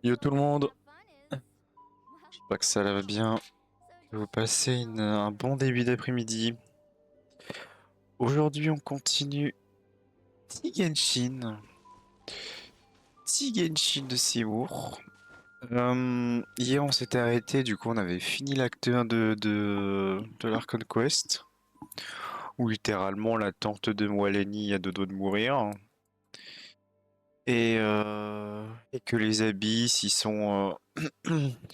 Yo tout le monde, j'espère que ça va bien, que vous passez un bon début d'après-midi. Aujourd'hui on continue Tigenshin, Tigenshin de Seymour. Hier on s'était arrêté, du coup on avait fini l'acte 1 de l'Archon Quest, où littéralement la tante de Moaleni a deux doigts de mourir, et que les abysses ils sont...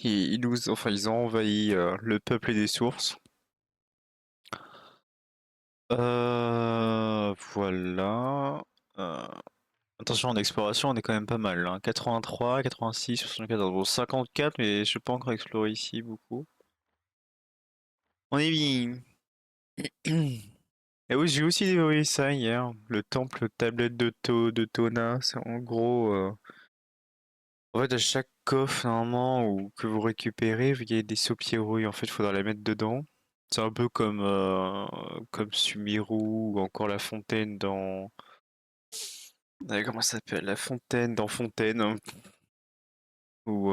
ils ont envahi le peuple des sources. Voilà. Euh, Attention, en exploration, on est quand même pas mal, hein. 83, 86, 74. Bon, 54, mais je n'ai pas encore exploré ici beaucoup. On est bien. Et oui, j'ai aussi dévoré ça hier. Le temple tablette de Tona. C'est en gros. En fait, à chaque coffre, normalement, ou que vous récupérez, il y a des soupirouilles. En fait, il faudra les mettre dedans. C'est un peu comme Sumiru ou encore la fontaine dans. Comment ça s'appelle? La fontaine dans Fontaine, hein. Ou,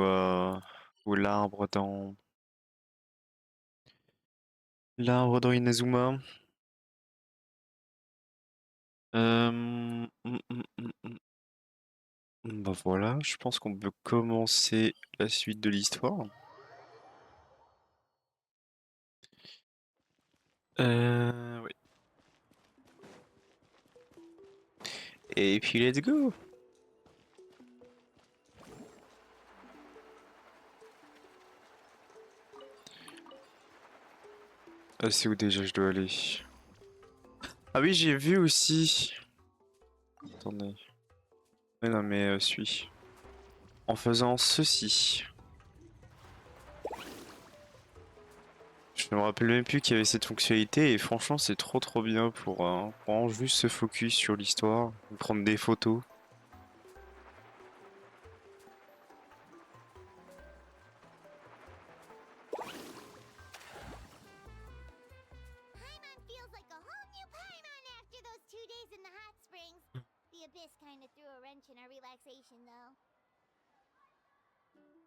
l'arbre dans Inazuma. Bah voilà, je pense qu'on peut commencer la suite de l'histoire. Oui. Et puis let's go! Ah, c'est où déjà je dois aller? Ah oui, j'ai vu aussi. Attendez. Mais non, mais suis. En faisant ceci. Je me rappelle même plus qu'il y avait cette fonctionnalité et franchement c'est trop bien pour vraiment juste se focus sur l'histoire, prendre des photos. Paimon feels like a whole new Paimon after those 2 days in the hot springs. The abyss kind of threw a wrench in our relaxation, though.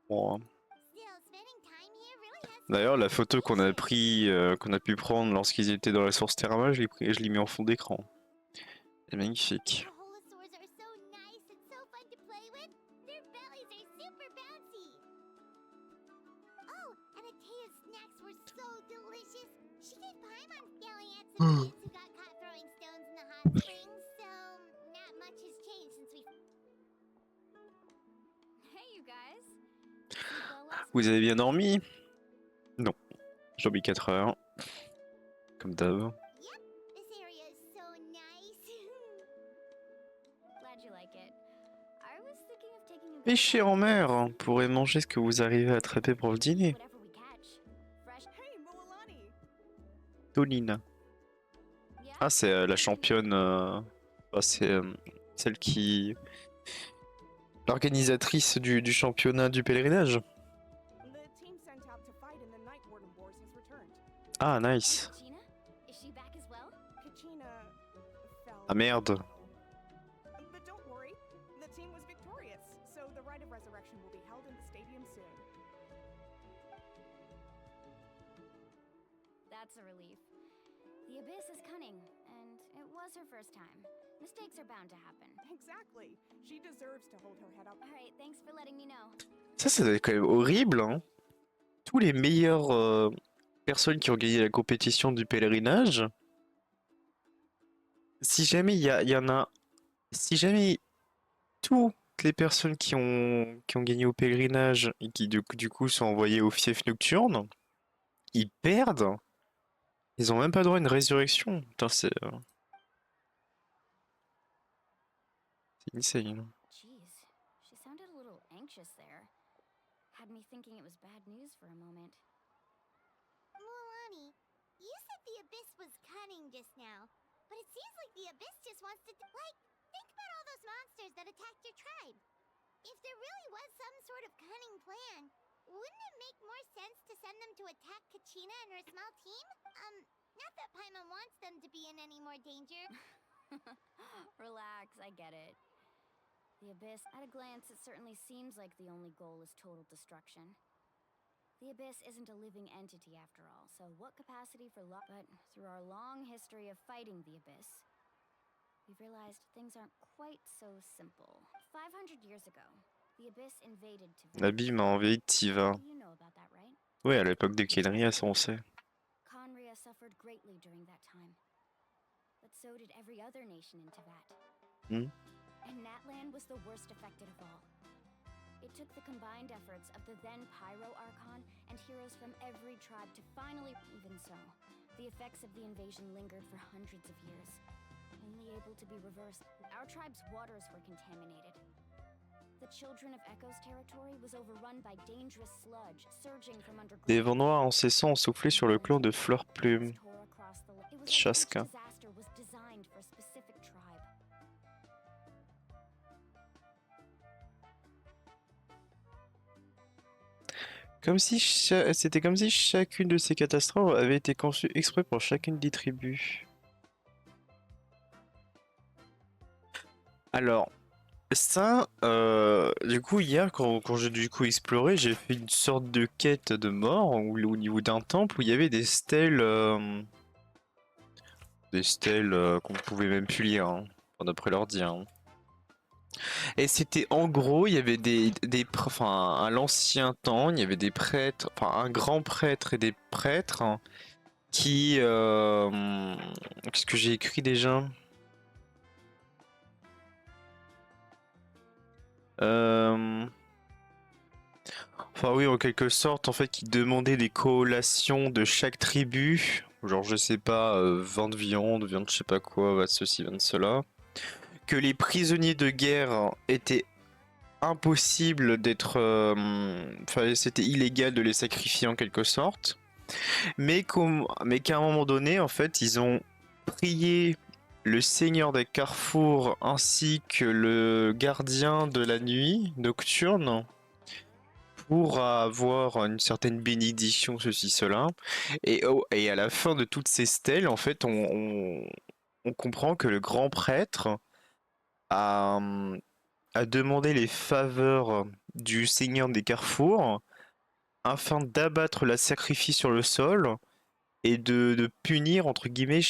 Bon, hein. Still, spending time here really has D'ailleurs, la some photo qu'on a features. pris, qu'on a pu prendre lorsqu'ils étaient dans la source thermale, je l'ai mis en fond d'écran. C'est magnifique. The holosaurs are so nice and so fun to play with. Their bellies are super bouncy. Oh, and Atea's snacks were so delicious. She gave Paimon yelling at some kids who got caught throwing stones in the hot springs, so not much has changed since we... Hey, you guys. Vous avez bien dormi? Non, j'ai dormi 4 heures, comme d'hab. Yep, this area is so nice. Glad you like it. I was thinking of taking you guys Pêcher en mer, hein, pourrait manger ce que vous arrivez à attraper pour le dîner. whatever we catch. Fresh. Hey, Moalani. Tonine. Yeah. Ah, c'est la championne. Bah, c'est celle qui. L'organisatrice du championnat du pèlerinage. The team sent out to fight in the Night Warden Wars has returned. Ah, nice. Kachina? Is she back as well? Kachina fell. Ah merde. But don't worry, the team was victorious, so the rite of resurrection will be held in the stadium soon. That's a relief. The abyss is cunning, and it was her first time. Mistakes are bound to happen. Exactly. She deserves to hold her head up. All right, thanks for letting me know. Ça doit être quand même horrible, hein. Tous les meilleurs personnes qui ont gagné la compétition du pèlerinage. Si jamais il y en a. Si jamais toutes les personnes qui ont gagné au pèlerinage et qui du coup sont envoyées au fief nocturne, ils perdent. Ils ont même pas droit à une résurrection. Putain, c'est insane. Jeez, she sounded a little anxious there. Had me thinking it was bad news for a moment. Mualani, you said the abyss was cunning just now, but it seems like the abyss just wants to, like, think about all those monsters that attacked your tribe. If there really was some sort of cunning plan, wouldn't it make more sense to send them to attack Kachina and her small team? Not that Paimon wants them to be in any more danger. Relax, I get it. The abyss, at a glance, it certainly seems like the only goal is total destruction. The abyss isn't a living entity after all, so what capacity for love? But through our long history of fighting the abyss, we've realized things aren't quite so simple. 500 years ago, the abyss invaded Tevin. L'abîme a envahi Tiva. You know about that, right? Oui, à l'époque de Quel, ça on sait. Conria suffered greatly during that time, but so did every other nation in Teyvat. Hmm. And Natlan was the worst affected of all. It took the combined efforts of the then Pyro Archon and heroes from every tribe to finally... Even so, the effects of the invasion lingered for hundreds of years, only able to be reversed. Our tribe's waters were contaminated. The children of Echo's territory was overrun by dangerous sludge surging from underground. Des vents noirs incessants ont soufflé sur le clan de Fleur Plume. Chaska. Disaster was designed for a specific tribe. C'était comme si chacune de ces catastrophes avait été conçue exprès pour chacune des tribus. Alors, ça, du coup, hier, quand j'ai du coup exploré, j'ai fait une sorte de quête de mort au niveau d'un temple où il y avait des stèles qu'on pouvait même plus lire, hein, d'après leur dire. Hein. Et c'était en gros, il y avait enfin, à l'ancien temps, il y avait des prêtres, enfin un grand prêtre et des prêtres hein, qui, qu'est-ce que j'ai écrit déjà? Enfin oui, en quelque sorte, en fait, qui demandaient des collations de chaque tribu, genre je sais pas, 20 de viande je sais pas quoi, va de ceci, va de cela. Que les prisonniers de guerre étaient impossible d'être... Enfin, c'était illégal de les sacrifier en quelque sorte. Mais qu'à un moment donné, en fait, ils ont prié le seigneur des carrefours ainsi que le gardien de la nuit nocturne pour avoir une certaine bénédiction, ceci, cela. Et à la fin de toutes ces stèles, en fait, on comprend que le grand prêtre a demander les faveurs du seigneur des carrefours afin d'abattre la sacrifice sur le sol et de punir entre guillemets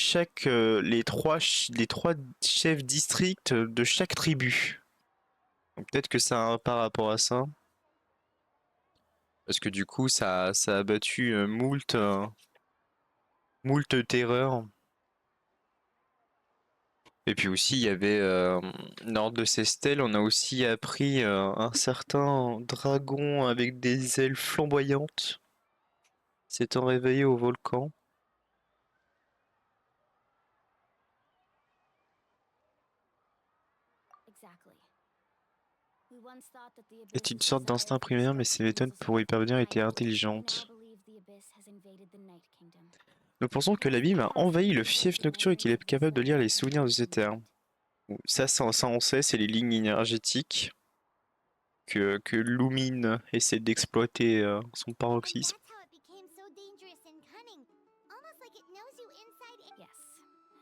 les trois chefs districts de chaque tribu. Peut-être que ça a un par rapport à ça. Parce que du coup ça a abattu moult terreurs. Et puis aussi, il y avait, lors de ces stèles, on a aussi appris un certain dragon avec des ailes flamboyantes s'étant réveillé au volcan. C'est une sorte d'instinct primaire, mais ces méthodes pour y parvenir étaient intelligentes. Nous pensons que l'abîme a envahi le fief nocturne et qu'il est capable de lire les souvenirs de ces terres. Ça on sait, c'est les lignes énergétiques que Lumine essaie d'exploiter son paroxysme.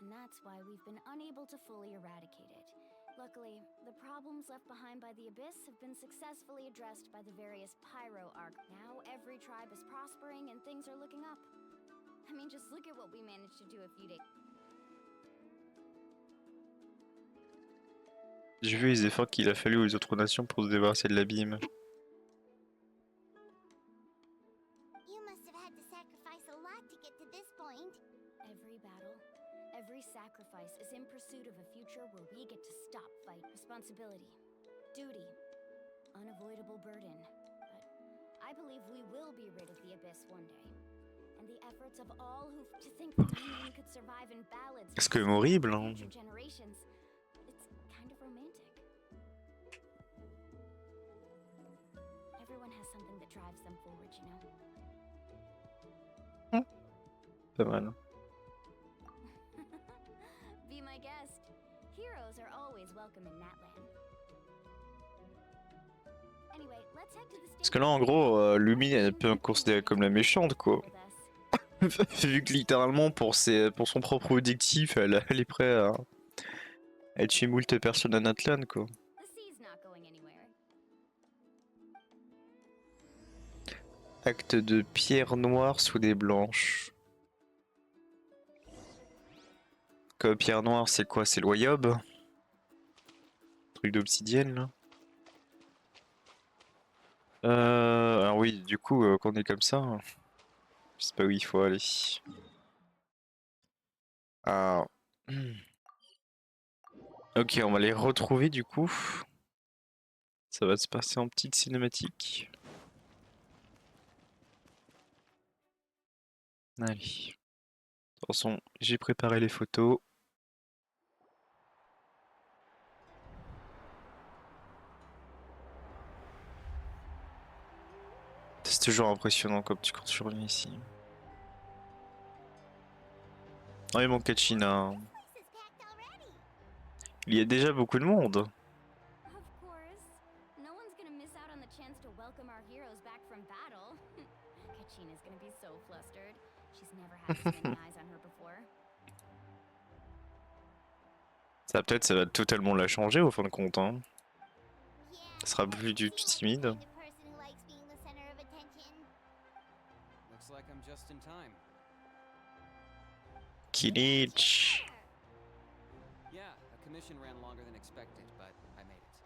And that's why we've been unable to fully eradicate it. Luckily, the problems left behind by the Abyss have been successfully addressed by the various Pyro Arc. Now every tribe is prospering and things are looking up. I mean, just look at what we managed to do a few days. J'ai vu les efforts qu'il a fallu aux autres nations pour se débarrasser de l'abîme. You must have had to sacrifice a lot to get to this point. Every battle, every sacrifice is in pursuit of a future where we get to stop fight. Responsibility, duty, unavoidable burden. But I believe we will be rid of the Abyss one day. And the efforts of all who to think the Dominion could survive in ballads. C'est quand même horrible, hein. Generations. It's kind of romantic. Everyone has something that drives them forward, you know. Pas mal. Be my guest. Heroes are always welcome in Natlan. Anyway, let's head to the stage. Parce que là, en gros, Lumine elle peut être considérée comme la méchante, quoi. Vu que littéralement, pour son propre objectif, elle est prête à tuer moult personnes à Natlan, quoi. The sea's not Acte de pierre noire sous des blanches. Que pierre noire, c'est quoi? C'est l'oyob? Truc d'obsidienne, là. Alors oui, du coup, quand on est comme ça, je sais pas où il faut aller. Ah. Ok, on va les retrouver du coup. Ça va se passer en petite cinématique. Allez. De toute façon, j'ai préparé les photos. C'est toujours impressionnant quand tu reviens ici. Oh, il manque China. This place is packed already. Il y a déjà beaucoup de monde. Of course. No one's gonna miss out on the chance to welcome our heroes back from battle. Kachina's gonna be so flustered. She's never had so many eyes on her before. Ça peut-être ça va totalement la changer au fin de compte. Hein. Yeah, Ça sera I plus can du see tout that you're the timide. kind of person who likes being the center of attention. Looks like I'm just in time. Kilich. Yeah, a commission ran longer than expected, but I made it.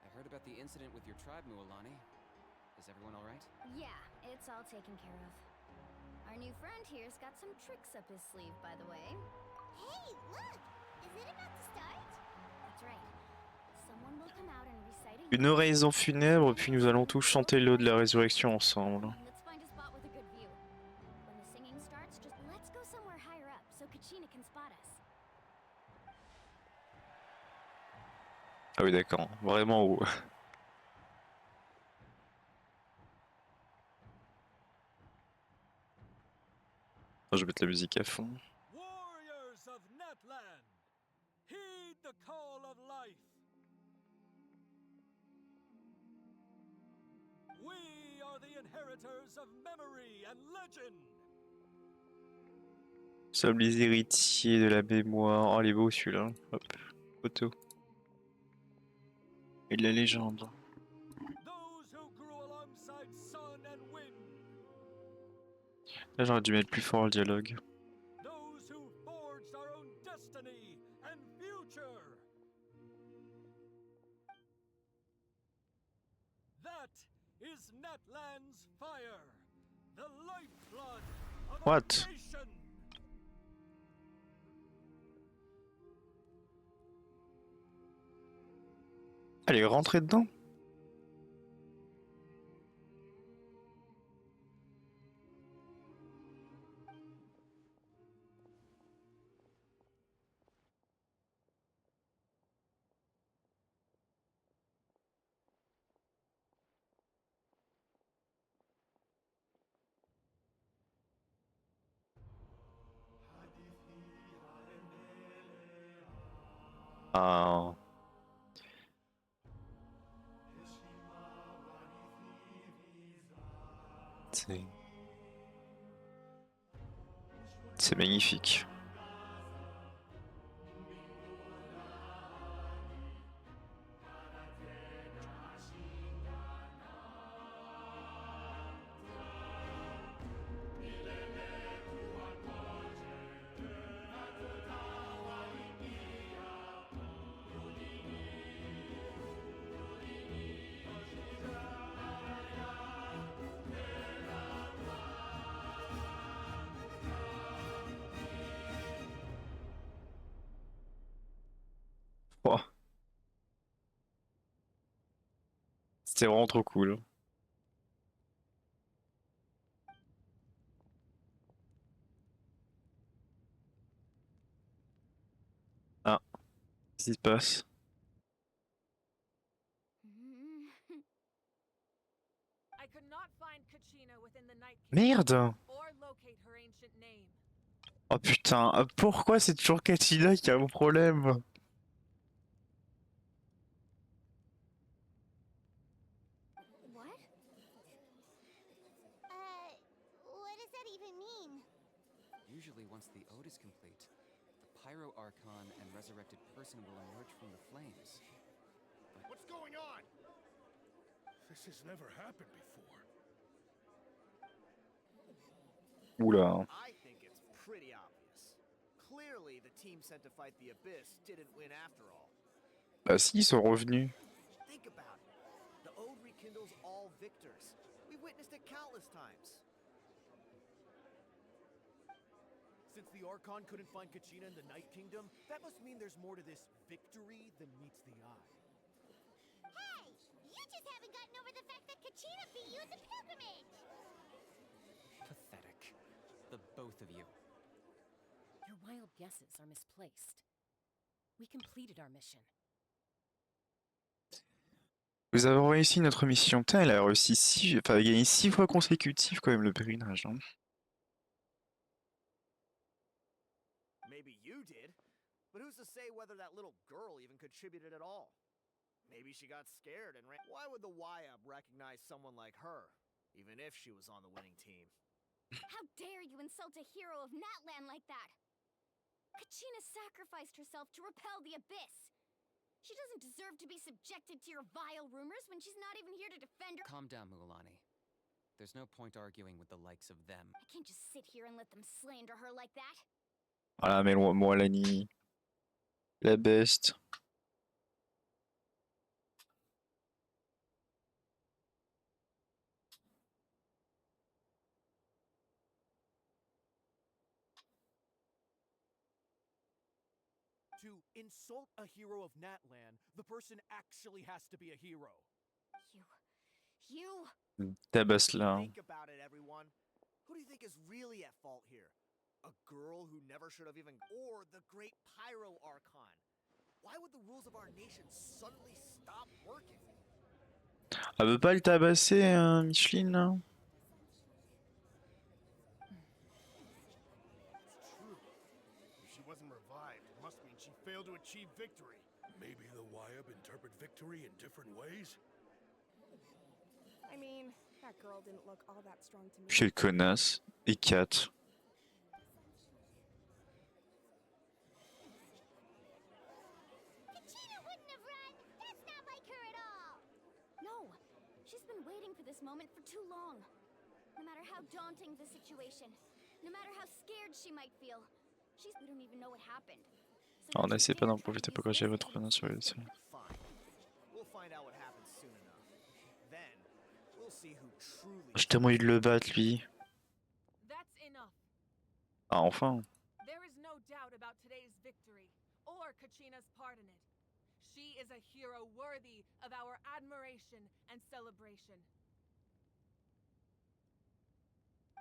I heard about the incident with your tribe, Mualani. Is everyone alright? Yeah, it's all taken care of. Our new friend here's got some tricks up his sleeve, by the way. Hey, look! Is it about to start? That's right. Someone will come out and recite a Une oraison funèbre, puis nous allons tous chanter l'eau de la résurrection ensemble. Let's find a spot with a good view. When the singing starts, just let's go somewhere higher up so Kachina can spot us. Ah oui d'accord, vraiment haut. Je vais mettre la musique à fond. Warriors of Natlan, heed the call of life. We are the inheritors of memory and legend. Nous sommes les héritiers de la mémoire. Oh, il est beau celui-là. Hop, photo. Et de la légende. Those who grew alongside sun and wind. Là, j'aurais dû mettre plus fort le dialogue. Those who forged our own destiny and future. That is Natlan's fire, the lifeblood of What? our nation. Elle est rentrée dedans? Ah. C'est magnifique. Oh. C'était vraiment trop cool. Ah, qu'est-ce qui se passe? I could not find Kachina within the Night Merde! or locate her ancient name. Oh putain, pourquoi c'est toujours Katina qui a un problème? What? What does that even mean? Usually, once the ode is complete, the Pyro Archon and resurrected person will emerge from the flames. What's going on? This has never happened before. Oula. I think it's pretty obvious. Clearly, the team sent to fight the Abyss didn't win after all. Bah si, ils sont revenus. Think about it. The ode rekindles all victors. We witnessed it countless times. Since the Archon couldn't find Kachina in the Night Kingdom, that must mean there's more to this victory than meets the eye. Hey! You just haven't gotten over the fact that Kachina beat you at the pilgrimage! Pathetic. The both of you. Your wild guesses are misplaced. We completed our mission. Nous avons réussi notre mission. Putain, elle a réussi enfin, elle a gagné 6 fois consécutives quand même le pèlerinage. Hein. Maybe you did, but who's to say whether that little girl even contributed at all? Maybe she got scared and ran. Why would the YUB recognize someone like her, even if she was on the winning team? How dare you insult a hero of Natlan like that? Kachina sacrificed herself to repel the Abyss. She doesn't deserve to be subjected to your vile rumors when she's not even here to defend her. Calm down, Mualani. There's no point arguing with the likes of them. I can't just sit here and let them slander her like that. Voilà, mais moi, Lani. La best. To insult a hero of Natlan, the person actually has to be a hero. You... Tabasse là. Think about it, everyone. Who do you think is really at fault here? A girl who never should have even... Or the great Pyro Archon? Why would the rules of our nation suddenly stop working? Elle veut pas le tabasser, hein, Micheline, là? It's true. If she wasn't revived, it must mean she failed to achieve victory. Maybe the YUB interpret victory in different ways? I mean, that girl didn't look all that strong to me. Quelle connasse. Et qu'à. Kachina wouldn't have run! That's not like her at all! No, she's been waiting for this moment for too long. No matter how daunting the situation, no matter how scared she might feel, we don't even know what happened. So On don't you essaie pas dare d'en try to profiter pour cacher dismiss votre it. nom sur le dessin. Fine. We'll find out what happens soon enough. Then, we'll see who truly... J'ai tellement envie de le battre, lui. That's enough. Ah, enfin. There is no doubt about today's victory, or Kachina's part in it. She is a hero worthy of our admiration and celebration.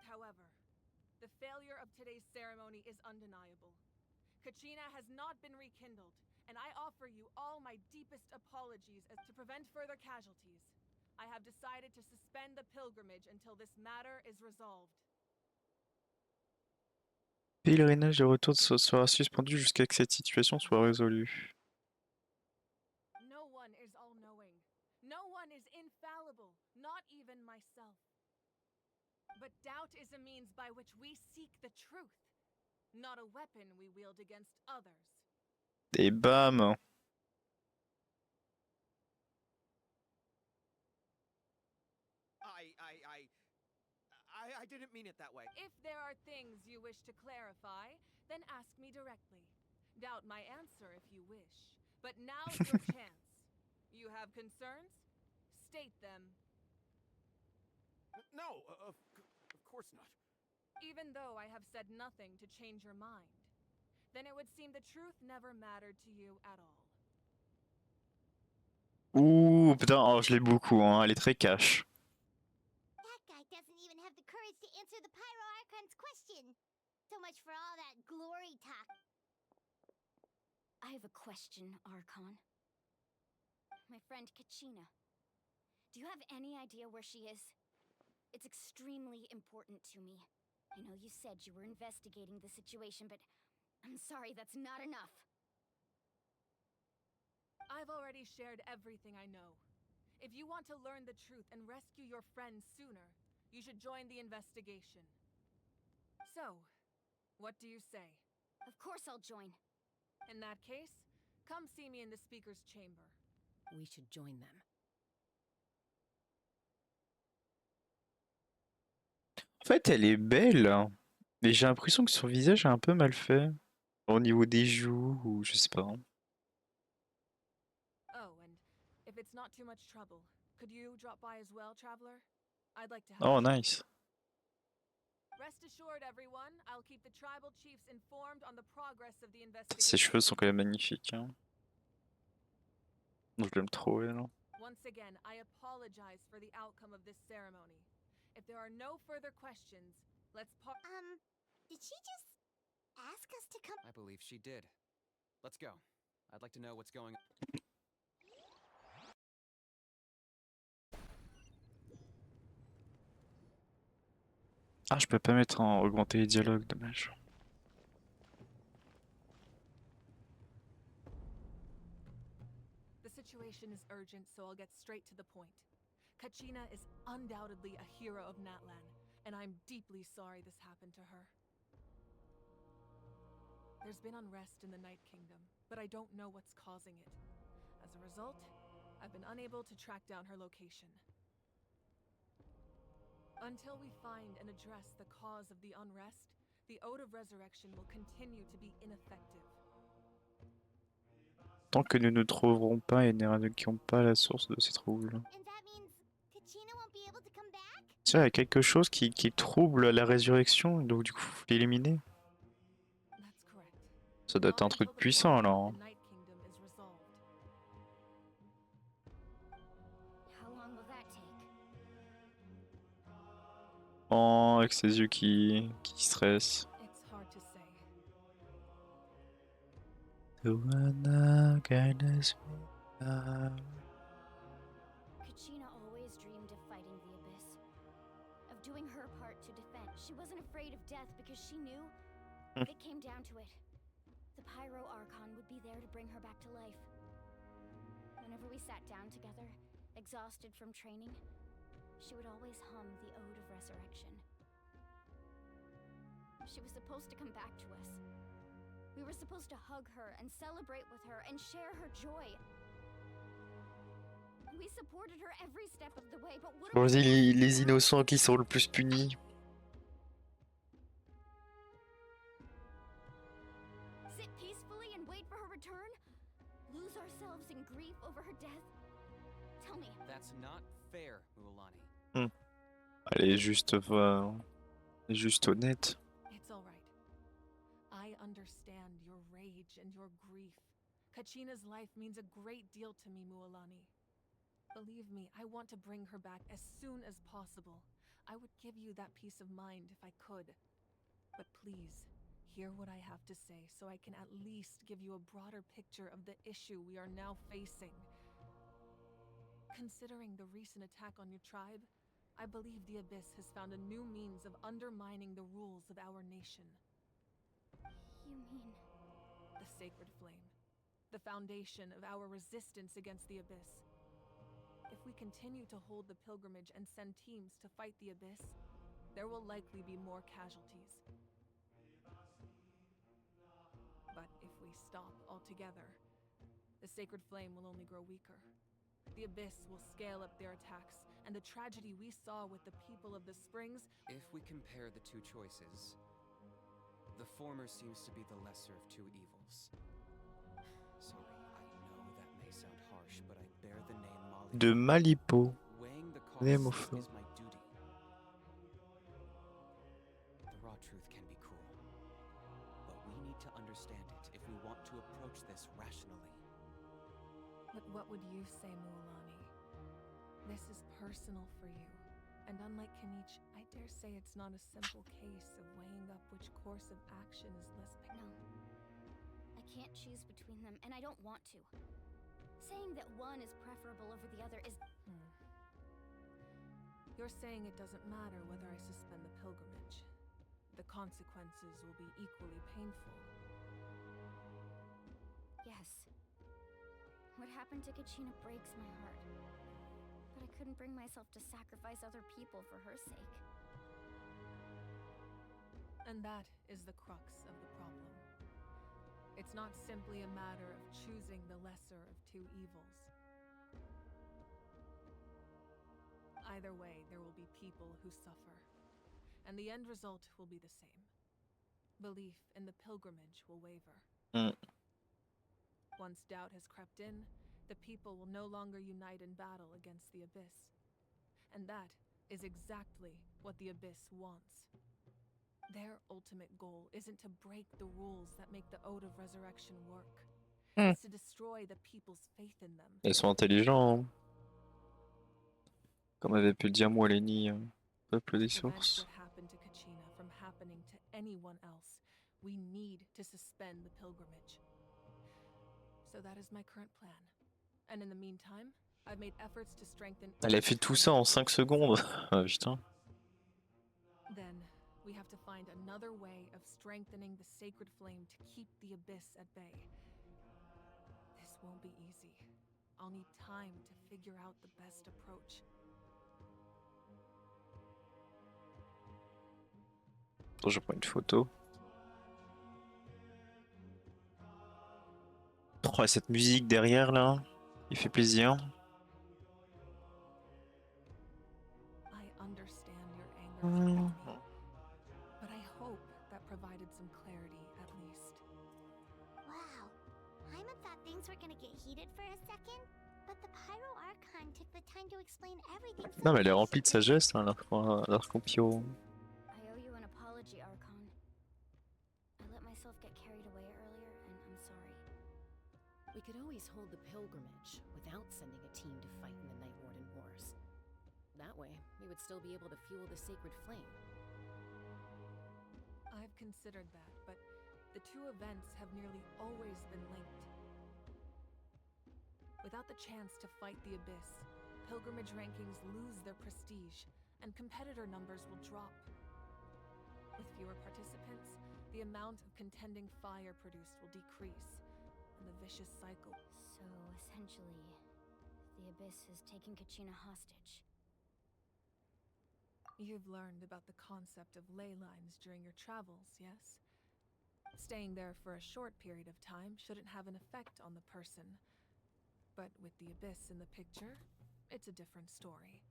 However, the failure of today's ceremony is undeniable. Kachina has not been rekindled, and I offer you all my deepest apologies as to prevent further casualties. I have decided to suspend the pilgrimage until this matter is resolved. Pèlerinage de retour sera suspendu jusqu'à ce que cette situation soit résolue. No one is all-knowing. No one is infallible, not even myself. But doubt is a means by which we seek the truth, not a weapon we wield against others. Et bam! I didn't mean it that way. If there are things you wish to clarify, then ask me directly. Doubt my answer if you wish. But now's your chance. You have concerns? State them. No, of course not. Even though I have said nothing to change your mind, then it would seem the truth never mattered to you at all. Ouh, putain, oh, je l'ai beaucoup, hein. Elle est très cash. That guy doesn't even have the courage to answer the Pyro Archon's question. So much for all that glory talk. I have a question, Archon. My friend Kachina. Do you have any idea where she is? It's extremely important to me. I know you said you were investigating the situation, but I'm sorry, that's not enough. I've already shared everything I know. If you want to learn the truth and rescue your friends sooner, you should join the investigation. So, what do you say? Of course I'll join. In that case, come see me in the speaker's chamber. We should join them. En fait, elle est belle. Et j'ai l'impression que son visage est un peu mal fait. Au niveau des joues, ou je sais pas. Oh, and if it's not too much trouble, could you drop by as well, traveler? I'd like to have Oh, a chat. nice. Rest assured, everyone, I'll keep the tribal chiefs informed on the progress of the Ses cheveux investigation. sont quand même magnifiques. Hein. Je l'aime trop, elle. Hein. Once again, I apologize for the outcome of this ceremony. If there are no further questions, let's Did she just ask us to come? I believe she did. Let's go. I'd like to know what's going on. Ah, je peux pas mettre en augmenter les dialogues, dommage. The situation is urgent, so I'll get straight to the point. Kachina is undoubtedly a hero of Natlan, and I'm deeply sorry this happened to her. There's been unrest in the Night Kingdom, but I don't know what's causing it. As a result, I've been unable to track down her location. Until we find and address the cause of the unrest, the Ode of Resurrection will continue to be ineffective. Tant que nous ne trouverons pas et n'éradiquons pas la source de ces troubles. And that means Kachina won't be able to come back? Tiens, il y a quelque chose qui trouble la résurrection, donc du coup, faut l'éliminer. That's correct. Ça doit être un Not truc until the puissant problem alors. of Hein. the Night Kingdom is resolved. How long will that take? Oh, avec ses yeux qui stressent. It's hard to say. Kachina always dreamed of fighting the Abyss, of doing her part to defend. She wasn't afraid of death because she knew if it came down to it, the Pyro Archon would be there to bring her back to life. Whenever we sat down together, exhausted from training, she would always hum the Ode of Resurrection. She was supposed to come back to us. We were supposed to hug her and celebrate with her and share her joy. We supported her every step of the way, but what are we supposed to do Les now? innocents qui sont le plus punis. Sit peacefully and wait for her return? Lose ourselves in grief over her death? Tell me. That's not fair, Mualani. Elle est juste, honnête. It's all right. I understand your rage and your grief. Kachina's life means a great deal to me, Mualani. Believe me, I want to bring her back as soon as possible. I would give you that peace of mind if I could. But please, hear what I have to say so I can at least give you a broader picture of the issue we are now facing. Considering the recent attack on your tribe, I believe the Abyss has found a new means of undermining the rules of our nation. You mean... The Sacred Flame. The foundation of our resistance against the Abyss. If we continue to hold the pilgrimage and send teams to fight the Abyss, there will likely be more casualties. But if we stop altogether, the Sacred Flame will only grow weaker. The Abyss will scale up their attacks, and the tragedy we saw with the people of the Springs... If we compare the two choices, the former seems to be the lesser of two evils. Sorry, I know that may sound harsh, but I bear the name Molly. De Malipo. Weighing the Name of costs is my duty. The raw truth can be cruel, but we need to understand it if we want to approach this rationally. But what would you say, Mualani? This is personal for you, and unlike Kanich, I dare say it's not a simple case of weighing up which course of action is less No. I can't choose between them, and I don't want to. Saying that one is preferable over the other is... You're saying it doesn't matter whether I suspend the pilgrimage. The consequences will be equally painful. Yes. What happened to Kachina breaks my heart. But I couldn't bring myself to sacrifice other people for her sake. And that is the crux of the problem. It's not simply a matter of choosing the lesser of two evils. Either way, there will be people who suffer, and the end result will be the same. belief in the pilgrimage will waver. Mm. Once doubt has crept in, the people will no longer unite in battle against the Abyss. And that is exactly what the Abyss wants. Their ultimate goal isn't to break the rules that make the Ode of Resurrection work. It's to destroy the people's faith in them. Ils sont intelligents, hein. Comme avait pu le dire Moaleni, peuple des To prevent sources. what happened to Kachina from happening to anyone else, we need to suspend the pilgrimage. So that is my current plan. And in the meantime, I've made efforts to strengthen. Elle a fait tout ça en 5 secondes. Ah putain. Then we have to find another way of strengthening the sacred flame to keep the Abyss at bay. This won't be easy. I'll need time to figure out the best approach. Attends, je prends une photo. Oh, cette musique derrière là, il fait plaisir. I understand your anger towards me, but I hope that provided some clarity at least. Wow. Hyman thought things were gonna get heated for a second, but the Pyro Archon took the time to explain everything. Non mais elle est remplie de sagesse, hein, l'Archon Pyro. I owe you an apology, Archon. I let myself get carried away earlier, and I'm sorry. We could always hold the pilgrimage without sending a team to fight in the Night Warden Wars. That way, we would still be able to fuel the sacred flame. I've considered that, but the two events have nearly always been linked. Without the chance to fight the Abyss, pilgrimage rankings lose their prestige, and competitor numbers will drop. With fewer participants, the amount of contending fire produced will decrease, and the vicious cycle. So, essentially, the Abyss has taken Kachina hostage. You've learned about the concept of ley lines during your travels, yes? Staying there for a short period of time shouldn't have an effect on the person. But with the Abyss in the picture, it's a different story.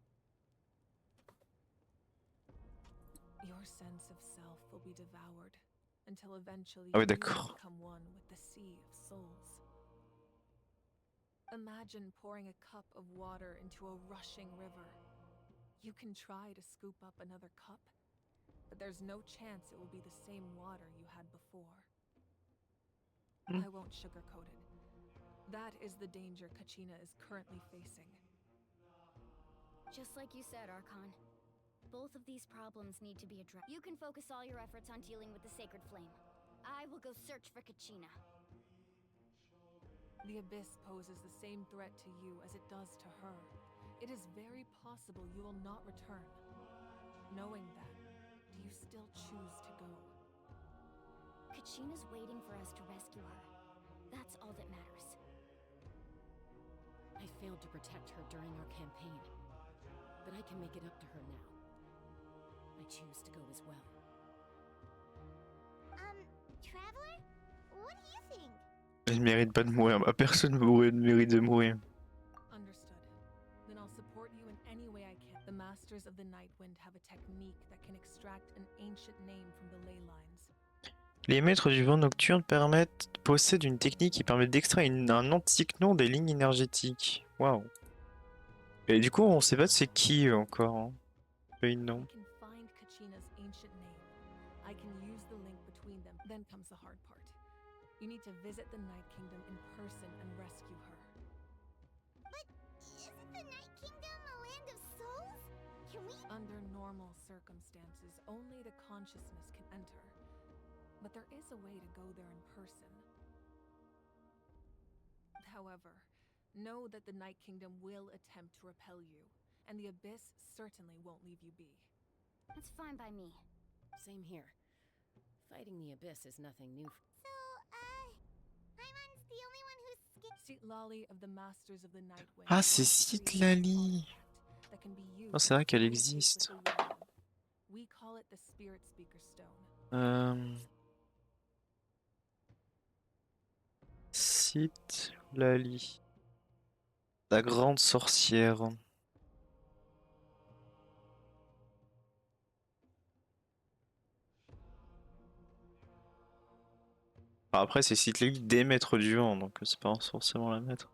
Your sense of self will be devoured, until eventually Ah oui, you d'accord. become one with the sea of souls. Imagine pouring a cup of water into a rushing river. You can try to scoop up another cup, but there's no chance it will be the same water you had before. I won't sugarcoat it. That is the danger Kachina is currently facing. Just like you said, Archon. Both of these problems need to be addressed. You can focus all your efforts on dealing with the sacred flame. I will go search for Kachina. The Abyss poses the same threat to you as it does to her. It is very possible you will not return. Knowing that, do you still choose to go? Kachina's waiting for us to rescue her. That's all that matters. I failed to protect her during our campaign, but I can make it up to her now. I choose to go as well. Traveler? What do you think? Elle ne mérite pas de mourir. Bah, personne ne mérite de mourir. Understood. Then I'll support you in any way I can. The Masters of the Nightwind have a technique that can extract an ancient name from the ley lines. Les maîtres du vent nocturne possèdent une technique qui permet d'extraire un antique nom des lignes énergétiques. Waouh. Et du coup, on sait pas c'est qui encore. Hein. Pas une nom. I can find Kachina's ancient name. I can use the link between them. Then comes the hard part. You need to visit the Night Kingdom in person and rescue her. But isn't the Night Kingdom a land of souls? Can we? Under normal circumstances, only the consciousness can enter. But there is a way to go there in person. However, know that the Night Kingdom will attempt to repel you, and the Abyss certainly won't leave you be. That's fine by me. Same here. Fighting the Abyss is nothing new. So, Hyman's the only one who's scared. Citlali of the Masters of the Nightwind. Ah, c'est Citlali. Oh, c'est vrai qu'elle existe. We call it the Spirit Speaker Stone. Citlali. La grande sorcière. Enfin, après, c'est cyclique des maîtres du vent, donc c'est pas forcément la maître.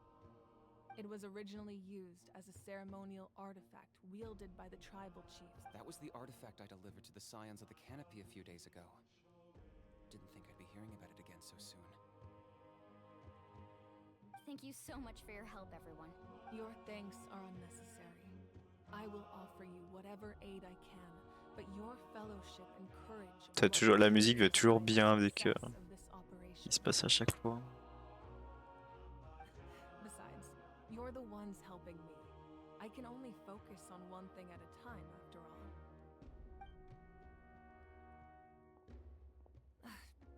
It was originally used as a ceremonial artifact wielded by the tribal chiefs. That was the artifact I delivered to the scions of the canopy a few days ago. Didn't think I'd be hearing about it again so soon. Thank you so much for your help, everyone. Your thanks are unnecessary. I will offer you whatever aid I can, but your fellowship and courage T'as will toujours, la ultimately musique va toujours decide bien the avec success of this ce operation. qui se passe à chaque fois. Besides, you're the ones helping me. I can only focus on one thing at a time, after all.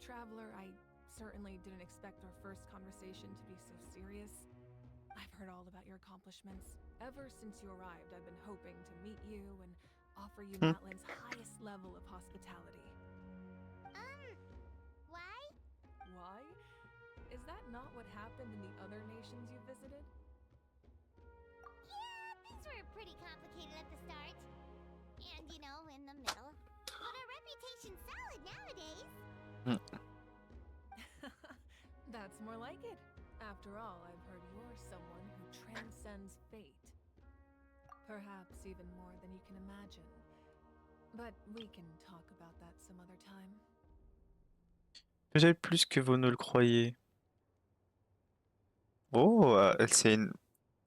Traveler, I certainly didn't expect our first conversation to be so serious. I've heard all about your accomplishments. Ever since you arrived, I've been hoping to meet you and offer you Natlan's highest level of hospitality. Why? Why? Is that not what happened in the other nations you visited? Yeah, things were pretty complicated at the start. And, you know, in the middle. But our reputation's solid nowadays. That's more like it. After all, I've heard you're someone who transcends fate. Perhaps even more than you can imagine. But we can talk about that some other time. Peut-être plus que vous ne le croyez. Oh, c'est une...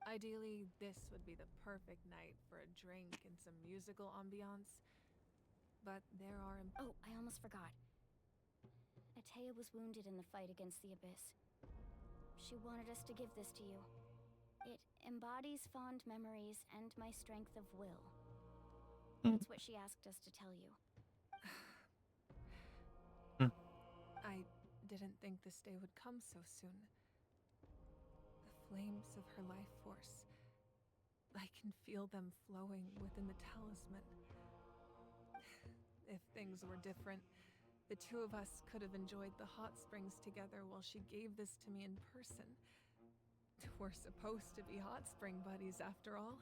Ideally, this would be the perfect night for a drink and some musical ambiance. But there are... Oh, I almost forgot. Atea was wounded in the fight against the Abyss. She wanted us to give this to you. It embodies fond memories and my strength of will. That's what she asked us to tell you. I didn't think this day would come so soon. The flames of her life force. I can feel them flowing within the talisman. If things were different, the two of us could have enjoyed the hot springs together while she gave this to me in person. We're supposed to be hot spring buddies after all.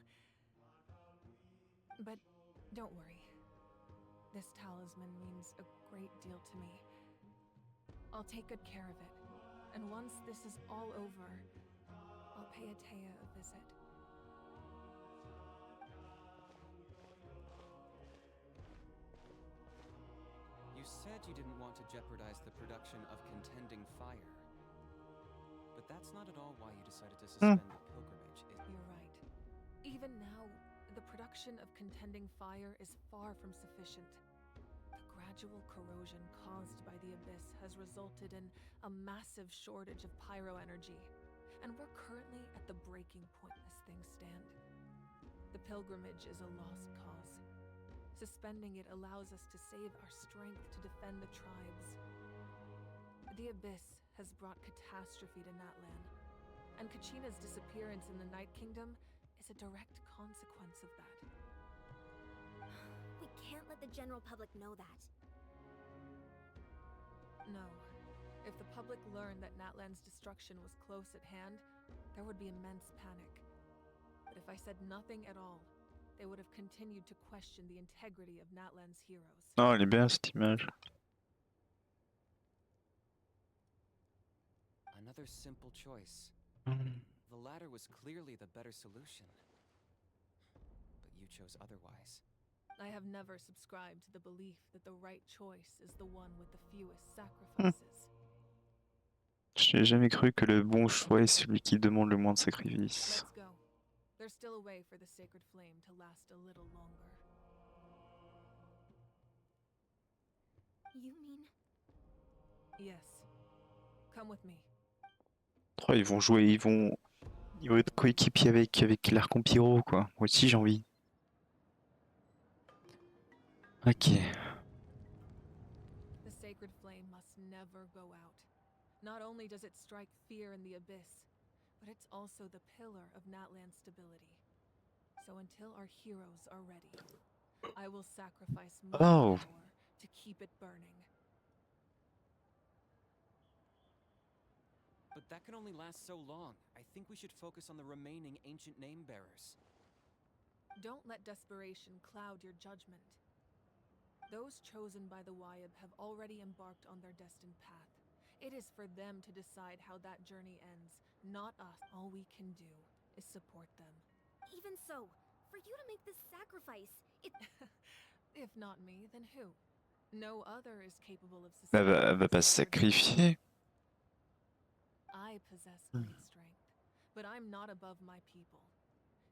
But don't worry. This talisman means a great deal to me. I'll take good care of it. And once this is all over, I'll pay Atea a visit. You said you didn't want to jeopardize the production of contending fire. But that's not at all why you decided to suspend the pilgrimage. You're right. Even now, the production of contending fire is far from sufficient. The gradual corrosion caused by the Abyss has resulted in a massive shortage of pyro energy, and we're currently at the breaking point as things stand. The pilgrimage is a lost cause. Suspending it allows us to save our strength to defend the tribes. The Abyss has brought catastrophe to Natlan, and Kachina's disappearance in the Night Kingdom is a direct consequence of that. We can't let the general public know that. No. If the public learned that Natlan's destruction was close at hand, there would be immense panic. But if I said nothing at all, they would have continued to question the integrity of Natlan's heroes. Non, elle est bien cette image. Another simple choice. The latter was clearly the better solution. But you chose otherwise. I have never subscribed to the belief that the right choice is the one with the fewest sacrifices. Je n'ai jamais cru que le bon choix est celui qui demande le moins de sacrifices. Let's go. There's still a way for the sacred flame to last a little longer. You mean? Yes. Come with me. Oh, ils vont jouer, ils vont être coéquipiers avec l'Arcompyro, quoi. Moi aussi j'ai envie. Ok. The sacred flame must never go out. Not only does it strike fear in the Abyss, but it's also the pillar of Natlan's stability. So until our heroes are ready, I will sacrifice my power to keep it burning. But that can only last so long. I think we should focus on the remaining ancient name bearers. Don't let desperation cloud your judgment. Those chosen by the Wyab have already embarked on their destined path. It is for them to decide how that journey ends, not us. All we can do is support them. Even so, for you to make this sacrifice, it... If not me, then who? No other is capable of Elle va pas se sacrifier. I possess great strength, but I'm not above my people.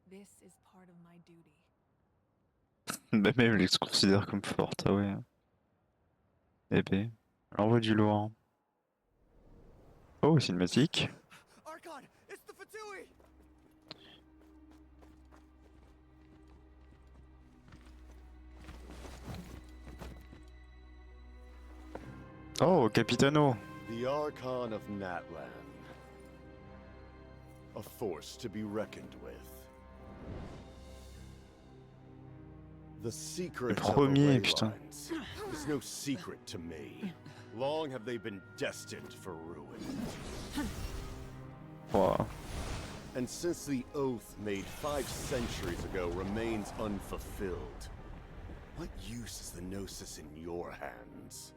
This is part of my duty. Bah même elle se considère comme forte, ah ouais. Eh ben, elle envoie du lourd. Oh, cinématique. Archon, it's the Fatui! Oh, Capitano. The Archon of Natlan. A force to be reckoned with. The secret of the premier, ley putain. lines is no secret to me. Long have they been destined for ruin. Wow. And since the oath made 5 centuries ago remains unfulfilled, what use is the Gnosis in your hands?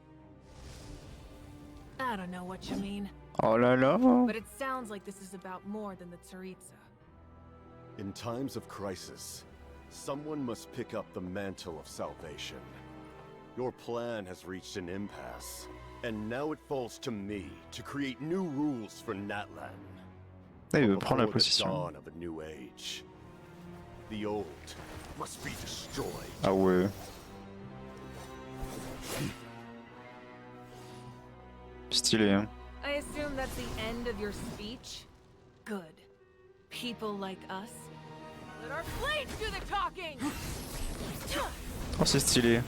I don't know what you mean, Oh là là. but it sounds like this is about more than the Tsaritsa. In times of crisis, someone must pick up the mantle of salvation. Your plan has reached an impasse, and now it falls to me to create new rules for Natlan. Là, il veut prendre la Before the position. dawn of a new age, the old must be destroyed. Ah ouais. Stylé, hein. I assume that's the end of your speech? Good. People like us? Let our blades do the talking! Oh, c'est stylé.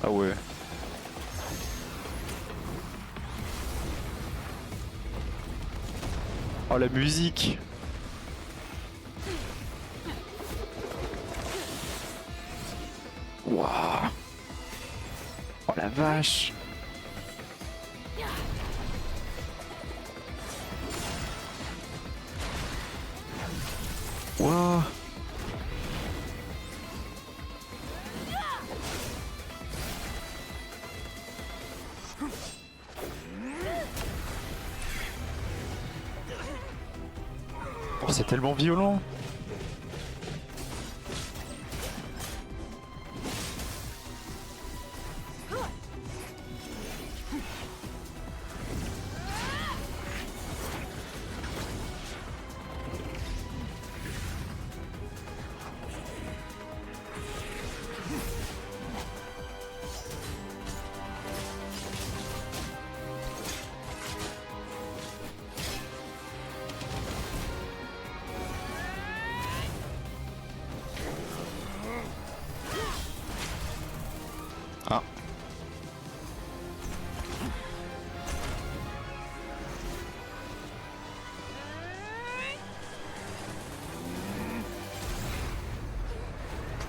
Ah ouais. Oh la musique. Waouh. Oh la vache. Waouh. Oh, c'est tellement violent. Ah.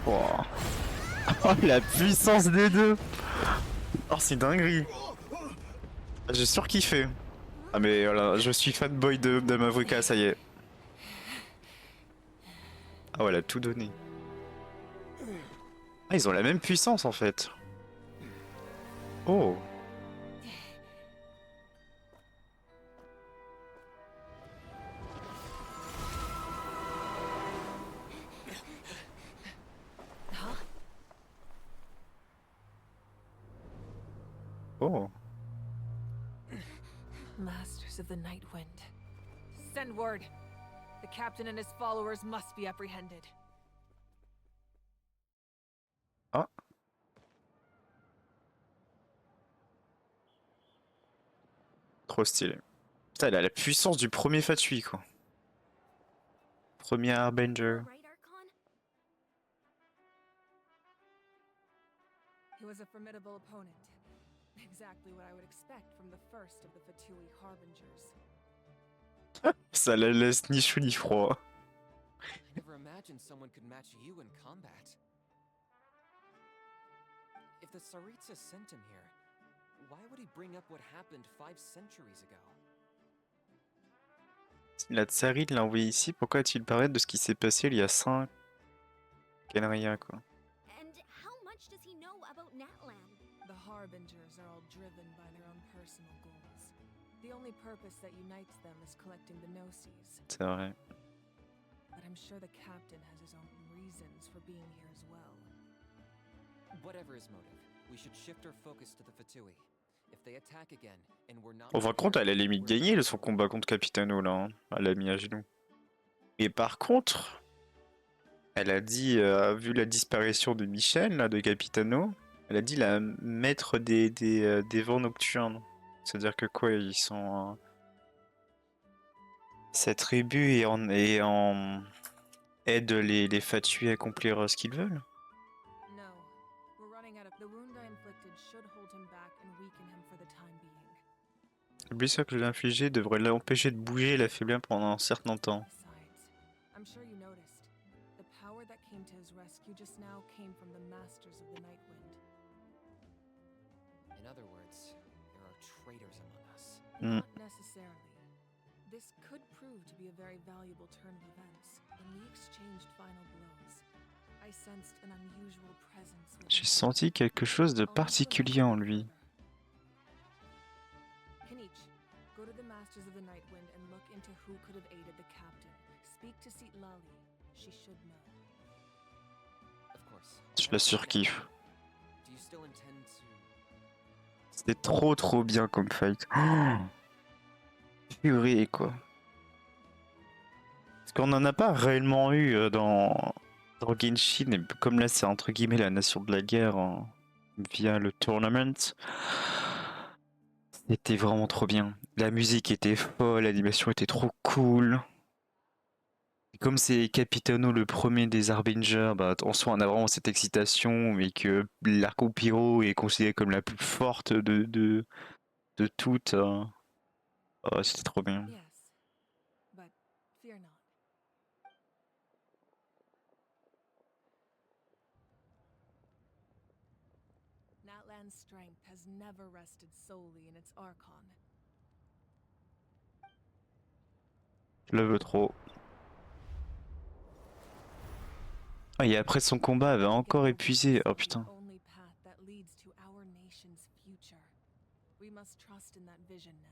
Wow. Oh la puissance des deux. Oh c'est dinguerie. J'ai surkiffé. Ah mais voilà, je suis fanboy de Mavrica, ça y est. Ah ouais, elle a tout donné. Ah ils ont la même puissance en fait. Oh. Oh. Masters of the Night Wind. Send word. The captain and his followers must be apprehended. Ah. Trop stylé. Putain, elle a la puissance du premier Fatui quoi. Premier Harbinger. Right, Archon? He was a formidable opponent. Exactly what I would expect from the first of the Fatui Harbingers. Ça la laisse ni chaud ni froid. I never imagined someone could match you in combat. If the Tsaritsa sent him here, why would he bring up what happened 5 centuries ago? La tsarine l'a envoyé ici, pourquoi a-t-il parlé de ce qui s'est passé il y a 5... Quel, rien, quoi. And how much does he know about Natlan? The Harbingers are all driven by their own personal goals. The only purpose that unites them is collecting the Gnosis. C'est vrai. But I'm sure the captain has his own reasons for being here as well. Whatever his motive, we should shift our focus to the Fatui. If they attack again and we're not Bon, par contre, elle a limite gagné son combat contre Capitano, là. Hein. Elle l'a mis à genoux. Et par contre, elle a dit, vu la disparition de Michel, là, de Capitano, elle a dit la maître des vents nocturnes. C'est-à-dire que quoi, ils sont... Cette tribu et en aide les Fatui à accomplir ce qu'ils veulent. No, we're running out of the wound I inflicted should hold him back and weaken him for the time being. La blessure que je lui ai infligée devrait l'empêcher de bouger et l'affaiblir pendant un certain temps. Besides, I'm sure you noticed. The power that came to his rescue just now came from the masters of the Night Wind. In other words, there are traitors among us. Not necessarily. This could prove to be a very valuable turn of events. When we exchanged final blows, I sensed an unusual presence within J'ai him. senti quelque chose de particulier en lui. Kinich, go to the Masters of the Night Wind and look into who could have aided the captain. Speak to Seat Lali. She should know. Of course. Je la surkiffe. Do you still intend to... C'était trop bien comme fight. Oh, purée, quoi. Parce qu'on n'en a pas réellement eu dans Genshin, et comme là c'est entre guillemets la nation de la guerre via le tournament. C'était vraiment trop bien. La musique était folle, l'animation était trop cool. Et comme c'est Capitano le premier des Harbingers, bah, en soi on a vraiment cette excitation, mais que l'arc pyro est considéré comme la plus forte de toutes. Oh, c'était trop bien. Yes, but fear not. Natlan's strength has never rested solely in its Archon. Je le veux trop. Ah, et après son combat, elle va encore épuisé. Oh putain. Only path that leads to our nation's future. We must trust in that vision now.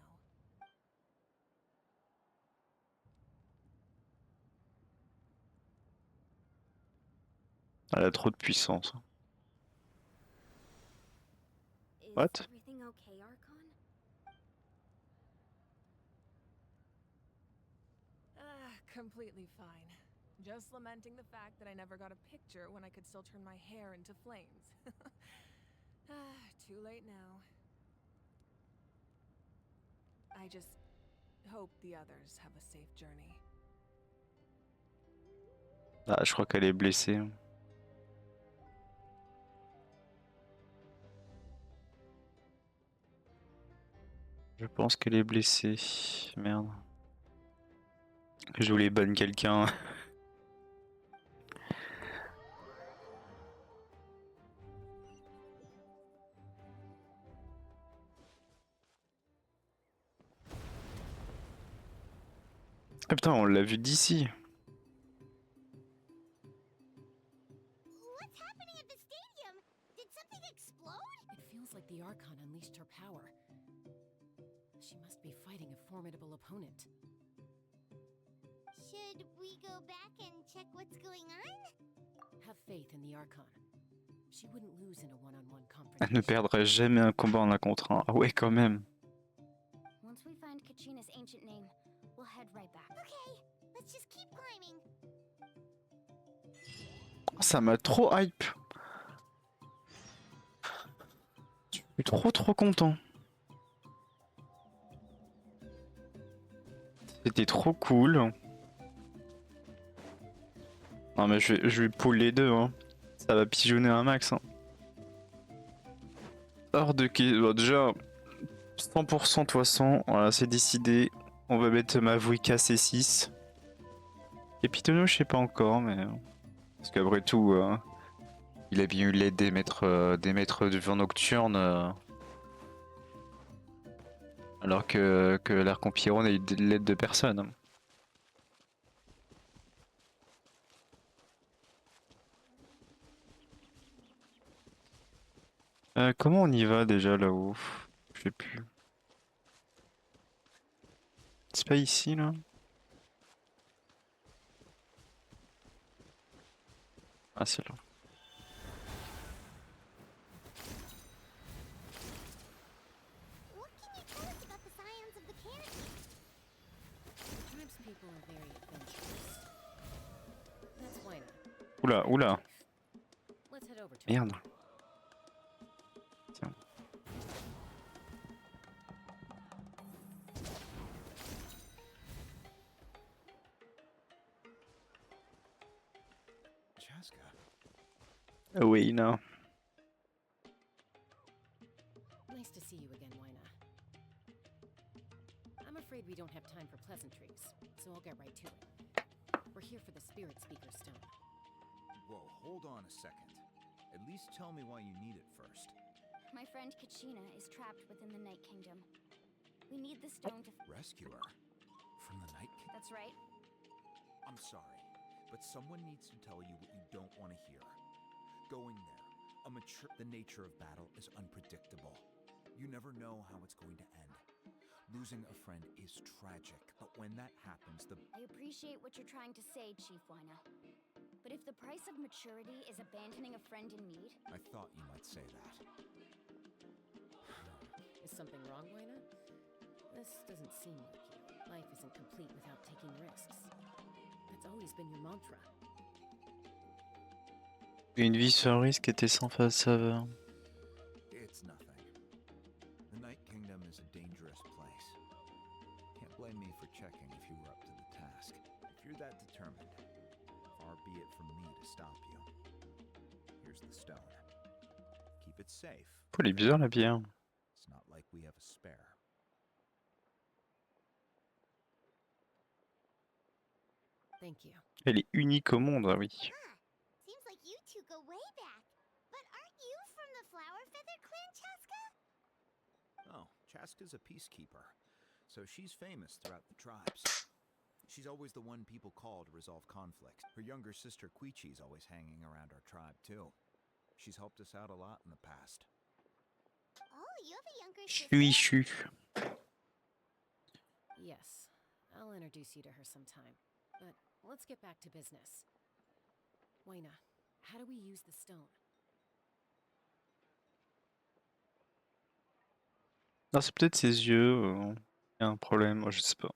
Elle a trop de puissance. Is What? everything okay, Archon? Completely fine. Just lamenting the fact that I never got a picture when I could still turn my hair into flames. Too late now. I just hope the others have a safe journey. Ah, je crois qu'elle est blessée. Je pense qu'elle est blessée. Merde. Je voulais ban quelqu'un. Ah putain, on l'a vu d'ici. What's happening at the stadium? Did something explode? It feels like the Archon unleashed her power. She must be fighting a formidable opponent. Should we go back and check what's going on? Have faith in the Archon. She wouldn't lose in a one-on-one Elle ne confrontation. perdrait jamais un combat en un contre un. Ah ouais, quand même. Once we find Kachina's ancient name, we'll head right back. Okay, let's just keep climbing. Ça m'a trop hype. Je suis trop content. C'était trop cool. Non mais je vais pull les deux. Hein. Ça va pigeonner un max. Hein. Hors de question. Bon, déjà, 100% de toute façon. Voilà, c'est décidé. On va mettre ma Vuika C6. Et Pitono, je sais pas encore, mais... Parce qu'après tout, il a bien eu l'aide des maîtres du vent nocturne. Alors que l'arc en Pyron n'a eu l'aide de personne. Comment on y va déjà là-haut? Je sais plus. C'est pas ici là? Ah c'est là. What can you tell us about the scions of the canopy? The tribespeople are very adventurous. That's why not. Oula, oula. Let's head over to Merde. Tiens. Chaska. Oui, non. Nice to see you again, Wyna. I'm afraid we don't have time for pleasantries, so I'll get right to it. We're here for the Spirit Speaker Stone. Whoa, hold on a second. At least tell me why you need it first. My friend Kachina is trapped within the Night Kingdom. We need the stone to... Rescue her? From the Night King? That's right. I'm sorry, but someone needs to tell you what you don't want to hear. Going there, the nature of battle is unpredictable. You never know how it's going to end. Losing a friend is tragic, but when that happens, I appreciate what you're trying to say, Chief Wyna. But if the price of maturity is abandoning a friend in need... I thought you might say that. Is something wrong, Wyna? This doesn't seem like you. Life isn't complete without taking risks. That's always been your mantra. Une vie sans risque était sans saveur. It's nothing. The Night Kingdom is a dangerous place. Can't blame me for checking if you were up to the task. If you're that determined, far be it from me to stop you. Here's the stone. Keep it safe. Oh, elle est bizarre la bière. It's not like we have a spare. Thank you. Elle est unique au monde, ah oui. Seems like you two go way back. But aren't you from the Flower Feather clan, Chaska? Oh, Chaska's a peacekeeper, so she's famous throughout the tribes. She's always the one people call to resolve conflicts. Her younger sister Quichi's always hanging around our tribe too. She's helped us out a lot in the past. Oh, you have a younger Chui sister? chu. Yes, I'll introduce you to her sometime. But let's get back to business. Wyna, how do we use the stone? Non, c'est peut-être ses yeux. Il y a un problème, moi je sais pas.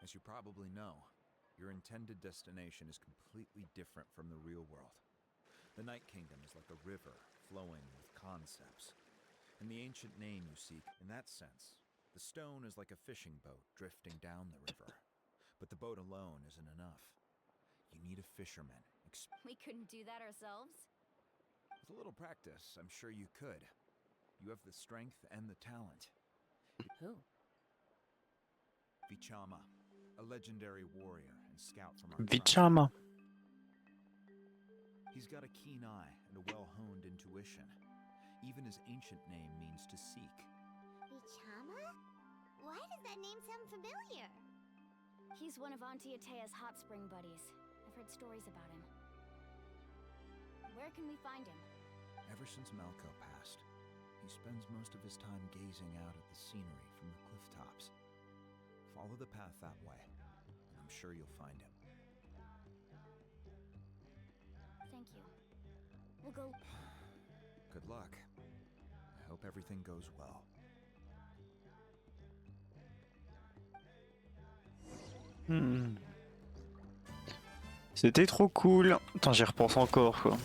As you probably know, your intended destination is completely different from the real world. The Night Kingdom is like a river flowing with concepts. And the ancient name you seek, in that sense, the stone is like a fishing boat drifting down the river. But the boat alone isn't enough. You need a fisherman. We couldn't do that ourselves? With a little practice, I'm sure you could. You have the strength and the talent. Who? Vichama, a legendary warrior and scout from our tribe. Vichama. He's got a keen eye and a well-honed intuition. Even his ancient name means to seek. Vichama? Why does that name sound familiar? He's one of Auntie Atea's hot spring buddies. I've heard stories about him. Where can we find him? Ever since Malco passed, he spends most of his time gazing out at the scenery from the cliff tops. Follow the path that way, and I'm sure you'll find him. Thank you. We'll go... Good luck. I hope everything goes well. C'était trop cool. Attends, j'y repense encore quoi.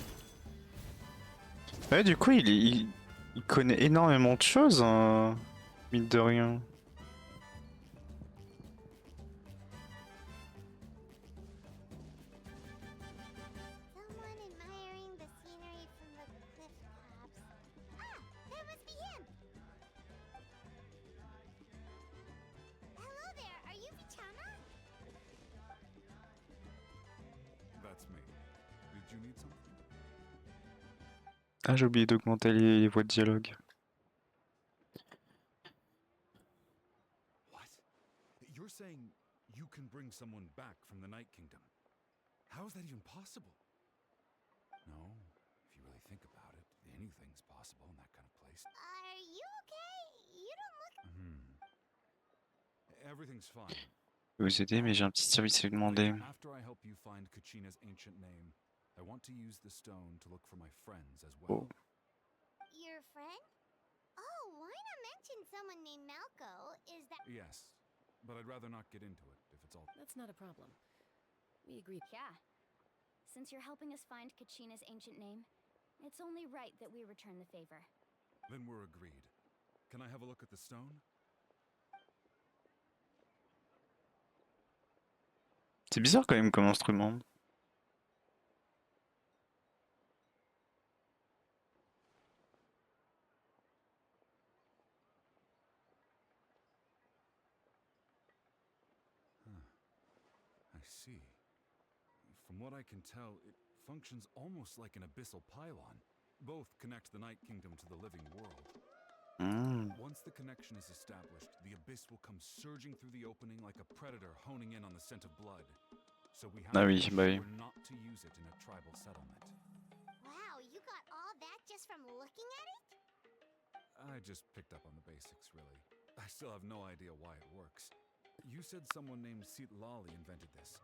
Ouais, du coup, il connaît énormément de choses, hein, mine de rien. Someone admiring the scenery from the cliff tops. Ah, that must be him! Hello there, are you Vichama? That's me. Did you need something? Ah, j'ai oublié d'augmenter les voix de dialogue. What? You're saying you can bring someone back from the Night Kingdom? How is that even possible? No, if you really think about it, anything things possible in that kind of place. Are you okay? You don't look... Everything's fine. Je vais vous aider, mais j'ai un petit service à vous demander. After I help you find Kachina's ancient name, I want to use the stone to look for my friends as well. Your friend? Oh, why not mention someone named Malco? Is that... Yes, but I'd rather not get into it if it's all... That's not a problem. We agree. Yeah. Since you're helping us find Kachina's ancient name, it's only right that we return the favor. Then we're agreed. Can I have a look at the stone? C'est bizarre quand même comme instrument. I see. From what I can tell, it functions almost like an abyssal pylon. Both connect the Night Kingdom to the living world. Once the connection is established, the abyss will come surging through the opening like a predator honing in on the scent of blood. So we have to be sure not to use it in a tribal settlement. Wow, you got all that just from looking at it? I just picked up on the basics, really. I still have no idea why it works. You said someone named Lali invented this.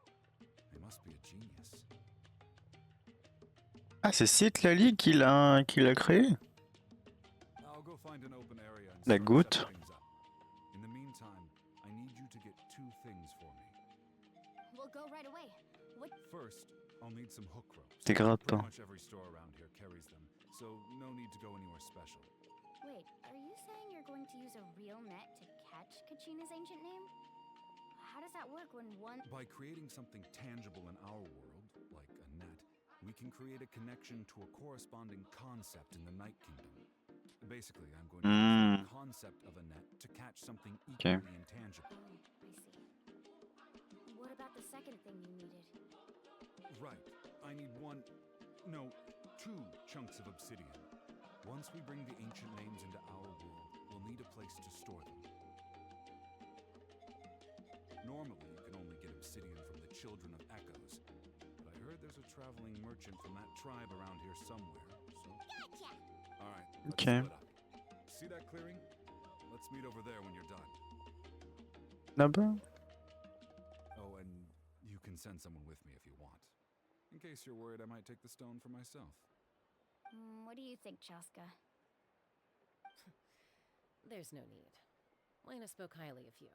They must be a genius. Ah, c'est Lali qui l'a créé. I'll go find an open area and La start goutte. setting things up. In the meantime, I need you to get two things for me. We'll go right away. What? First, I'll need some hook ropes. Des grappes. Pretty much every store around here carries them, so no need to go anywhere special. Wait, are you saying you're going to use a real net to catch Kachina's ancient name? How does that work when one... By creating something tangible in our world, like a net, we can create a connection to a corresponding concept in the Night Kingdom. Basically, I'm going to use the concept of a net to catch something equally intangible. I see. What about the second thing you needed? Right. I need two chunks of obsidian. Once we bring the ancient names into our world, we'll need a place to store them. Normally, you can only get obsidian from the Children of Echoes, but I heard there's a traveling merchant from that tribe around here somewhere, so... Gotcha! Alright, let's Okay. split up. See that clearing? Let's meet over there when you're done. Là-bas. Oh, and you can send someone with me if you want. In case you're worried I might take the stone for myself. What do you think, Chaska? There's no need. Lena spoke highly of you.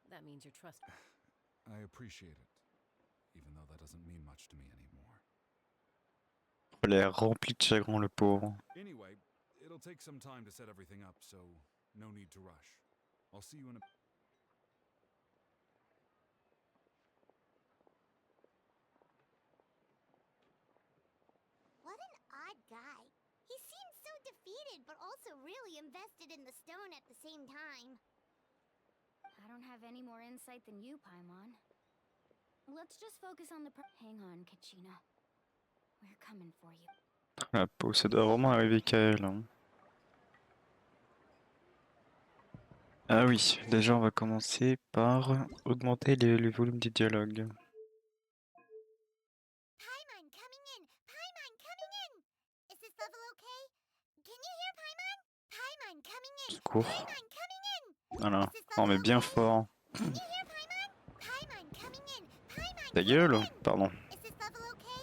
That means you're trusted. I appreciate it, even though that doesn't mean much to me anymore. Il a l'air rempli de chagrin, le pauvre. Anyway, it'll take some time to set everything up, so no need to rush. I'll see you in a... What an odd guy. He seems so defeated, but also really invested in the stone at the same time. I don't have any more insight than you, Paimon. Let's just focus on the Hang on, Kachina. We're coming for you. La peau, ça doit vraiment arriver qu'à elle. Hein. Ah oui, déjà on va commencer par augmenter le volume du dialogue. Paimon coming in! Paimon coming in! Is this level okay? Can you hear Paimon? Paimon coming in! Secours. Paimon coming in! Voilà, Is this on level met bien okay? fort. Can you hear Paimon? Paimon coming in! Paimon Ta coming gueule, in! pardon. Is this level okay?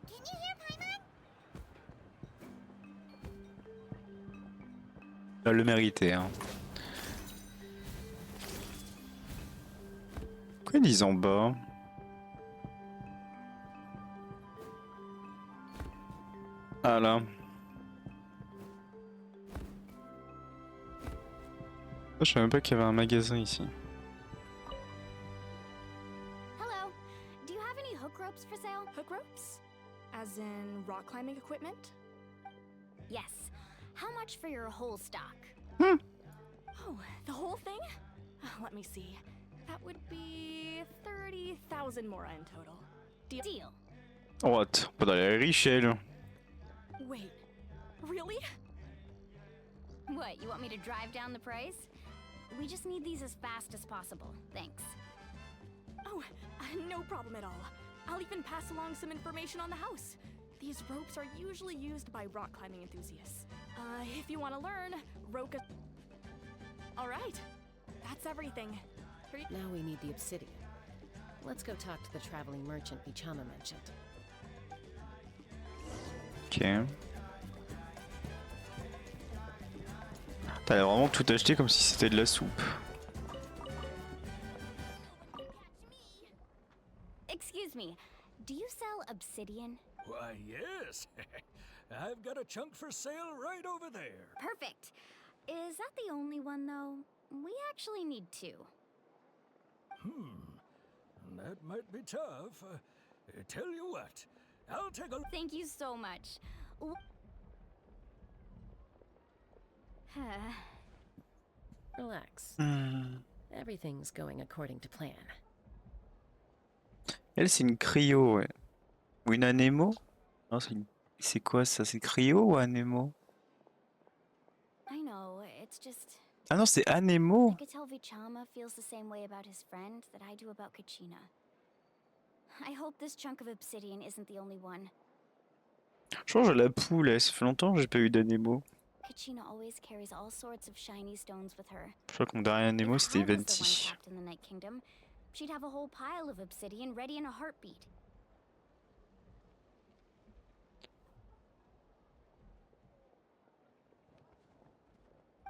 Can you hear Paimon? Elle le méritait, hein. Pourquoi ils disent en bas? Ah là. Je savais même pas qu'il y avait un magasin ici. Hello. Do you have any hook ropes for sale? Hook ropes? As in rock climbing equipment? Yes. How much for your whole stock? Oh, the whole thing? Let me see. That would be 30,000 mora in total. Deal. What? Pas dans les richelles. Wait, really? What, you want me to drive down the price? We just need these as fast as possible. Thanks. Oh, no problem at all. I'll even pass along some information on the house. These ropes are usually used by rock climbing enthusiasts. If you want to learn, rope. All right, that's everything. Now we need the obsidian. Let's go talk to the traveling merchant Vichama mentioned. Ok. T'as vraiment tout acheté comme si c'était de la soupe. Excuse me, do you sell obsidian? Why, yes. I've got a chunk for sale right over there. Perfect. Is that the only one, though? We actually need two. That might be tough. Tell you what, I'll take a... Thank you so much. Relax. Everything's going according to plan. Elle, c'est une cryo, ouais. Ou une anémo? Non, c'est quoi ça? C'est cryo ou anémo? I know, it's just... Ah non, c'est anémo. I could tell Vichama feels the same way about his friend that I do about Kachina. I hope this chunk of obsidian isn't the only one. Change la poule, ça fait longtemps que j'ai pas eu d'anémo. Kachina always carries all sorts of shiny stones with her. Je crois que mon dernier anémo c'était If I was the one Venti. trapped in the Night Kingdom, she'd have a whole pile of obsidian ready in a heartbeat.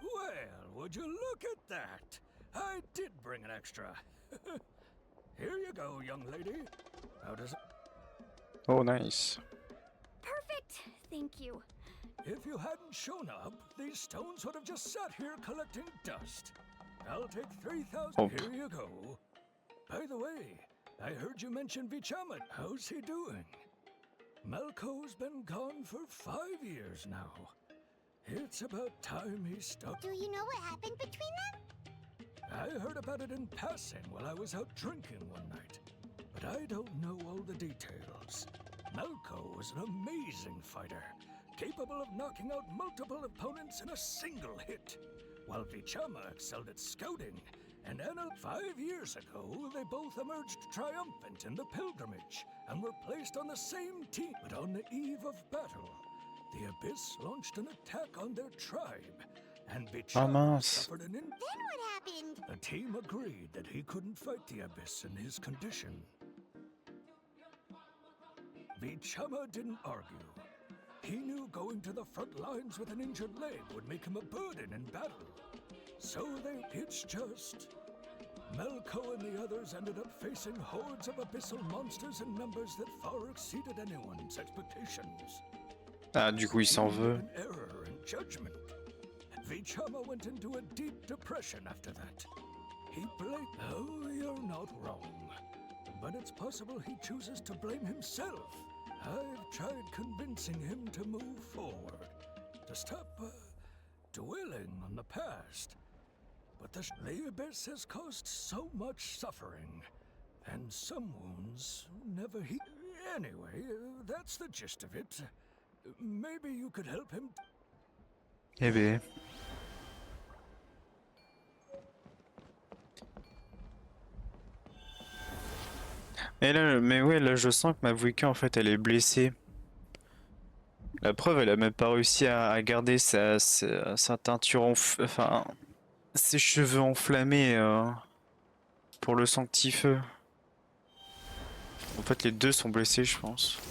Well, would you look at that? I did bring an extra. Here you go, young lady. How does it... Oh, nice. Perfect! Thank you. If you hadn't shown up, these stones would have just sat here collecting dust. I'll take 3,000. Oh. Here you go. By the way, I heard you mention Vichama. How's he doing? Malco's been gone for 5 years now. It's about time he stopped. Do you know what happened between them? I heard about it in passing while I was out drinking one night, but I don't know all the details. Malco was an amazing fighter, capable of knocking out multiple opponents in a single hit, while Vichama excelled at scouting, and 5 years ago they both emerged triumphant in the pilgrimage and were placed on the same team. But on the eve of battle, the Abyss launched an attack on their tribe, and Vichama suffered an Then what happened? The team agreed that he couldn't fight the Abyss in his condition. Vichama didn't argue. He knew going to the front lines with an injured leg would make him a burden in battle. So it's just... Malco and the others ended up facing hordes of abyssal monsters in numbers that far exceeded anyone's expectations. Ah, du coup, il s'en veut. An error in judgment. Vichama went into a deep depression after that. He blamed... Oh, you're not wrong. But it's possible he chooses to blame himself. I've tried convincing him to move forward, to stop dwelling on the past. But the Abyss has caused so much suffering, and some wounds never heal. Anyway, that's the gist of it. Maybe you could help him. Eh ben. Et là, mais ouais, là je sens que ma Vuika en fait elle est blessée. La preuve, elle a même pas réussi à garder sa teinture, enfin ses cheveux enflammés pour le sanctifeu. En fait, les deux sont blessés, je pense. De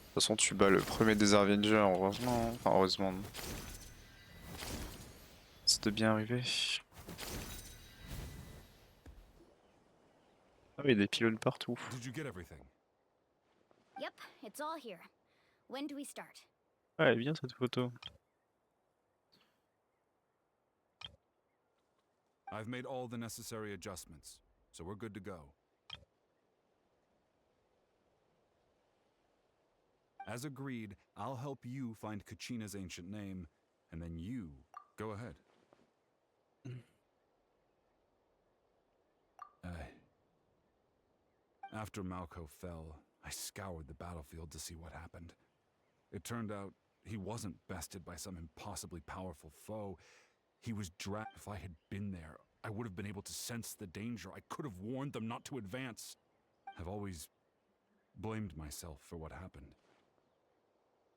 toute façon, tu bats le premier des Avengers, heureusement. Enfin, heureusement. C'était bien arrivé. Ah oui, des pylônes partout. Did you get everything? Yep, it's all here. When do we start? Ah, elle est bien cette photo. I've made all the necessary adjustments, so we're good to go. As agreed, I'll help you find Kachina's ancient name, and then you go ahead. After Malco fell, I scoured the battlefield to see what happened. It turned out he wasn't bested by some impossibly powerful foe. He was dragged. If I had been there, I would have been able to sense the danger. I could have warned them not to advance. I've always blamed myself for what happened.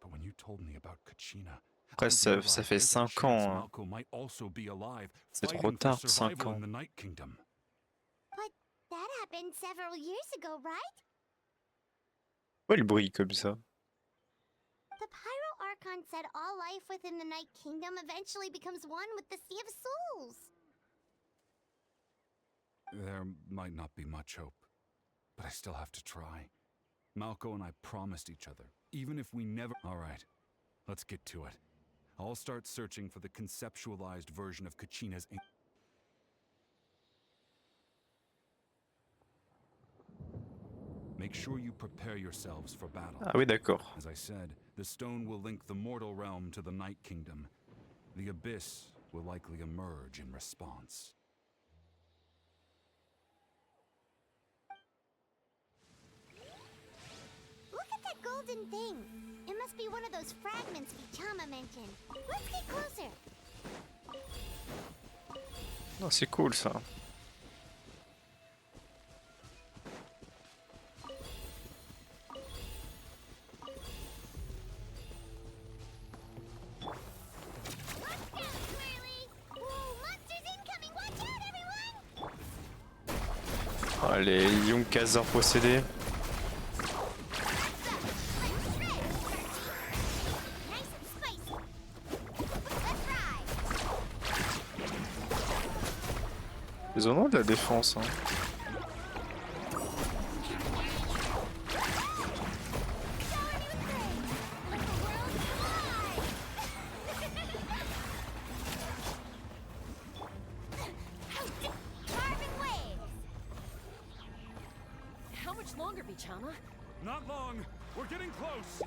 But when you told me about Kachina, Après, ça fait 5 ans. Hein. Malco might also be alive, C'est trop fighting for tard, 5 survival ans. in the Night Kingdom. But that happened several years ago, right? Pourquoi il brille comme ça? The Pyro Archon said all life within the Night Kingdom eventually becomes one with the Sea of Souls. There might not be much hope, but I still have to try. Malco and I promised each other, even if we never... All right, let's get to it. I'll start searching for the conceptualized version of Kachina's... Make sure you prepare yourselves for battle. Ah oui, d'accord. As I said, the stone will link the mortal realm to the Night Kingdom. The abyss will likely emerge in response. Look at that golden thing. It must be one of those fragments Vichama mentioned. Let's get closer. Non, c'est cool ça. Ah, les Young Kazor possédés. Ils en ont de la défense. Hein. How much longer, Bichama? Not long. We're getting close.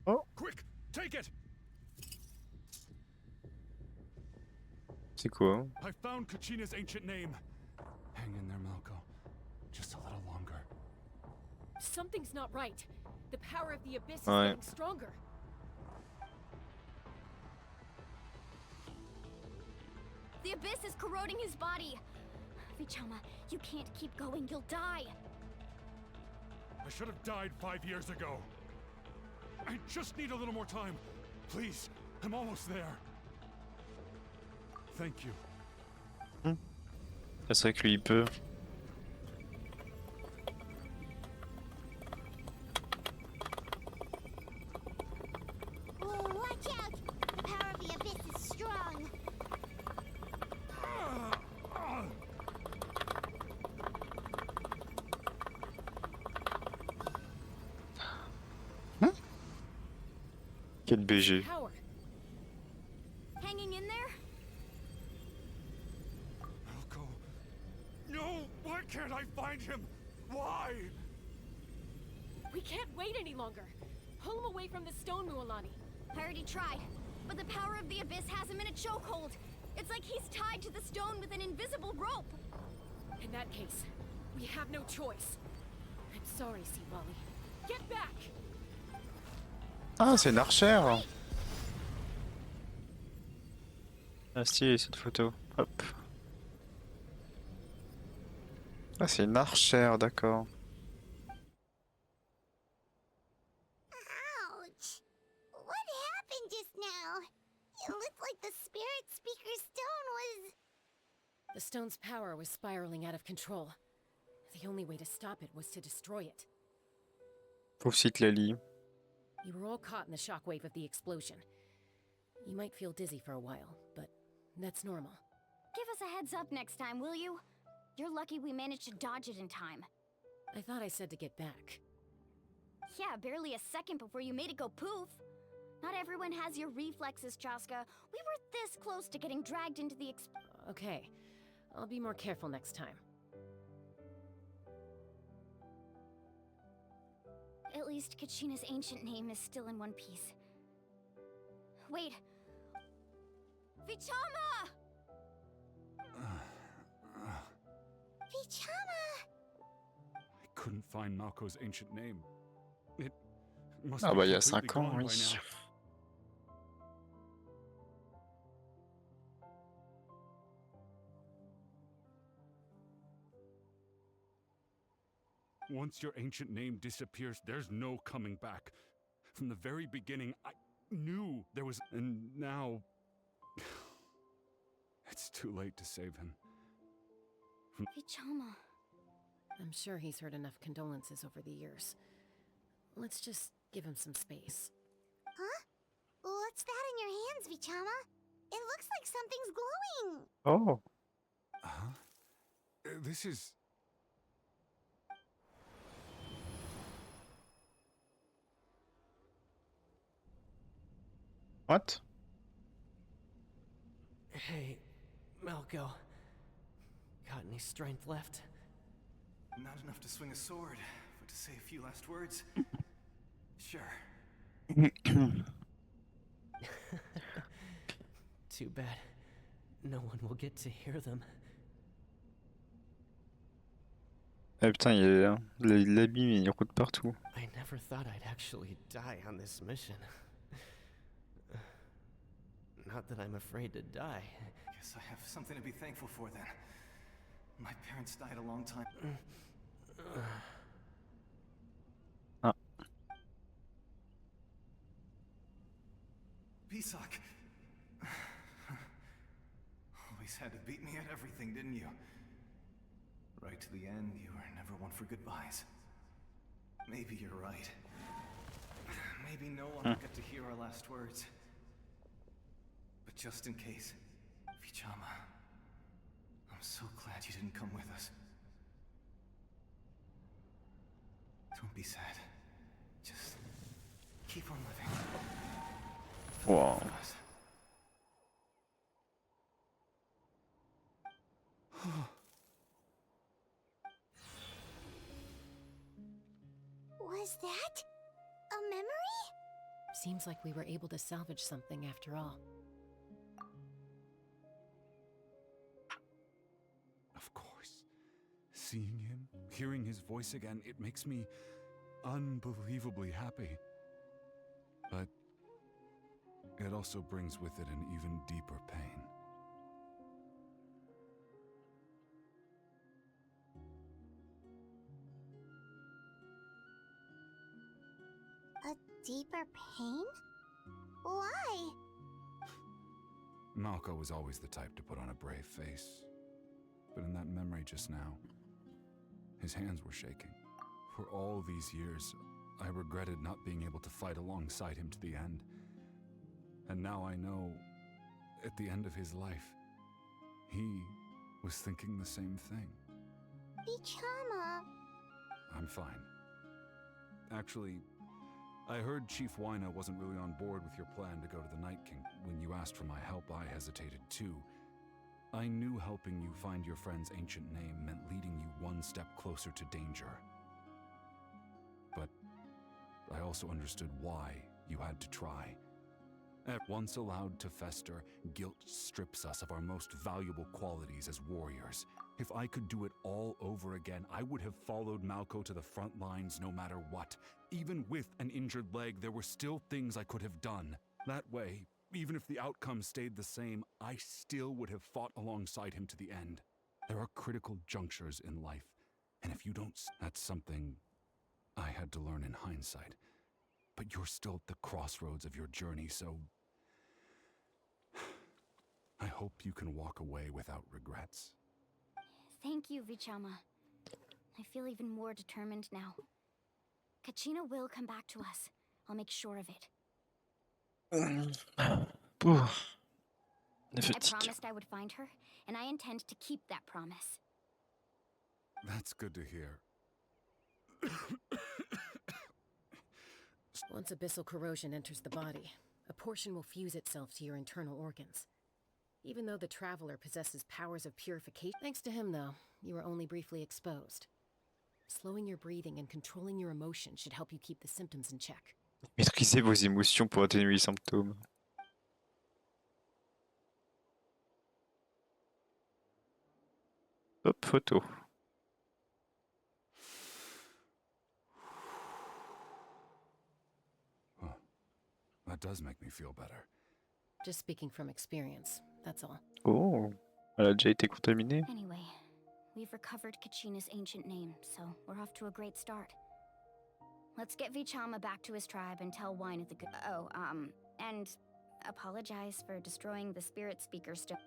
Oh, Quick, take it. c'est quoi? I found Kachina's ancient name. Hang in there, Malco. Just a little longer. Something's not right. The power of the abyss is Ouais. getting stronger. The abyss is corroding his body. Vichama, you can't keep going. You'll die. I should have died 5 years ago. I just need a little more time. Please, I'm almost there. Thank you. C'est vrai que lui il peut. Whoa, watch out! The power of the abyss is strong. Quel BG. Power. Hanging in there? Malco. No, why can't I find him? Why? We can't wait any longer. Pull him away from the stone, Mualani. I already tried, but the power of the abyss has him in a chokehold. It's like he's tied to the stone with an invisible rope. In that case, we have no choice. I'm sorry, Seawally. Get back! Ah, c'est une archère. Ah si, cette photo. Hop. Ah, c'est une archère, d'accord. Ouch! What happened just now? It looked like the spirit speaker stone was... The stone's power was spiraling out of control. The only way to stop it was to destroy it. Pauvre Citlali. You were all caught in the shockwave of the explosion. You might feel dizzy for a while, but that's normal. Give us a heads up next time, will you? You're lucky we managed to dodge it in time. I thought I said to get back. Yeah, barely a second before you made it go poof. Not everyone has your reflexes, Chaska. We were this close to getting dragged into the Okay. I'll be more careful next time. At least Kachina's ancient name is still in one piece. Wait! Vichama! Vichama! I couldn't find Malco's ancient name. It must Ah be bah il y a completely 5 ans, gone oui. by now. Once your ancient name disappears, there's no coming back. From the very beginning, I knew there was... And now... It's too late to save him. Vichama. I'm sure he's heard enough condolences over the years. Let's just give him some space. Huh? What's that in your hands, Vichama? It looks like something's glowing! Oh. Huh? This is... What? Hey, Malco. Got any strength left? Not enough to swing a sword, but to say a few last words? Sure. Too bad. No one will get to hear them. Ah putain, il y a l'habit, mais il roule partout. I never thought I'd actually die on this mission. Not that I'm afraid to die. Guess I have something to be thankful for then. My parents died a long time. Ah. Pisak! Always had to beat me at everything, didn't you? Right to the end, you were never one for goodbyes. Maybe you're right. Maybe no one will get to hear our last words. But just in case, Vichama, I'm so glad you didn't come with us. Don't be sad. Just keep on living. Wow. Was that a memory? Seems like we were able to salvage something after all. Of course. Seeing him, hearing his voice again, it makes me unbelievably happy. But it also brings with it an even deeper pain. A deeper pain? Why? Malco was always the type to put on a brave face. But in that memory just now, his hands were shaking. For all these years, I regretted not being able to fight alongside him to the end. And now I know, at the end of his life, he was thinking the same thing. Vichama. I'm fine. Actually, I heard Chief Wyna wasn't really on board with your plan to go to the Night King. When you asked for my help, I hesitated too. I knew helping you find your friend's ancient name meant leading you one step closer to danger. But I also understood why you had to try. At once allowed to fester, guilt strips us of our most valuable qualities as warriors. If I could do it all over again, I would have followed Malco to the front lines no matter what. Even with an injured leg, there were still things I could have done. That way, even if the outcome stayed the same, I still would have fought alongside him to the end. There are critical junctures in life, and if you don't, that's something I had to learn in hindsight. But you're still at the crossroads of your journey, so I hope you can walk away without regrets. Thank you, Vichama. I feel even more determined now. Kachina will come back to us. I'll make sure of it. I promised I would find her, and I intend to keep that promise. That's good to hear. Once abyssal corrosion enters the body, a portion will fuse itself to your internal organs. Even though the Traveler possesses powers of purification, thanks to him, though, you were only briefly exposed. Slowing your breathing and controlling your emotions should help you keep the symptoms in check. Maîtrisez vos émotions pour atténuer les symptômes. Hop, photo. Huh. That does make me feel better. Just speaking from experience, that's all. Oh, elle a déjà été contaminée. Anyway, we've recovered Kachina's ancient name, so we're off to a great start. Let's get Vichama back to his tribe and tell Wine at the good. Oh, and apologize for destroying the spirit speaker stone.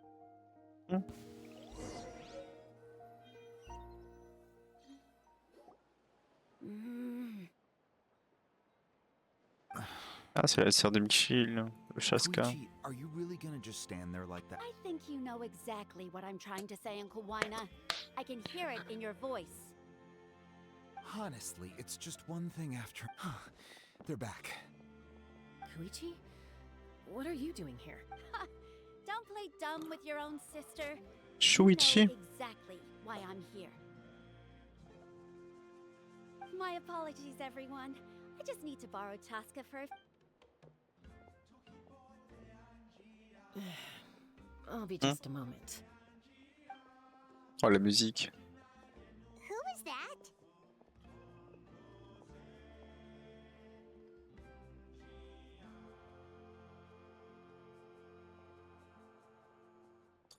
Ah, c'est la sœur de Michel, le Chaska. Koichi, are you really gonna just stand there like that? I think you know exactly what I'm trying to say, Uncle Wina. I can hear it in your voice. Honestly, it's just one thing after. They're back. Koichi? What are you doing here? Don't play dumb with your own sister. Shuichi. You know exactly why I'm here. My apologies, everyone. I just need to borrow Chaska for a... I'll be just a moment. Oh, la musique. Who was that?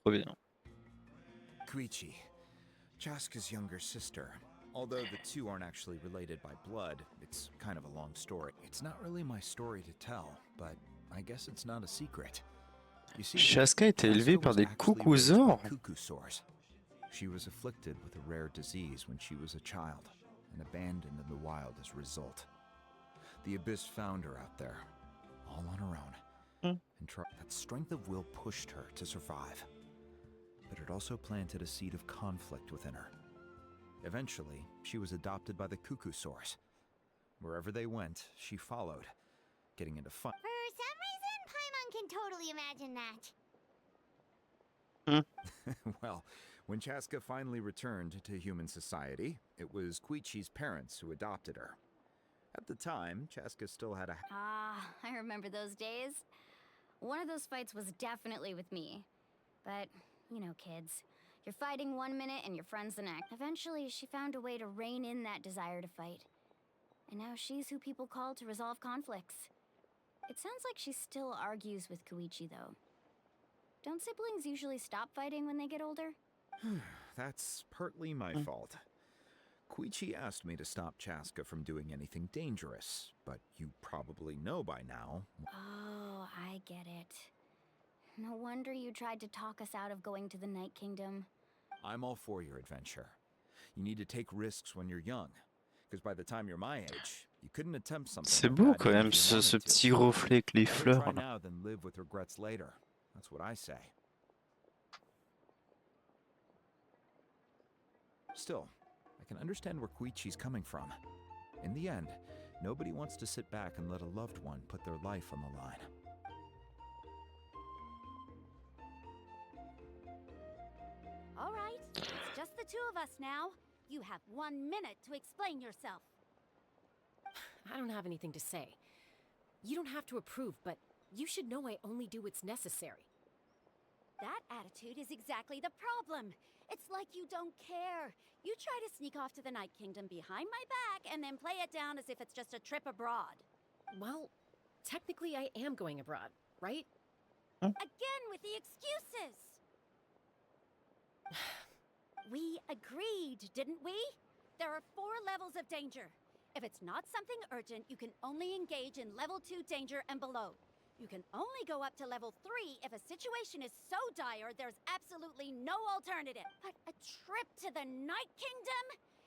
Trop bien. Koichi, Chaska's younger sister. Although the two aren't actually related by blood, it's kind of a long story. It's not really my story to tell, but I guess it's not a secret. You see, Chaska était élevée par des coucousaures. cuckoo sores. She was afflicted with a rare disease when she was a child and abandoned in the wild as a result. The Abyss found her out there, all on her own, and that strength of will pushed her to survive. But it also planted a seed of conflict within her. Eventually, she was adopted by the cuckoo sores. Wherever they went, she followed, getting into fun. For some reason, Paimon can totally imagine that. Well, when Chaska finally returned to human society, it was Koichi's parents who adopted her. At the time, Chaska still had a... Ah, I remember those days. One of those fights was definitely with me. But, you know, kids. You're fighting one minute and your friend's the next. Eventually, she found a way to rein in that desire to fight. And now she's who people call to resolve conflicts. It sounds like she still argues with Koichi, though. Don't siblings usually stop fighting when they get older? That's partly my fault. Koichi asked me to stop Chaska from doing anything dangerous, but you probably know by now. Oh, I get it. No wonder you tried to talk us out of going to the Night Kingdom. I'm all for your adventure. You need to take risks when you're young, because by the time you're my age, you couldn't attempt something. C'est like beau that quand even même if you ce wanted to. petit reflet avec les Better fleurs try là. now than live with regrets later. That's what I say. Still, I can understand where Koichi's coming from. In the end, nobody wants to sit back and let a loved one put their life on the line. All right, it's just the two of us now. You have 1 minute to explain yourself. I don't have anything to say. You don't have to approve, but you should know I only do what's necessary. That attitude is exactly the problem. It's like you don't care. You try to sneak off to the Night Kingdom behind my back and then play it down as if it's just a trip abroad. Well, technically I am going abroad, right? Again with the excuses! We agreed, didn't we? There are 4 levels of danger. If it's not something urgent, you can only engage in level 2 danger and below. You can only go up to level 3 if a situation is so dire there's absolutely no alternative. But a trip to the Night Kingdom?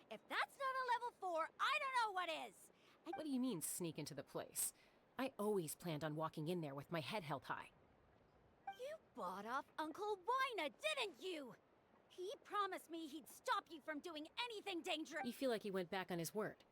If that's not a level 4, I don't know what is. What do you mean, sneak into the place? I always planned on walking in there with my head held high. You bought off Uncle Wina, didn't you? He promised me he'd stop you from doing anything dangerous. You feel like he went back on his word.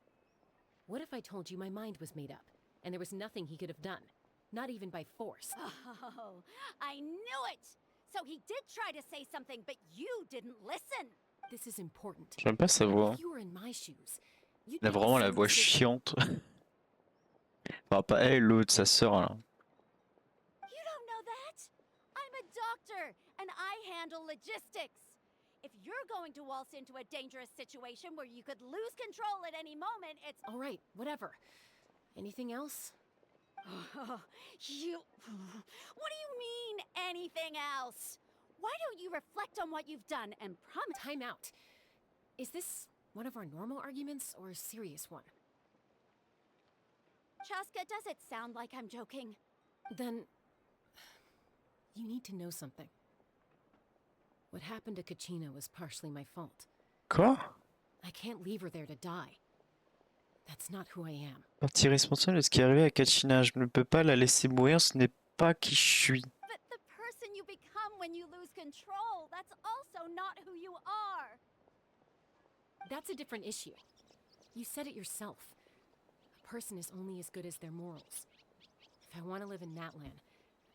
What if I told you my mind was made up, and there was nothing he could have done? Not even by force. Oh, I knew it! So he did try to say something, but you didn't listen. This is important. J'aime pas sa voix. If you were in my shoes, you'd Elle a make the vraiment la same voix decision. chiante. Enfin, pas elle, l'autre, sa sœur là. You don't know that? I'm a doctor, and I handle logistics. If you're going to waltz into a dangerous situation where you could lose control at any moment, it's... All right, whatever. Anything else? You... What do you mean, anything else? Why don't you reflect on what you've done and promise... Time out. Is this one of our normal arguments or a serious one? Chaska, does it sound like I'm joking? Then... you need to know something. What happened to Kachina was partially my fault. Quoi? I can't leave her there to die. That's not who I am. Partie responsable de ce qui est arrivé à Kachina. Je ne peux pas la laisser mourir, ce n'est pas qui je suis. But the person you become when you lose control, that's also not who you are. That's a different issue. You said it yourself. A person is only as good as their morals. If I want to live in Natlan,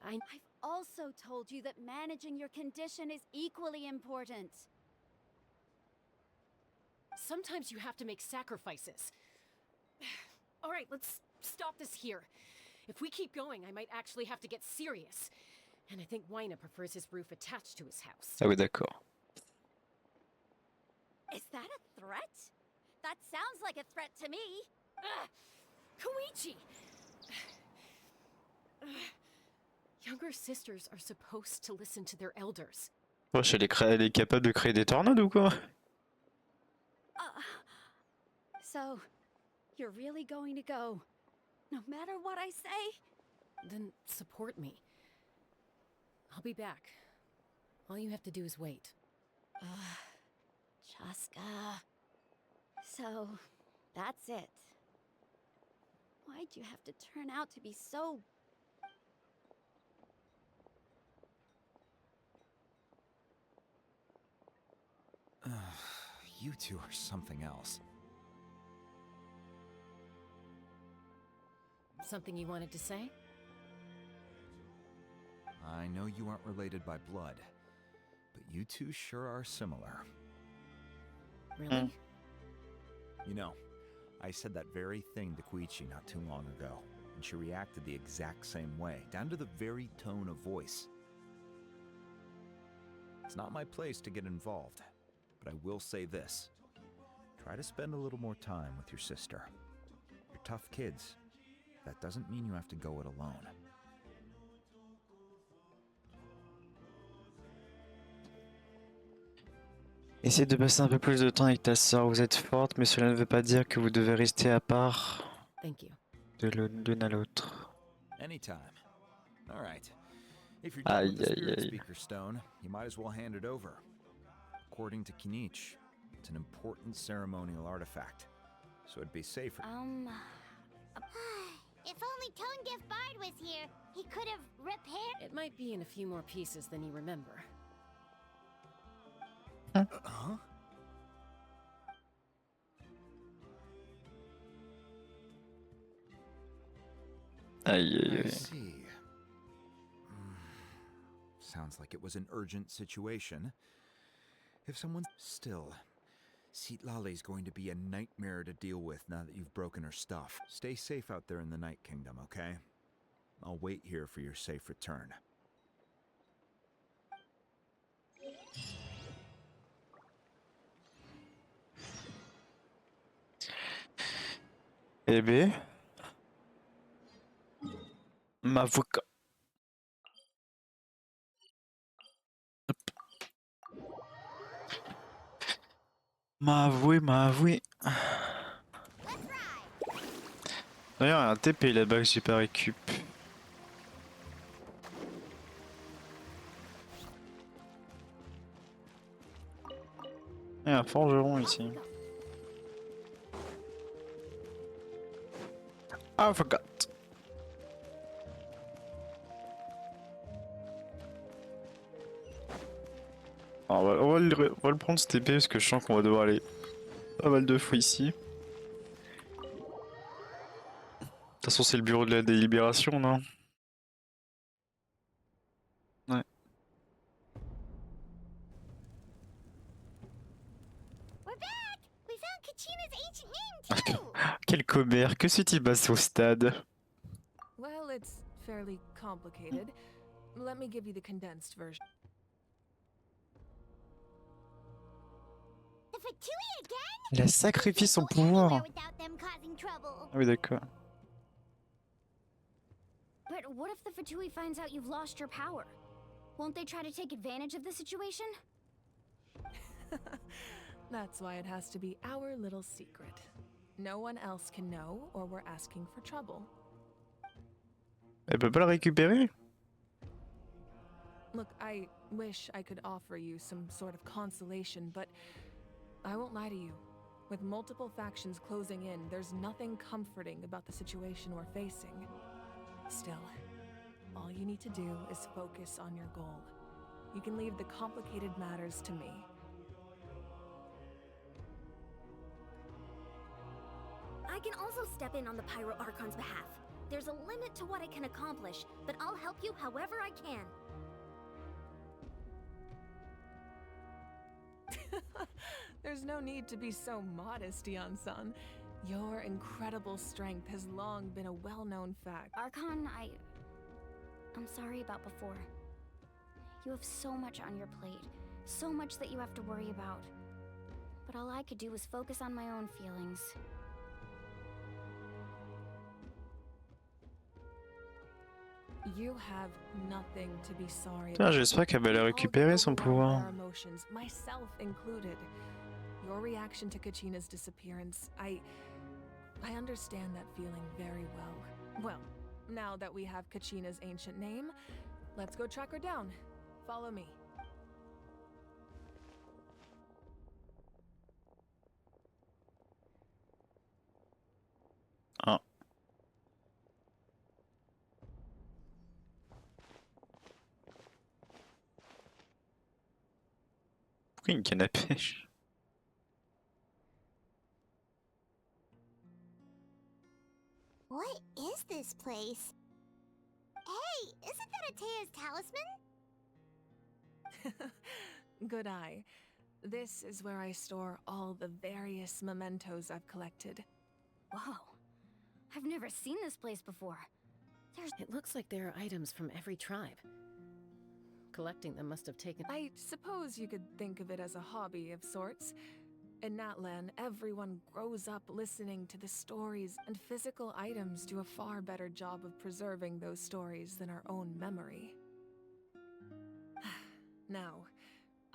I've also told you that managing your condition is equally important. Sometimes you have to make sacrifices. All right, let's stop this here. If we keep going, I might actually have to get serious. And I think Wyna prefers his roof attached to his house. Ah oui, d'accord. Is that a threat? That sounds like a threat to me. Koichi! Younger sisters are supposed to listen to their elders. Wesh, elle est capable de créer des tornades ou quoi? So, you're really going to go, no matter what I say? Then support me. I'll be back. All you have to do is wait. Chaska. So, that's it. Why'd you have to turn out to be so... You two are something else. Something you wanted to say? I know you aren't related by blood, but you two sure are similar. Really? You know, I said that very thing to Koichi not too long ago, and she reacted the exact same way, down to the very tone of voice. It's not my place to get involved, but I will say this. Try to spend a little more time with your sister. You're tough kids. That doesn't mean you have to go it alone. Essaye de passer un peu plus de temps avec ta sœur. Vous êtes forte, mais cela ne veut pas dire que vous devez rester à part Thank you. de l'une à l'autre. Anytime. All right. If you're done with the spirit speaker stone, you might as well hand it over. According to Kinich, it's an important ceremonial artifact, so it'd be safer. If only Tone-Gift Bard was here, he could have repaired... It might be in a few more pieces than you remember. Huh? Aïe aïe I aïe. see. Sounds like it was an urgent situation. If someone... Still, Citlali's going to be a nightmare to deal with now that you've broken her stuff. Stay safe out there in the Night Kingdom, okay? I'll wait here for your safe return. Eh ben... M'avocat. M'a avoué. D'ailleurs, il y a un TP là-bas que j'ai pas récup. Il y a un forgeron ici. I forgot. Alors, on va le prendre ce TP parce que je sens qu'on va devoir aller pas mal de fois ici. De toute façon, c'est le bureau de la délibération, non? Ouais. ancient name too. Quel commère, que s'est-il passé au stade? Well, it's fairly complicated. Let me give you the condensed version. The Fatui again? Il a sacrifié son Can't go anywhere pouvoir. without them causing trouble. Ah oui, d'accord. But what if the Fatui finds out you've lost your power? Won't they try to take advantage of the situation? That's why it has to be our little secret. No one else can know, or we're asking for trouble. Elle peut pas le récupérer? Look, I wish I could offer you some sort of consolation, but I won't lie to you. With multiple factions closing in, there's nothing comforting about the situation we're facing. Still, all you need to do is focus on your goal. You can leave the complicated matters to me. I can also step in on the Pyro Archon's behalf. There's a limit to what I can accomplish, but I'll help you however I can. There's no need to be so modest, Yan-san. Your incredible strength has long been a well-known fact. Archon, I'm sorry about before. You have so much on your plate, so much that you have to worry about. But all I could do was focus on my own feelings. You have nothing to be sorry Putain, about. j'espère qu'elle va le récupérer son pouvoir. Our emotions, myself included. Your reaction to Kachina's disappearance, I understand that feeling very well. Well, now that we have Kachina's ancient name, let's go track her down. Follow me. Ah. Pourquoi une canne à pêche? What is this place? Hey, isn't that Atea's talisman? Good eye. This is where I store all the various mementos I've collected. Whoa. I've never seen this place before. It looks like there are items from every tribe. Collecting them must have taken... I suppose you could think of it as a hobby of sorts. In Natlan, everyone grows up listening to the stories, and physical items do a far better job of preserving those stories than our own memory. Now,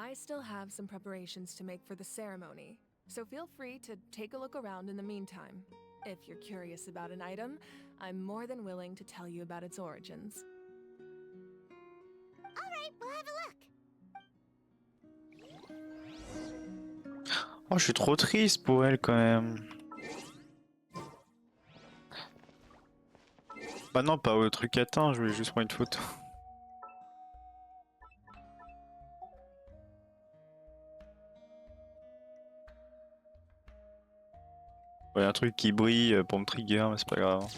I still have some preparations to make for the ceremony, so feel free to take a look around in the meantime. If you're curious about an item, I'm more than willing to tell you about its origins. Alright, we'll have a look. Oh, je suis trop triste pour elle quand même. Bah non, pas au truc atteint, je voulais juste prendre une photo. Ouais, un truc qui brille pour me trigger, mais c'est pas grave.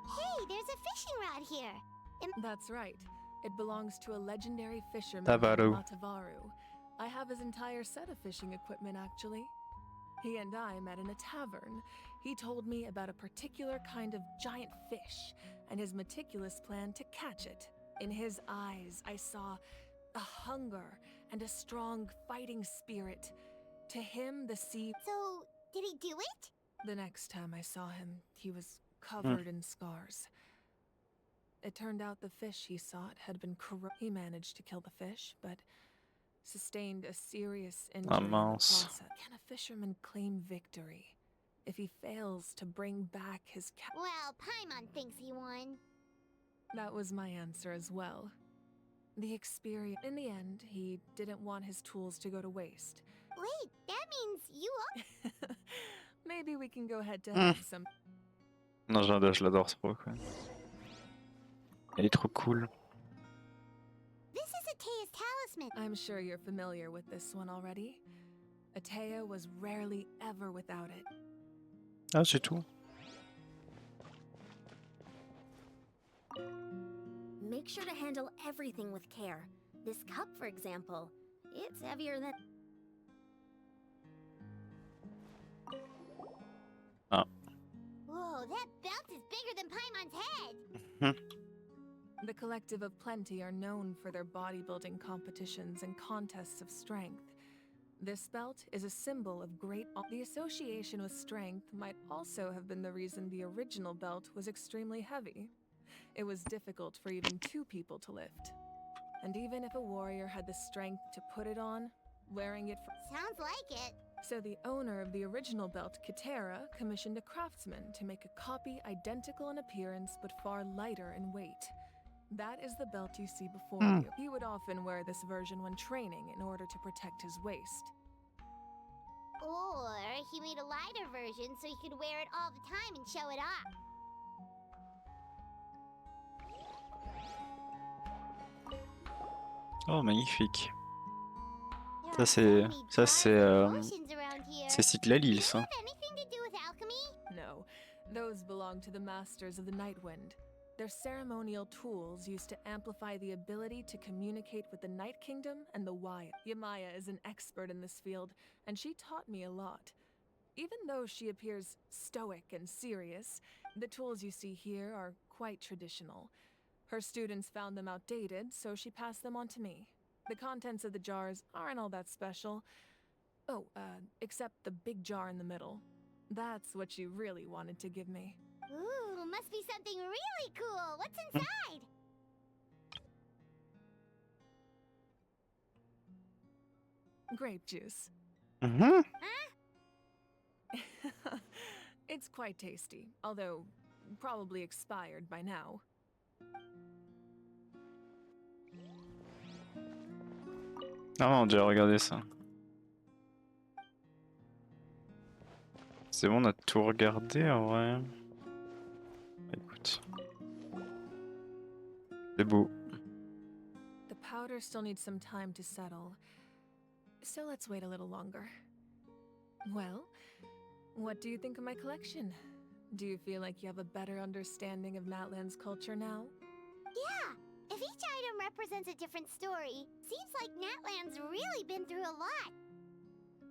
Hey, there's a fishing rod here. That's right. It belongs to a legendary fisherman Tavaru. named Matavaru. I have his entire set of fishing equipment, actually. He and I met in a tavern. He told me about a particular kind of giant fish and his meticulous plan to catch it. In his eyes, I saw a hunger and a strong fighting spirit. To him, the sea... So, did he do it? The next time I saw him, he was covered in scars. It turned out the fish he sought had been corrupt. He managed to kill the fish, but sustained a serious injury in the process. Can a fisherman claim victory if he fails to bring back his cat? Well, Paimon thinks he won. That was my answer as well. The experience... In the end, he didn't want his tools to go to waste. Wait, that means you all... Maybe we can go head-to-head some... Non, je l'adore trop quoi. Elle est trop cool. This is Atea's talisman. I'm sure you're familiar with this one already. Atea was rarely ever without it. Ah, c'est tout. Make sure to handle everything with care. This cup, for example, it's heavier than... Ah. Whoa, that belt is bigger than Paimon's head! The Collective of Plenty are known for their bodybuilding competitions and contests of strength. This belt is a symbol of great... The association with strength might also have been the reason the original belt was extremely heavy. It was difficult for even two people to lift. And even if a warrior had the strength to put it on, wearing it for... Sounds like it. So the owner of the original belt, Katera, commissioned a craftsman to make a copy identical in appearance but far lighter in weight. That is the belt you see before you. He would often wear this version when training in order to protect his waist. Or he made a lighter version so he could wear it all the time and show it off. Oh, magnifique. There Ça are c'est so many jars and potions around here. c'est Citlali, Does it ça. have anything to do with alchemy? No, those belong to the Masters of the Nightwind. They're ceremonial tools used to amplify the ability to communicate with the Night Kingdom and the Wyatt. Yamaya is an expert in this field, and she taught me a lot. Even though she appears stoic and serious, the tools you see here are quite traditional. Her students found them outdated, so she passed them on to me. The contents of the jars aren't all that special. Oh, except the big jar in the middle. That's what she really wanted to give me. Ooh, must be something really cool. What's inside? Grape juice. Mhm. It's quite tasty, although probably expired by now. Ah mon dieu, regardez ça. C'est bon, on a tout regardé en vrai. Écoute. C'est beau. The powder still needs some time to settle, so let's wait a little longer. Well, what do you think of my collection? Do you feel like you have a better understanding of Natlan's culture now? Yeah, if each item represents a different story, seems like Natlan's really been through a lot.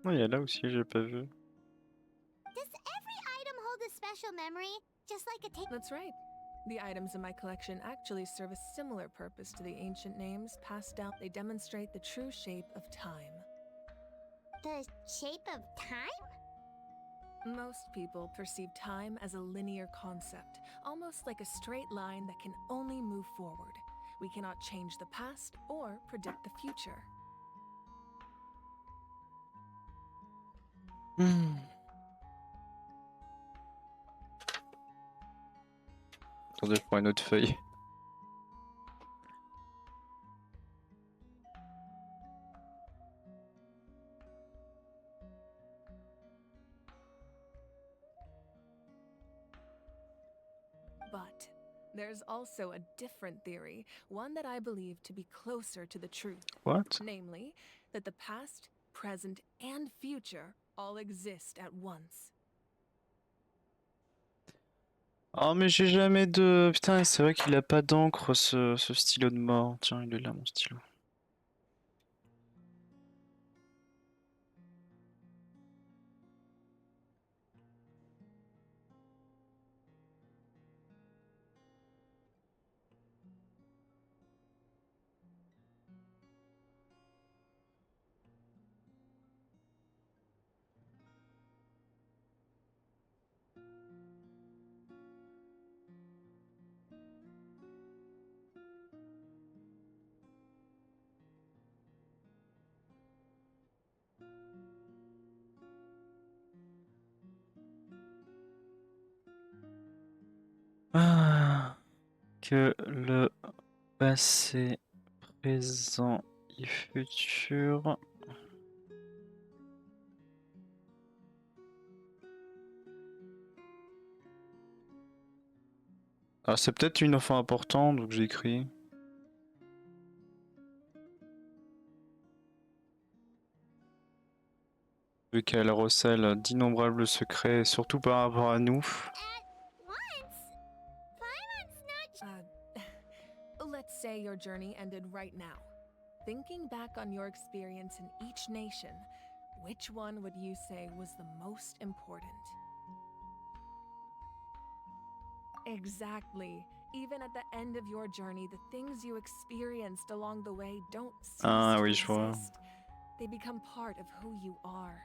Oh, il y a là aussi, j'ai pas vu. Does every item hold a special memory, just like a take? That's right. The items in my collection actually serve a similar purpose to the ancient names passed down. They demonstrate the true shape of time. The shape of time? Most people perceive time as a linear concept, almost like a straight line that can only move forward. We cannot change the past or predict the future. Attendez, je prends une autre feuille. But there's also a different theory, one that I believe to be closer to the truth. What? Namely, that the past, present, and future all exist at once. Oh mais j'ai jamais de... Putain, c'est vrai qu'il a pas d'encre ce stylo de mort. Tiens, il est là mon stylo. Ah, que le passé, présent et futur... Ah, c'est peut-être une info importante, donc j'ai écrit. Vu qu'elle recèle d'innombrables secrets, surtout par rapport à nous. At once? Paimon's not... Let's say your journey ended right now. Thinking back on your experience in each nation, which one would you say was the most important? Exactly. Even at the end of your journey, the things you experienced along the way don't cease Ah to oui, je vois. exist. They become part of who you are.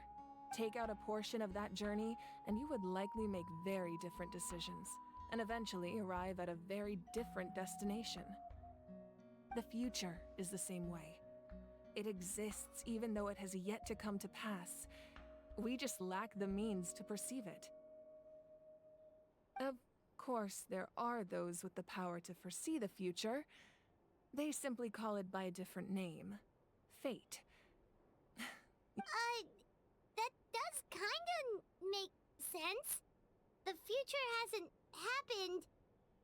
Take out a portion of that journey, and you would likely make very different decisions, and eventually arrive at a very different destination. The future is the same way. It exists even though it has yet to come to pass. We just lack the means to perceive it. Of course, there are those with the power to foresee the future. They simply call it by a different name. Fate. That does kinda make sense. The future hasn't happened,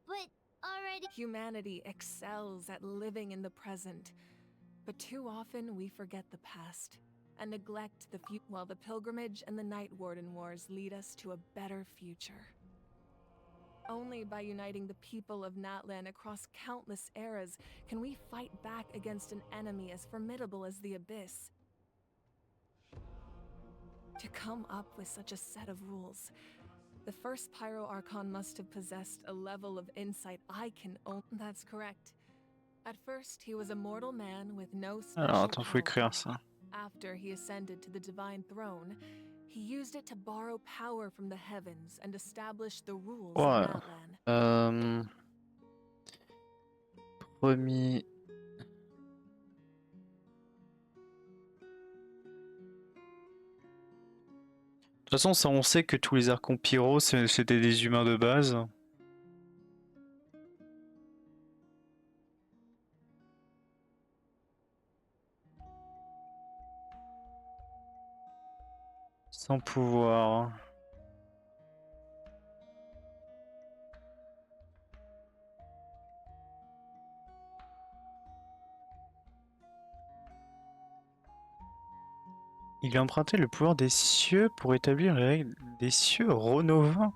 but already. Humanity excels at living in the present, but too often we forget the past and neglect the future, while the pilgrimage and the Night Warden Wars lead us to a better future. Only by uniting the people of Natlan across countless eras can we fight back against an enemy as formidable as the Abyss. To come up with such a set of rules, the first Pyro Archon must have possessed a level of insight I can own. That's correct. At first, he was a mortal man with no special Alors attends, faut power. écrire ça. After he ascended to the divine throne, he used it to borrow power from the heavens and establish the rules of Ouais. Natlan. Premier. De toute façon, ça on sait que tous les archons pyro c'était des humains de base. Sans pouvoir. Il a emprunté le pouvoir des cieux pour établir les règles des cieux. Renova.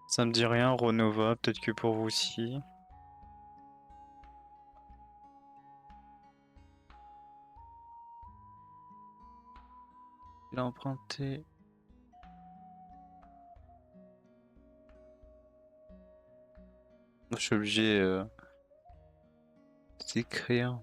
Ça me dit rien, Renova, peut-être que pour vous aussi. Il a emprunté. Je suis obligé d'écrire.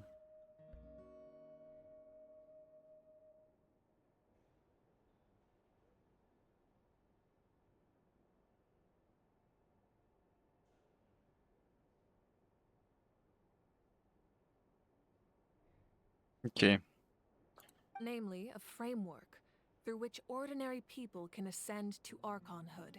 Ok. Namely, a framework through which ordinary people can ascend to Archonhood.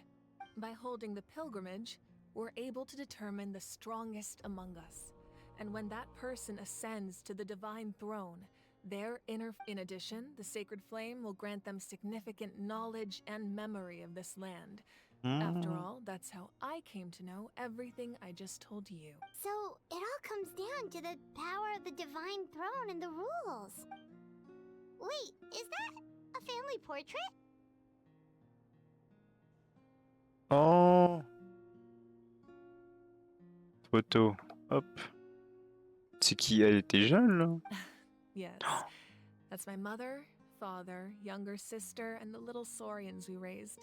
By holding the pilgrimage, we're able to determine the strongest among us. And when that person ascends to the divine throne, in addition, the sacred flame will grant them significant knowledge and memory of this land. After all, that's how I came to know everything I just told you. So, it all comes down to the power of the divine throne and the rules. Wait, is that a family portrait? Oh. Photo. Hop. C'est qui? Elle était jeune là? Yes. That's my mother, father, younger sister, and the little Saurians we raised.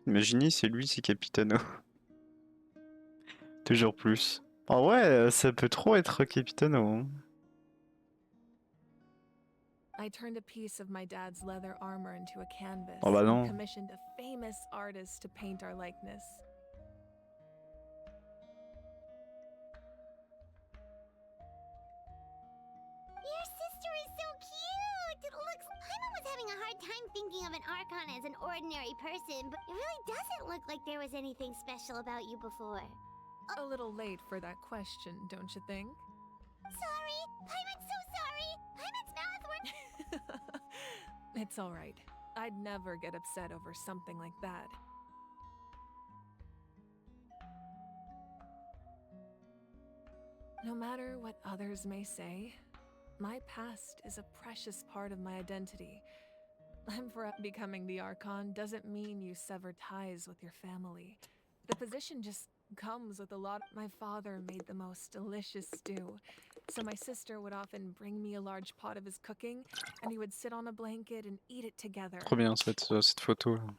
Imaginez, c'est lui, c'est Capitano. Toujours plus. Ah ouais, ça peut trop être Capitano. Hein. I turned a piece of my dad's leather armor into a canvas Oh bah non. and commissioned a famous artist to paint our likeness. Your sister is so cute! It looks... Paimon was having a hard time thinking of an Archon as an ordinary person, but it really doesn't look like there was anything special about you before. A little late for that question, don't you think? Sorry! Paimon's so sorry! Paimon's mouth were... It's alright. I'd never get upset over something like that. No matter what others may say, my past is a precious part of my identity. I'm for becoming the Archon doesn't mean you sever ties with your family. The position just comes with a lot. My father made the most delicious stew, so my sister would often bring me a large pot of his cooking, and we would sit on a blanket and eat it together. Trop bien cette photo là.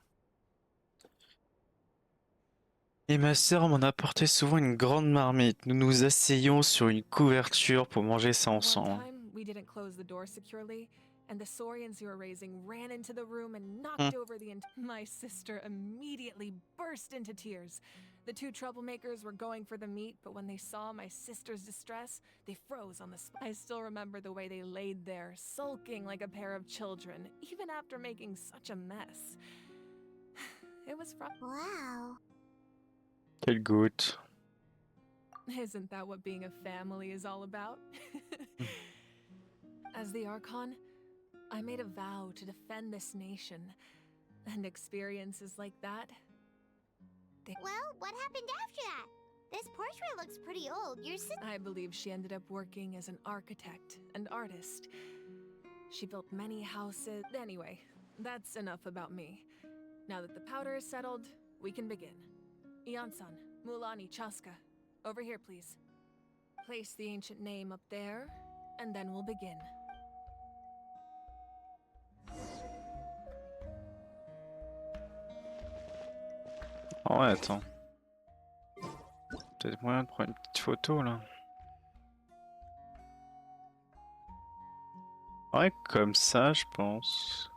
Et ma sœur m'en apportait souvent une grande marmite. Nous nous asseyions sur une couverture pour manger ça One ensemble. time, we didn't close the door securely, and the Saurians who were raising ran into the room and knocked over the My sister immediately burst into tears. The two troublemakers were going for the meat, but when they saw my sister's distress, they froze on the spot. I still remember the way they laid there, sulking like a pair of children, even after making such a mess. It was Wow. Quelle goutte. Isn't that what being a family is all about? As the Archon, I made a vow to defend this nation, and experiences like that. Well, what happened after that? This portrait looks pretty old. I believe she ended up working as an architect and artist. She built many houses. Anyway, that's enough about me. Now that the powder is settled, we can begin. Ian-san, Mulani, Chaska, over here, please. Place the ancient name up there, and then we'll begin. Oh ouais, attends. Peut-être moyen de prendre une petite photo là. Ouais, comme ça, je pense.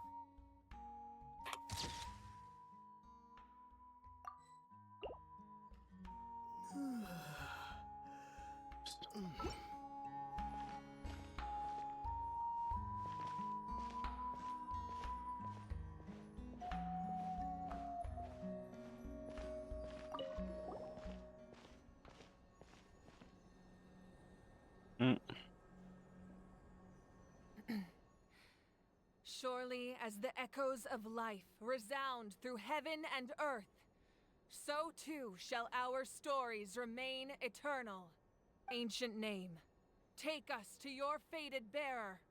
Surely as the echoes of life resound through heaven and earth, so too shall our stories remain eternal. Ancient name, take us to your fated bearer.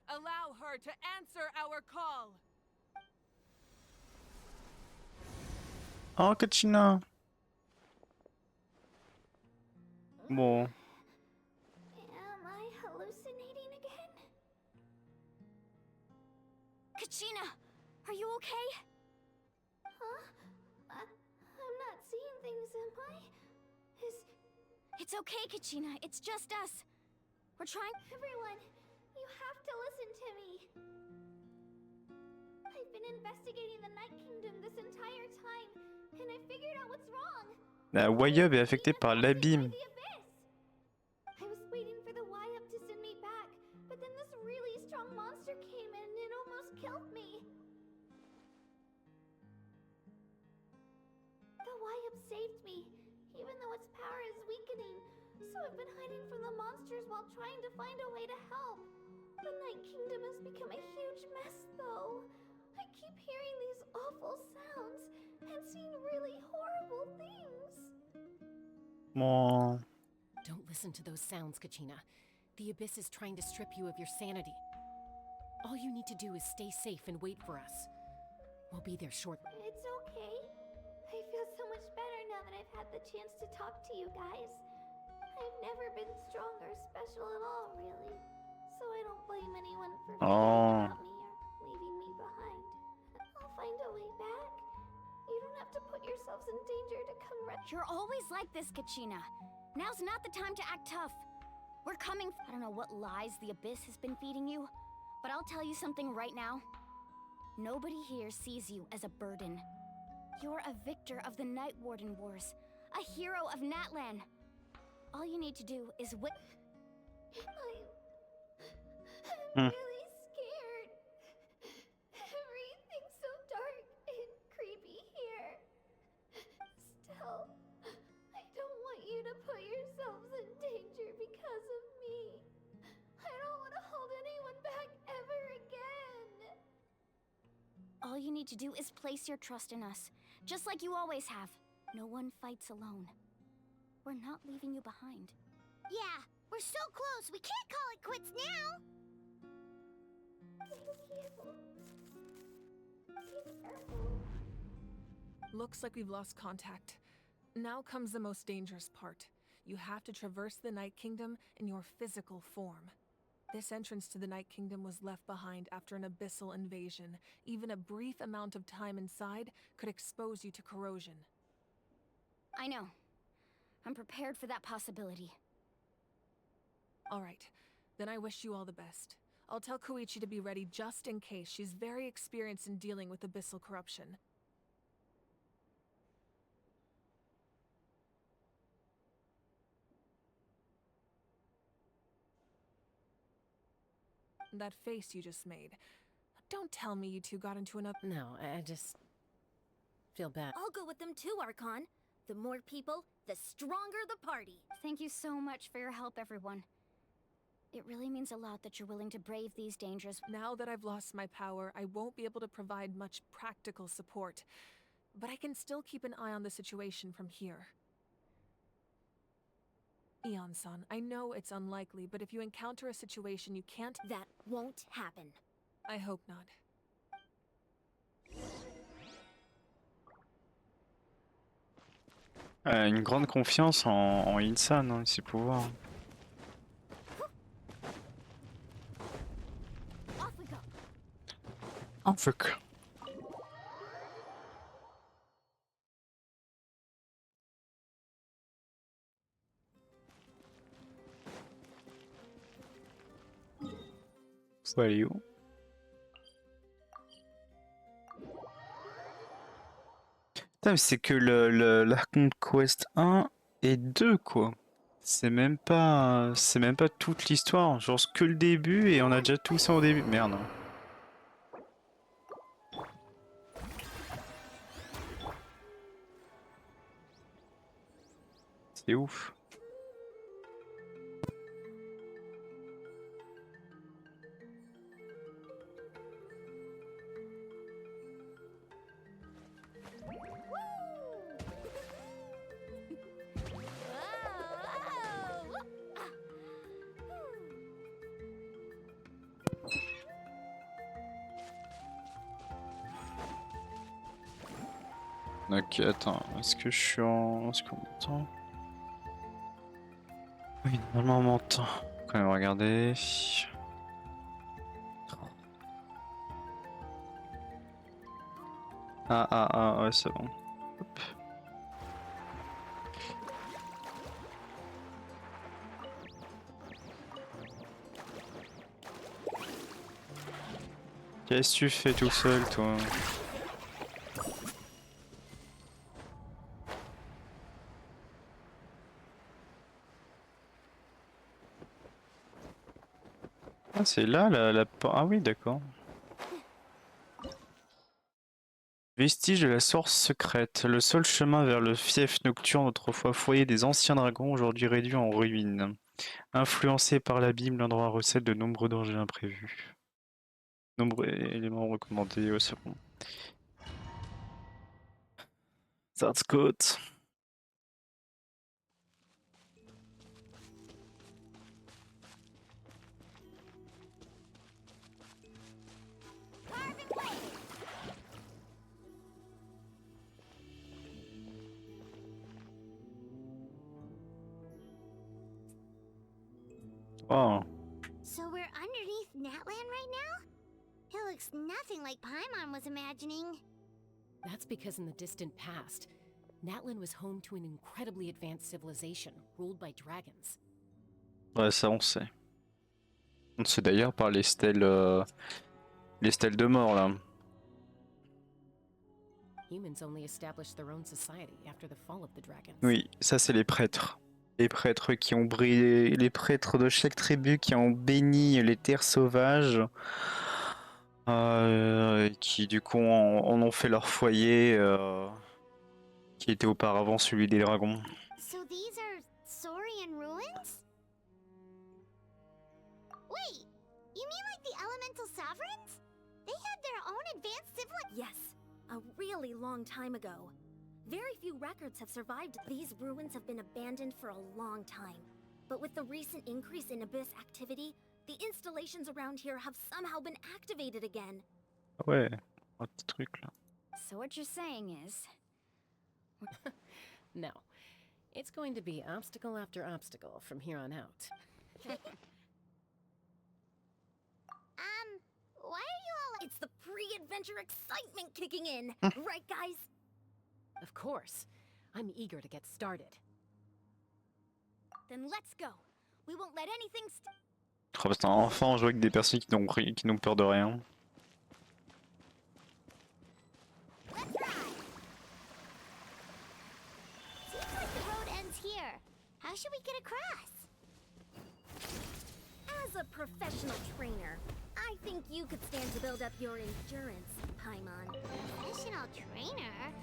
Allow her to answer our call. Oh, Kachina. Bon. Am I hallucinating again? Kachina, are you okay? Huh? I'm not seeing things, am I? It's okay, Kachina. It's just us. We're trying. Everyone, you have to listen to me. I've been investigating the Night Kingdom this entire time, and I figured out what's wrong. La Wayub est affectée par l'abîme. I was waiting for the Y-up to send me back, but then this really strong monster came in and it almost killed me. The Y-up saved me, even though its power is weakening, so I've been hiding from the monsters while trying to find a way to help. The Night Kingdom has become a huge mess, though. I keep hearing these awful sounds and seeing really horrible things. Bon. Don't listen to those sounds, Kachina. The Abyss is trying to strip you of your sanity. All you need to do is stay safe and wait for us. We'll be there shortly. It's okay. I feel so much better now that I've had the chance to talk to you guys. I've never been strong or special at all, really. So I don't blame anyone for forgetting about me or leaving me behind. I'll find a way back. You don't have to put yourselves in danger to come You're always like this, Kachina. Now's not the time to act tough. We're coming. I don't know what lies the Abyss has been feeding you, but I'll tell you something right now. Nobody here sees you as a burden. You're a victor of the Night Warden Wars, a hero of Natlan. All you need to do is I'm really scared. Everything's so dark and creepy here. Still, I don't want you to put yourselves in danger because of me. I don't want to hold anyone back ever again. All you need to do is place your trust in us, just like you always have. No one fights alone. We're not leaving you behind. Yeah, we're so close. We can't call it quits now. Thank you. Looks like we've lost contact. Now comes the most dangerous part. You have to traverse the Night Kingdom in your physical form. This entrance to the Night Kingdom was left behind after an abyssal invasion. Even a brief amount of time inside could expose you to corrosion. I know. I'm prepared for that possibility. All right, then I wish you all the best. I'll tell Koichi to be ready just in case. She's very experienced in dealing with abyssal corruption. That face you just made. Don't tell me you two got into an No, I just feel bad. I'll go with them too, Archon. The more people, the stronger the party. Thank you so much for your help, everyone. It really means a lot that you're willing to brave these dangers. Now that I've lost my power, I won't be able to provide much practical support. But I can still keep an eye on the situation from here. Eon-san, I know it's unlikely, but if you encounter a situation you can't... That won't happen. I hope not. Une grande confiance en Insan, hein, ses pouvoirs. Off we go. Oh fuck. Faut aller où? Putain, mais c'est que l'Archon Quest 1 et 2 quoi. C'est même pas toute l'histoire, genre c'est que le début et on a déjà tout ça au début. Merde. C'est ouf. Ok, attends, est-ce que je suis en... Est-ce qu'on m'entend? Oui, normalement on m'entend. Quand même regarder. Ouais, c'est bon. Hop. Qu'est-ce que tu fais tout seul, toi? Ah, c'est là la... Ah oui, d'accord. Vestige de la source secrète. Le seul chemin vers le fief nocturne, autrefois foyer des anciens dragons, aujourd'hui réduit en ruine. Influencé par l'abîme, l'endroit recèle de nombreux dangers imprévus. Nombreux éléments recommandés, ouais, c'est bon. That's good. Oh. So we're underneath Natlan right now? It looks nothing like Paimon was imagining. That's because in the distant past, Natlan was home to an incredibly advanced civilization ruled by dragons. Ouais, ça on sait. On sait d'ailleurs par les stèles de mort là. Humans only established their own society after the fall of the dragons. Oui, ça c'est les prêtres. Les prêtres qui ont brillé, les prêtres de chaque tribu qui ont béni les terres sauvages, qui du coup en ont fait leur foyer, qui était auparavant celui des dragons. So these are Saurian ruins? Wait, you mean like the elemental sovereigns? They had their own advanced civilization? Yes, a really long time ago. Very few records have survived. These ruins have been abandoned for a long time. But with the recent increase in abyss activity, the installations around here have somehow been activated again. Ouais, Un petit truc là. So what you're saying is... No. It's going to be obstacle after obstacle from here on out. Why are you all... It's the pre-adventure excitement kicking in, right, guys? Of course. I'm eager to get started. Then let's go. We won't let anything Oh, putain, enfin on joue avec des personnes qui n'ont peur de rien. Let's ride! Seems like the road ends here. How should we get across? As a professional trainer, I think you could stand to build up your endurance, Paimon. Professional trainer?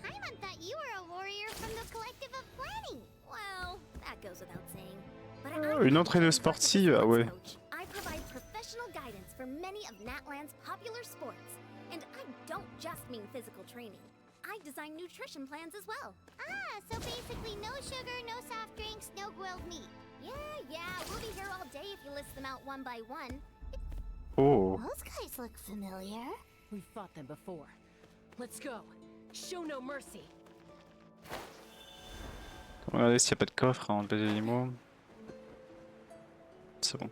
Paimon thought you were a warrior from the collective of planning. Well, that goes without saying. But Une entraîneuse sportive, ah ouais. I provide professional guidance for many of Natlan's popular sports. And I don't just mean physical training. I design nutrition plans as well. Ah, so basically no sugar, no soft drinks, no grilled meat. Yeah, we'll be here all day if you list them out one by one. Oh. Those guys look familiar. We've fought them before. Let's go. Show no mercy. Regardez s'il n'y a pas de coffre avant de passer les animaux. C'est bon.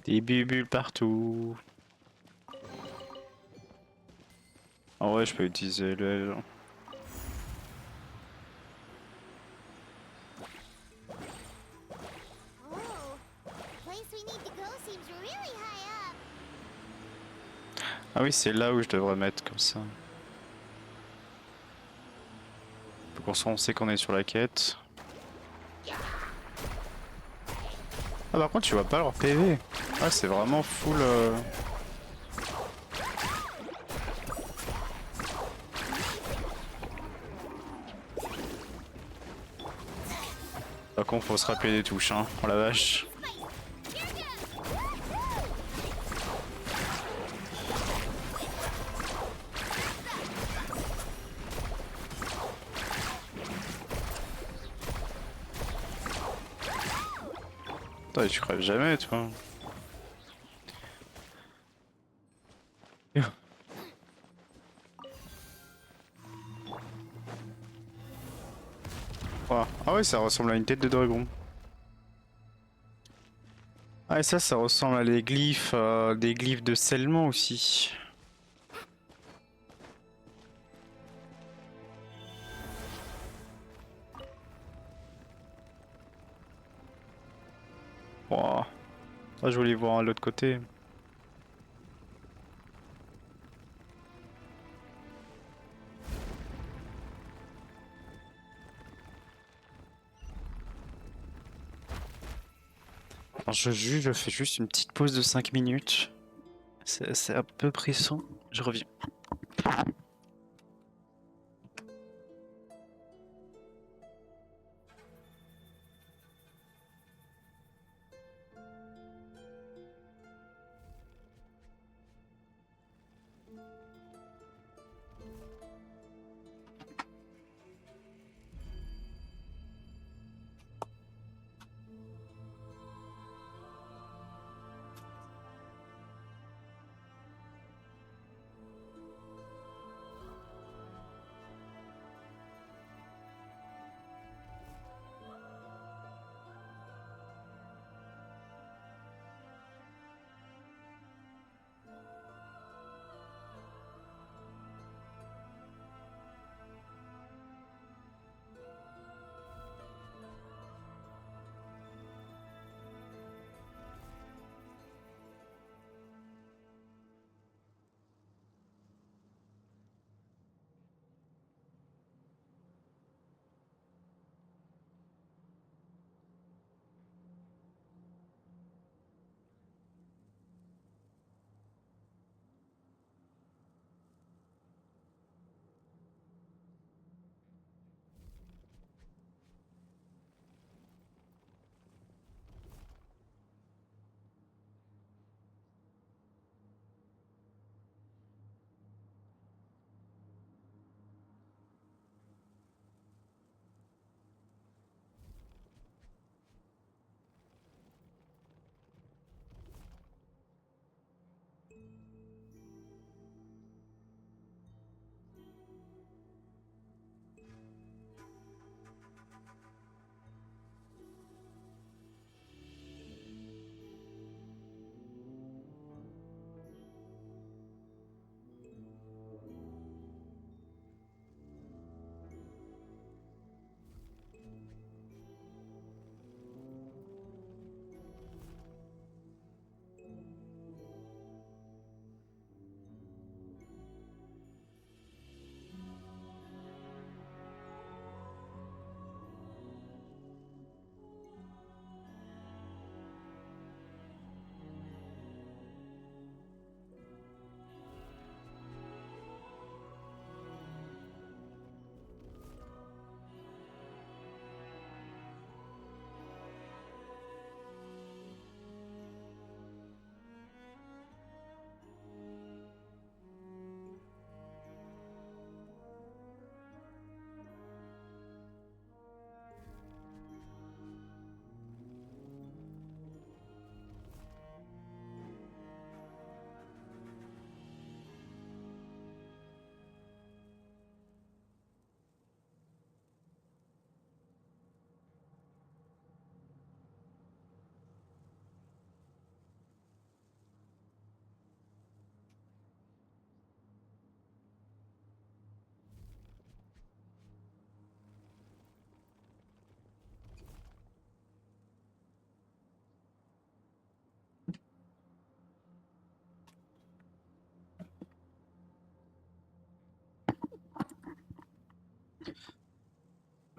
Des bulles partout. En vrai, je peux utiliser le... Oh, the place we need to go seems really high up. Ah oui, c'est là où je devrais mettre comme ça. Faut qu'on sait qu'on est sur la quête. Ah par contre tu vois pas leur PV. Ah c'est vraiment full Par contre faut se rappeler des touches hein, oh la vache. Putain, tu crèves jamais toi. Oh. Ah ouais, ça ressemble à une tête de dragon. Ah et ça ressemble à des glyphes de scellement aussi. Wow. Ah, je voulais voir l'autre côté. Alors je fais juste une petite pause de 5 minutes. C'est un peu pressant. Je reviens.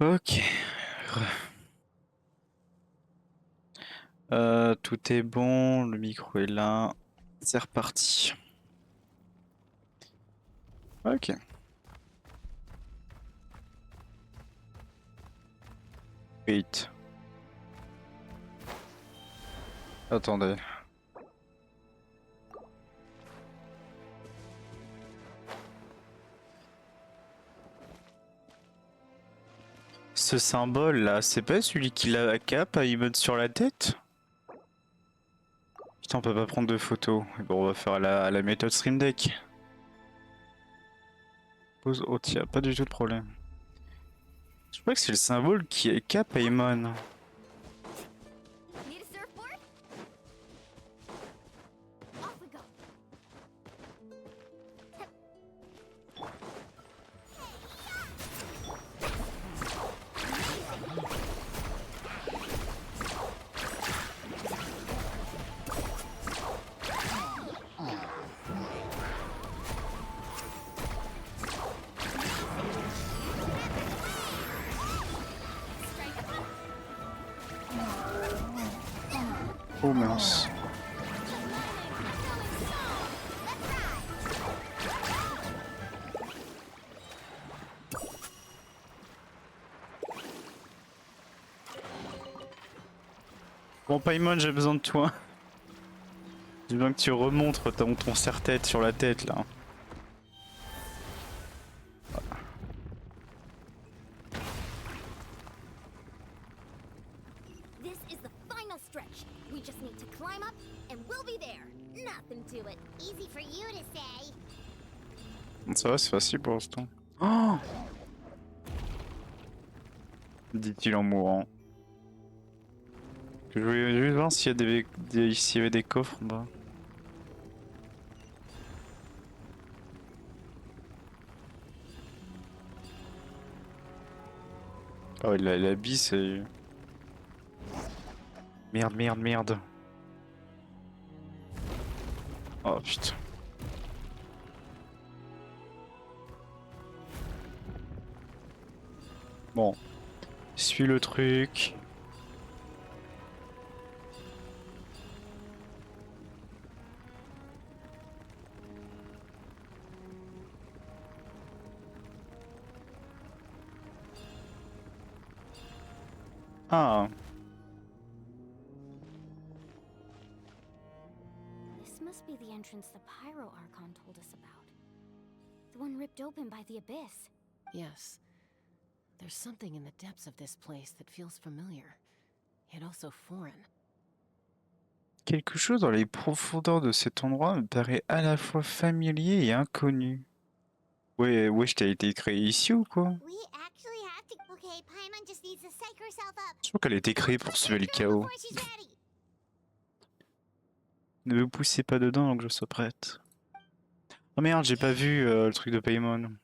Ok. Tout est bon, le micro est là. C'est reparti. Ok. Wait. Attendez. Ce symbole là, c'est pas celui qui a la cape à emote sur la tête? Putain, on peut pas prendre de photos. Bon, on va faire à la méthode Stream Deck. Pose. Oh, tiens, pas du tout de problème. Je crois que c'est le symbole qui est cap à Emon. Need a surfboard? Off we go. Oh mince. Bon, Paimon, j'ai besoin de toi. J'ai besoin que tu remontres ton serre-tête sur la tête là. This is the final stretch. We just need to climb up and we'll be there. Nothing to it. Easy for you to say. Ça va, c'est facile pour l'instant. Oh, dit-il en mourant. Je voulais juste voir s'il y avait des coffres en bas. Oh, la bille, c'est... Merde, merde, merde. Oh putain. Bon. Suis le truc. Ah. This must be the entrance the Pyro Archon told us about. The one ripped open by the abyss. Yes. There's something in the depths of this place that feels familiar, yet also foreign. Quelque chose dans les profondeurs de cet endroit me paraît à la fois familier et inconnu. Ouais, wesh, t'as été créé ici ou quoi? We actually have to. Okay, Paimon just needs to psych herself up. Je crois qu'elle a été créée pour semer le chaos. Before she's ready. Ne me poussez pas dedans avant que je sois prête. Oh merde, j'ai pas vu le truc de Paimon.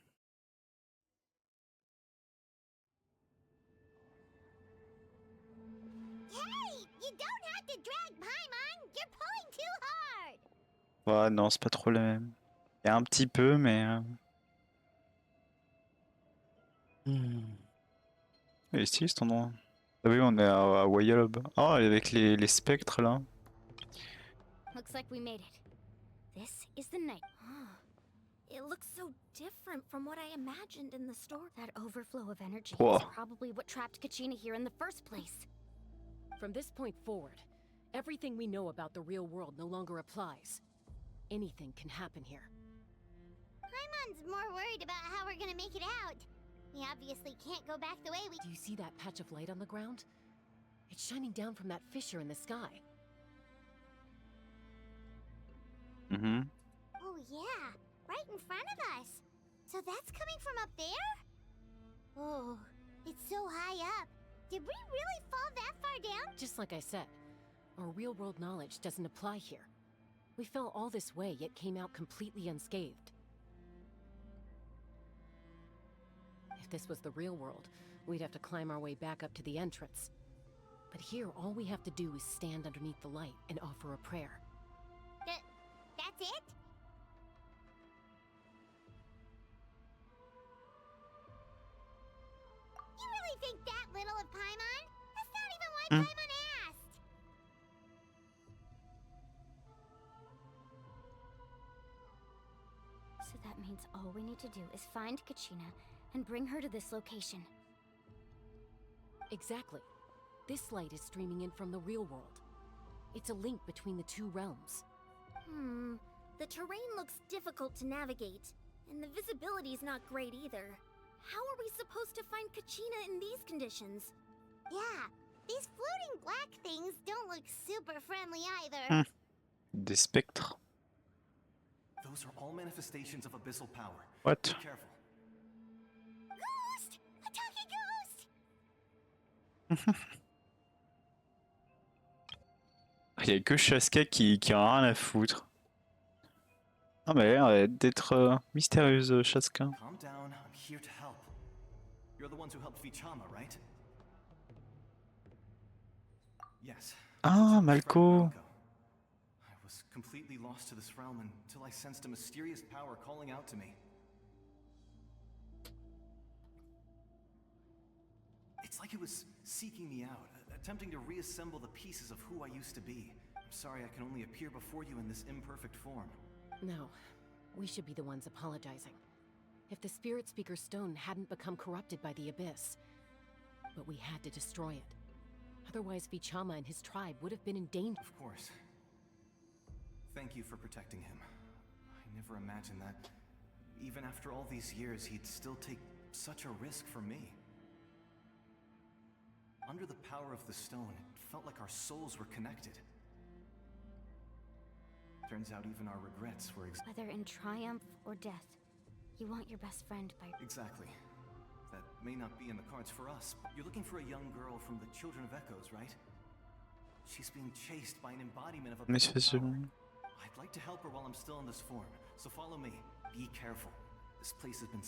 Hey, you don't have to drag Paimon. You're pulling too hard. Ouais, non, c'est pas trop la même. Il y a un petit peu, mais... Il est stylé cet endroit. Ah oui, on est à Wayalob. Oh, avec les spectres là. Looks like we made it. This is the night. It looks so different from what I imagined in the store. That overflow of energy Whoa. is probably what trapped Kachina here in the first place. From this point forward, everything we know about the real world no longer applies. Anything can happen here. Paimon's more worried about how we're gonna make it out. We obviously can't go back the way we. Do you see that patch of light on the ground? It's shining down from that fissure in the sky. Mm-hmm. Oh yeah, right in front of us. So that's coming from up there? Oh, it's so high up. Did we really fall that far down? Just like I said, our real-world knowledge doesn't apply here. We fell all this way, yet came out completely unscathed. If this was the real world, we'd have to climb our way back up to the entrance. But here, all we have to do is stand underneath the light and offer a prayer. That's it? think that little of Paimon? That's not even why Hmm. Paimon asked. So that means all we need to do is find Kachina and bring her to this location. Exactly. This light is streaming in from the real world. It's a link between the two realms. The terrain looks difficult to navigate, and the visibility's not great either. How are we supposed to find Kachina in these conditions? Yeah, these floating black things don't look super friendly either. Des spectres. Those are all manifestations of abyssal power. What? Be careful. Ghost! A talking ghost! Il y a que Chaska qui a rien à foutre. Ah mais elle a l'air d'être mystérieuse, Chaska. Calm down, I'm here to help. You're the ones who helped Vichama, right? Yes. Ah, Malko. I was completely lost to this realm until I sensed a mysterious power calling out to me. It's like it was seeking me out, attempting to reassemble the pieces of who I used to be. I'm sorry I can only appear before you in this imperfect form. No, we should be the ones apologizing. If the Spirit Speaker's stone hadn't become corrupted by the Abyss, but we had to destroy it. Otherwise, Vichama and his tribe would have been in danger. Of course. Thank you for protecting him. I never imagined that, even after all these years, he'd still take such a risk for me. Under the power of the stone, it felt like our souls were connected. Turns out even our regrets were Whether in triumph or death, you want your best friend by... Exactly. That may not be in the cards for us, but you're looking for a young girl from the Children of Echoes, right? She's being chased by an embodiment of a Mais c'est power. sûr. I'd like to help her while I'm still in this form, so follow me. Be careful. This place has been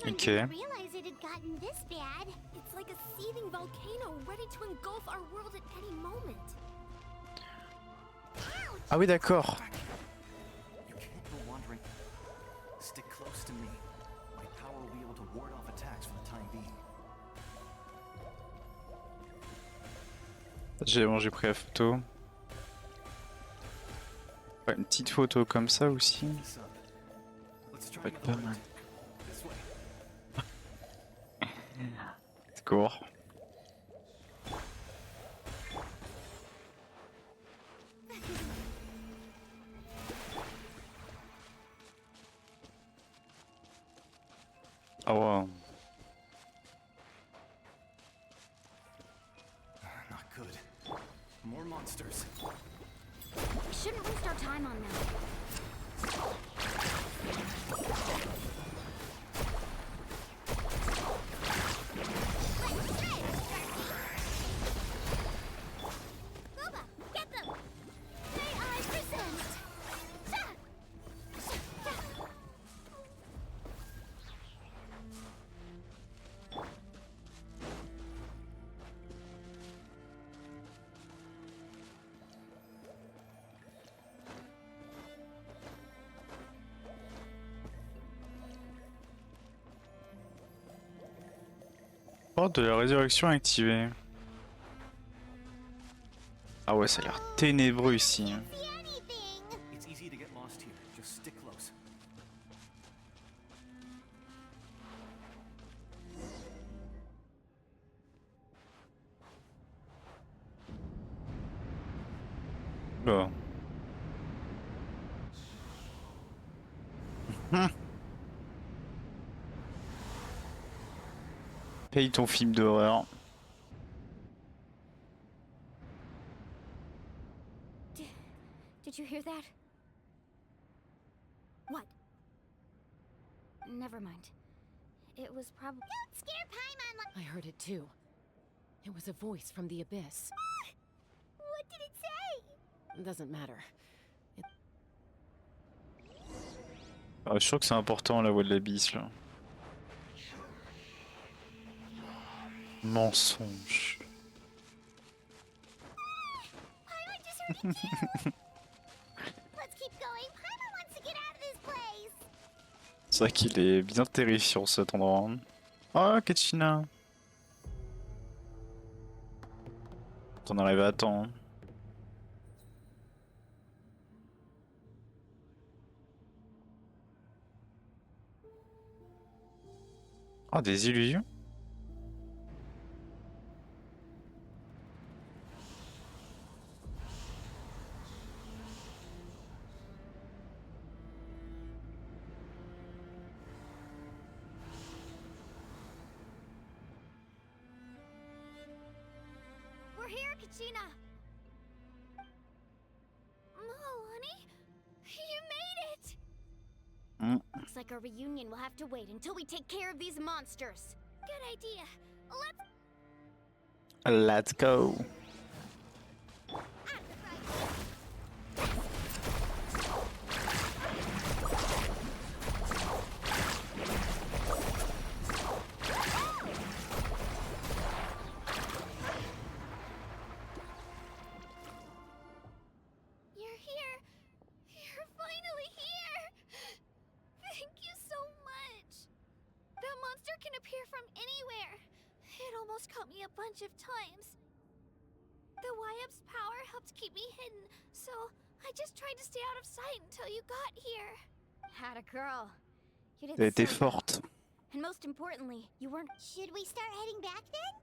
I Okay. didn't realize it had gotten this bad. It's like a seething volcano ready to engulf our world at any moment. Ah oui, d'accord. You can't go wandering. Stick close to me. My power will be able to ward off attacks for the time being. J'ai pris la photo. Ouais, une petite photo comme ça aussi. This up. Let's Ça try va être pas mal. this way. C'est court. Ah wow. Not good. More monsters. We shouldn't waste our time on them. Boba, get them! May I present? Porte de la résurrection activée. Ah ouais, ça a l'air ténébreux ici. Hein. See anything? It's easy to get lost here. Just stick close. Bon. Paye ton film d'horreur. Did you hear that? What? Never mind. It was probably... Don't scare Paimon like... I heard it too. It was a voice from the Abyss. What did it say? It doesn't matter. Ah, je suis sûr que c'est important la voix de l'abysse là. Mensonge. Paimon just heard it too! Let's keep going. Paimon wants to get out of this place. C'est vrai qu'il est bien terrifiant cet endroit. Hein. Oh, Kachina. T'en arrives à temps. Hein. Oh, des illusions? We're here, Kachina! Oh, honey? You made it! Looks like our reunion will have to wait until we take care of these monsters. Good idea. Let's go. You're here. You're finally here. Thank you so much. That monster can appear from anywhere. It almost caught me a bunch of times. The Wyab's power helped keep me hidden, so I just tried to stay out of sight until you got here. Had a girl. You Elle did était so well. forte. And most importantly, you weren't. Should we start heading back then?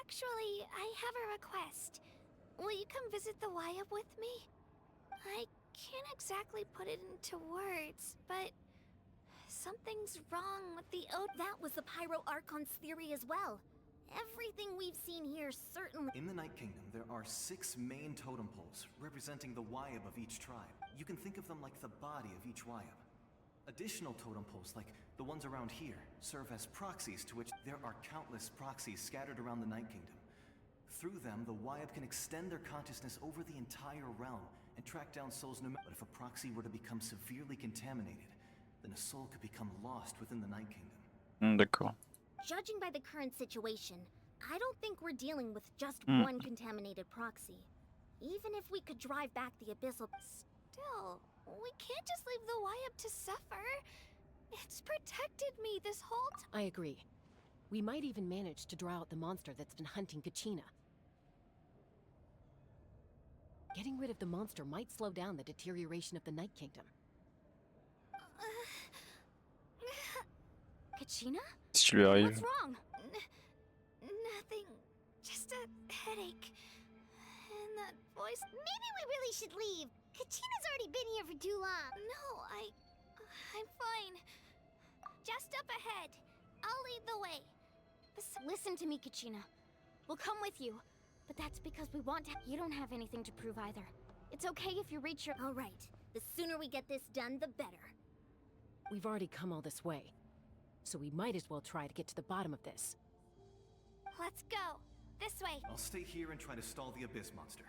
Actually, I have a request. Will you come visit the Wyab with me? I can't exactly put it into words, but something's wrong with the That was the Pyro Archon's theory as well. Everything we've seen here certainly. In the Night Kingdom, there are 6 main totem poles representing the Wyab of each tribe. You can think of them like the body of each Wyab. Additional totem poles, like the ones around here, serve as proxies to which there are countless proxies scattered around the Night Kingdom. Through them, the Wyab can extend their consciousness over the entire realm and track down souls no matter. But if a proxy were to become severely contaminated, then a soul could become lost within the Night Kingdom. D'accord. Judging by the current situation, I don't think we're dealing with just one contaminated proxy. Even if we could drive back the abyssal. Still, we can't just leave the Wyab to suffer. It's protected me this whole time. I agree. We might even manage to draw out the monster that's been hunting Kachina. Getting rid of the monster might slow down the deterioration of the Night Kingdom. Kachina? Si tu lui arrives. What's wrong? Nothing. Just a headache. And that voice. Maybe we really should leave. Kachina's already been here for too long. No, I'm fine. Just up ahead. I'll lead the way. Listen to me, Kachina. We'll come with you. But that's because we want to. You don't have anything to prove either. It's okay if you reach your. All right. The sooner we get this done, the better. We've already come all this way. So we might as well try to get to the bottom of this. Let's go. This way. I'll stay here and try to stall the Abyss monster.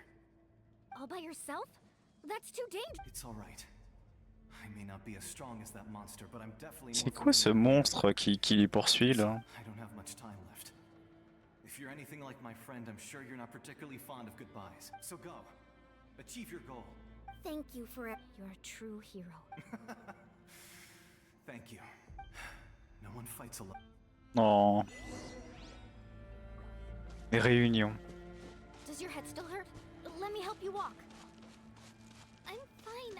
All by yourself? That's too dangerous. It's all right. I may not be as strong as that monster, but I'm definitely C'est more quoi ce familiar with monstre qui les poursuit là? I don't have much time left. If you're anything like my friend, I'm sure you're not particularly fond of goodbyes. So go. Achieve your goal. Thank you for it. You're a true hero. Thank you. No one fights alone. Oh. Les réunions. Does your head still hurt? Let me help you walk. I'm fine.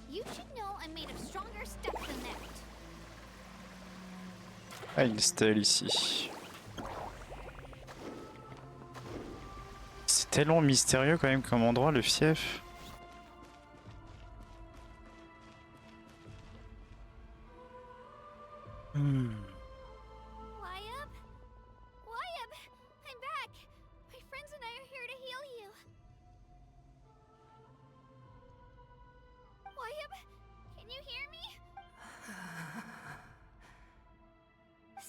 You should know I'm made of stronger stuff than that. Ah, une stèle ici. C'est tellement mystérieux quand même comme endroit, le fief. Wyab, I'm back. My friends and I are here to heal you. Wyab, can you hear me?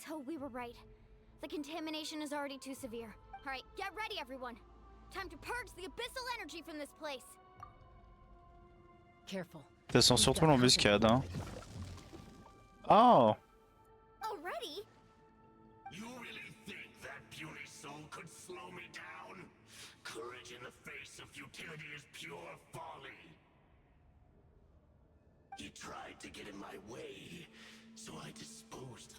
So we were right. The contamination is already too severe. All right, get ready, everyone. Time to purge the abyssal energy from this place. Careful. Ça sent surtout l'embuscade, hein. Oh! Already? You really think that puny soul could slow me down? Courage in the face of futility is pure folly. He tried to get in my way, so I disposed.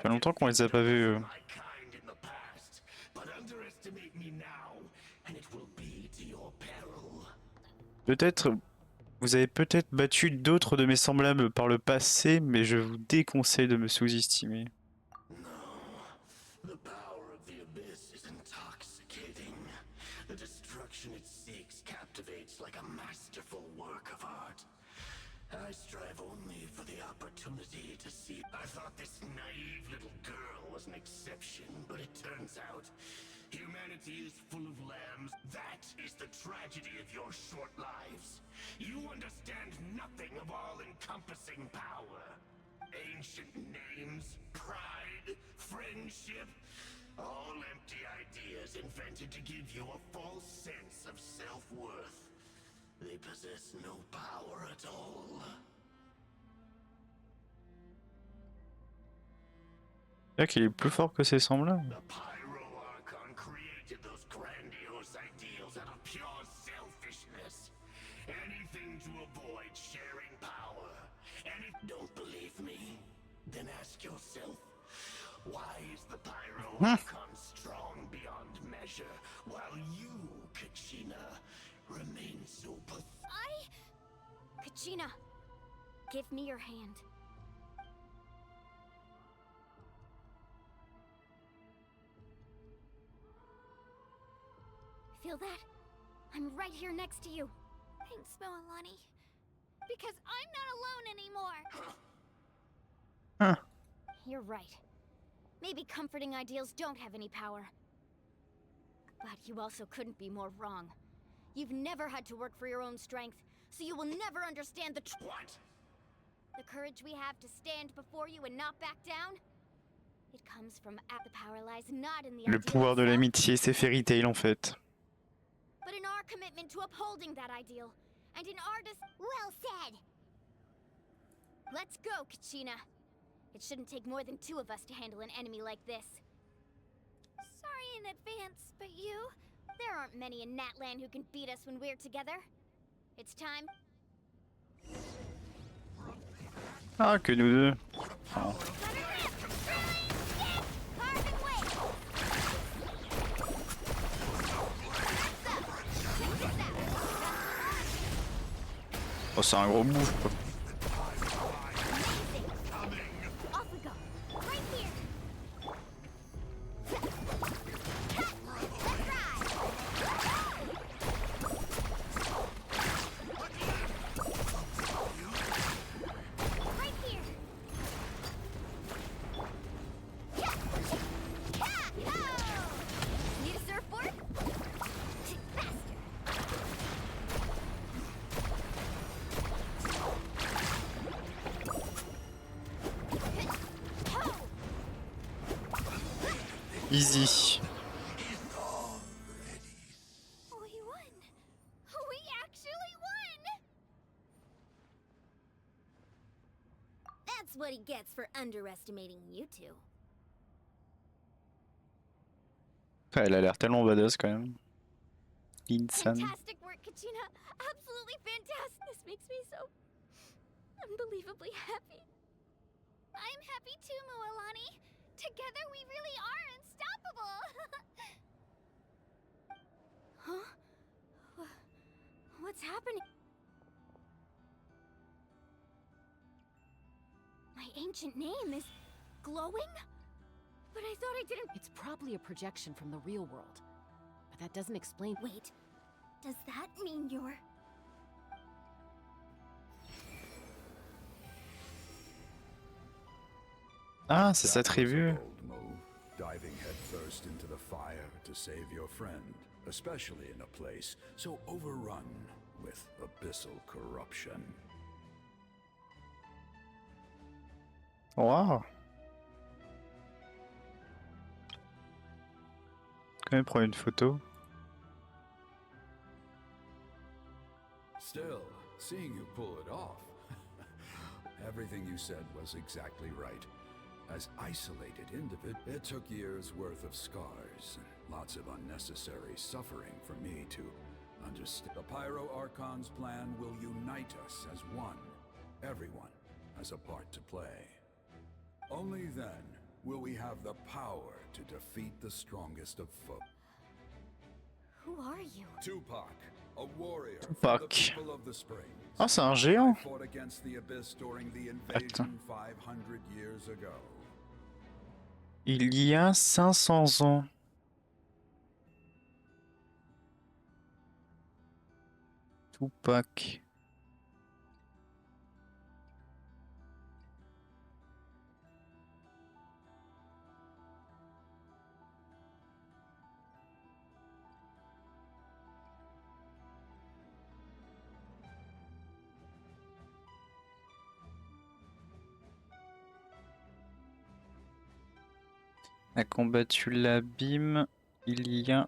fait longtemps qu'on les a pas vus. my kind in the past, but underestimate me now, and it will be to your peril. Peut-être, vous avez peut-être battu d'autres de mes semblables par le passé, mais je vous déconseille de me sous-estimer. The power of the abyss is intoxicating. The destruction it seeks captivates like a masterful work of art. I strive only for the opportunity to see. I thought this naive little girl was an exception, but it turns out humanity is full of lambs. That is the tragedy of your short lives. You understand nothing of all-encompassing power. Ancient names, pride, friendship, all empty ideas invented to give you a false sense of self-worth. They possess no power at all. C'est qu'il est plus fort que ses semblables. The Pyro-Archon created those grandiose ideals out of pure selfishness. Anything to avoid sharing power. And if you don't believe me, then ask yourself, why is the Pyro-Archon strong beyond measure, while you, Kachina, remain so pathetic? Kachina, give me your hand. Feel that? I'm right here next to you. Thanks, Moalani. Because I'm not alone anymore. Huh. You're right. Maybe comforting ideals don't have any power. But you also couldn't be more wrong. You've never had to work for your own strength, so you will never understand the What? The courage we have to stand before you and not back down? It comes from the power lies not in the Le ideal pouvoir de itself, l'amitié, c'est Fairy Tail en fait. but in our commitment to upholding that ideal, and in our Well said! Let's go, Kachina. It shouldn't take more than two of us to handle an enemy like this. Sorry in advance, but you? There aren't many in Natlan who can beat us when we're together. It's time. Ah, que nous deux. Oh. Oh, c'est un gros move quoi. Off we go. Right here. Right here. Need a surfboard? Faster. Easy. We won. We actually won. That's what he gets for underestimating you two. Elle a l'air tellement badass quand même. Insane. Fantastic work, Kachina. Absolutely fantastic. This makes me so unbelievably happy. I'm happy too, Moalani. Together we really are unstoppable. Huh? What's happening? My ancient name is glowing? But I thought I didn't. It's probably a projection from the real world. But that doesn't explain. Wait. Does that mean you're... Ah, c'est sa tribu. Diving headfirst into the fire to save your friend, especially in a place so overrun with abyssal corruption. Waouh. Quand même prendre une photo. Still, seeing you pull it off. Everything you said was exactly right. As isolated individuals, it took years' worth of scars and lots of unnecessary suffering for me to understand. The Pyro-Archon's plan will unite us as one. Everyone has a part to play. Only then will we have the power to defeat the strongest of foes. Who are you? Tupac, a warrior from the Tupac. people of the Springs. Ah, c'est un géant. I fought against the abyss during the invasion 500 years ago. Il y a 500 ans. Tupac. A combattu l'abîme il y a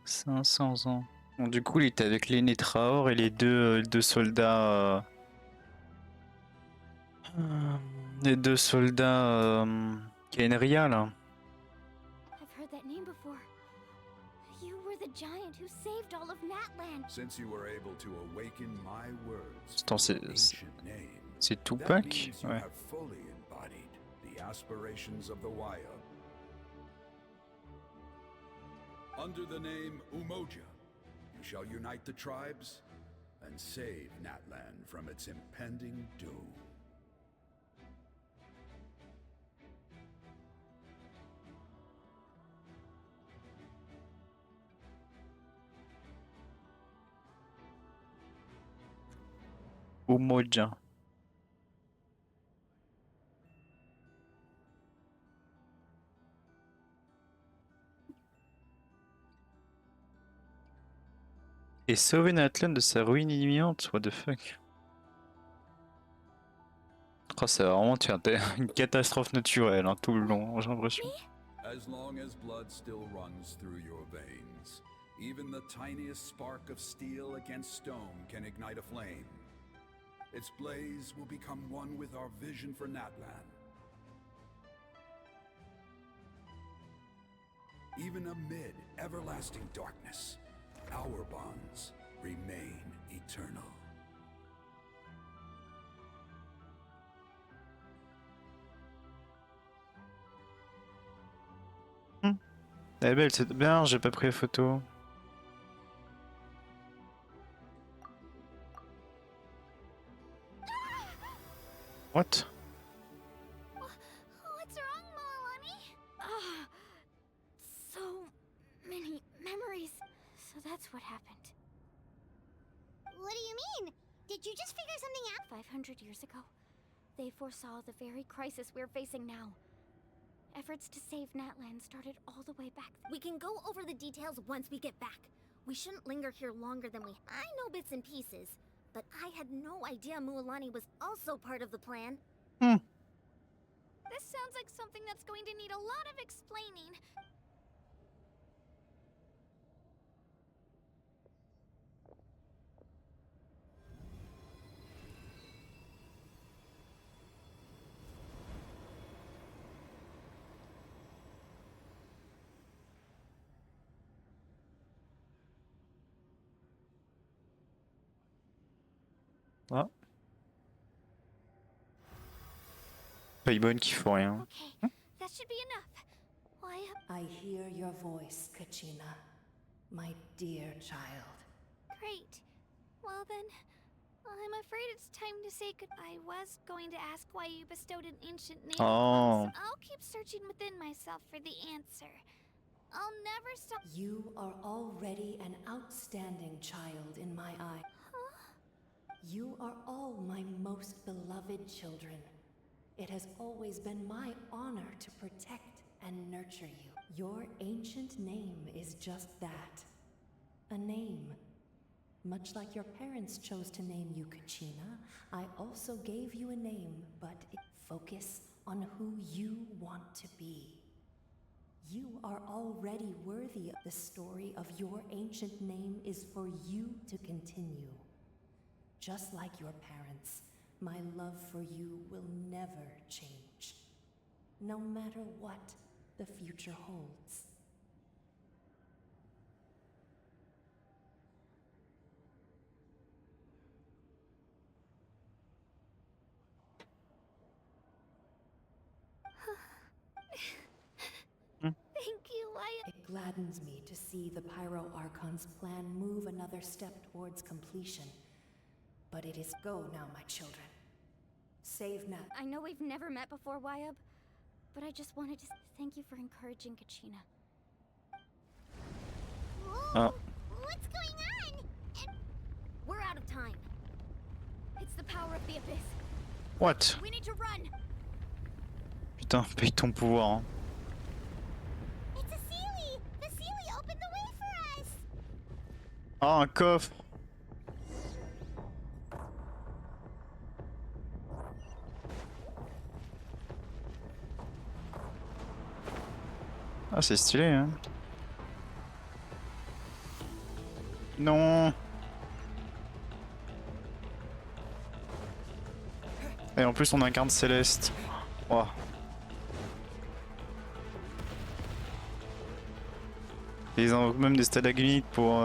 500 ans. Bon, du coup, il était avec l'aîné Traor et les deux soldats. Les deux soldats. Kenria là. I've heard that name before. You were the giant who saved all of Natlan. Since you were able to awaken my words, Attends, c'est Tupac? Ouais. have fully embodied the aspirations of the Waya. Under the name Umoja, you shall unite the tribes and save Natlan from its impending doom. Umoja. Et sauver Natlan de sa ruine imminente, what the fuck. Oh, ça va vraiment une catastrophe naturelle hein, tout le long, j'ai l'impression. As long as blood still runs through your veins, even the tiniest spark of steel against stone can ignite a flame. Its blaze will become one with our vision for Natlan. Even amid everlasting darkness, our bonds remain eternal. Elle est belle, c'est bien, j'ai pas pris la photo. What? What's wrong, Moalani? Ah, so many memories. So that's what happened. What do you mean? Did you just figure something out? 500 years ago, they foresaw the very crisis we're facing now. Efforts to save Natlan started all the way back. We can go over the details once we get back. We shouldn't linger here longer than we... I know bits and pieces, but I had no idea Mualani was also part of the plan. This sounds like something that's going to need a lot of explaining. Ah. Pas bonne qui faut rien. Okay, that should be enough. Why... I hear your voice, Kachina, my dear child. Great. Well then, I'm afraid it's time to say good. I was going to ask why you bestowed an ancient name. Oh. I'll keep searching within myself for the answer. I'll never stop. You are already an outstanding child in my eye. Huh? You are all my most beloved children. It has always been my honor to protect and nurture you. Your ancient name is just that. A name. Much like your parents chose to name you Kachina, I also gave you a name, but focus on who you want to be. You are already worthy. The story of your ancient name is for you to continue. Just like your parents, my love for you will never change. No matter what the future holds. gladdens me to see the Pyro Archon's plan move another step towards completion. But it is go now, my children. Save Nat. I know we've never met before, Wyab, but I just wanted to thank you for encouraging Kachina. Whoa, what's going on? We're out of time. It's the power of the abyss. What? We need to run. Putain, paye ton pouvoir. Hein. It's a Sealy! The Sealy opened the way for us! Ah, un coffre. Ah, c'est stylé, hein. Non. Et en plus, on incarne Céleste. Wow. Et ils ont même des stalagmites pour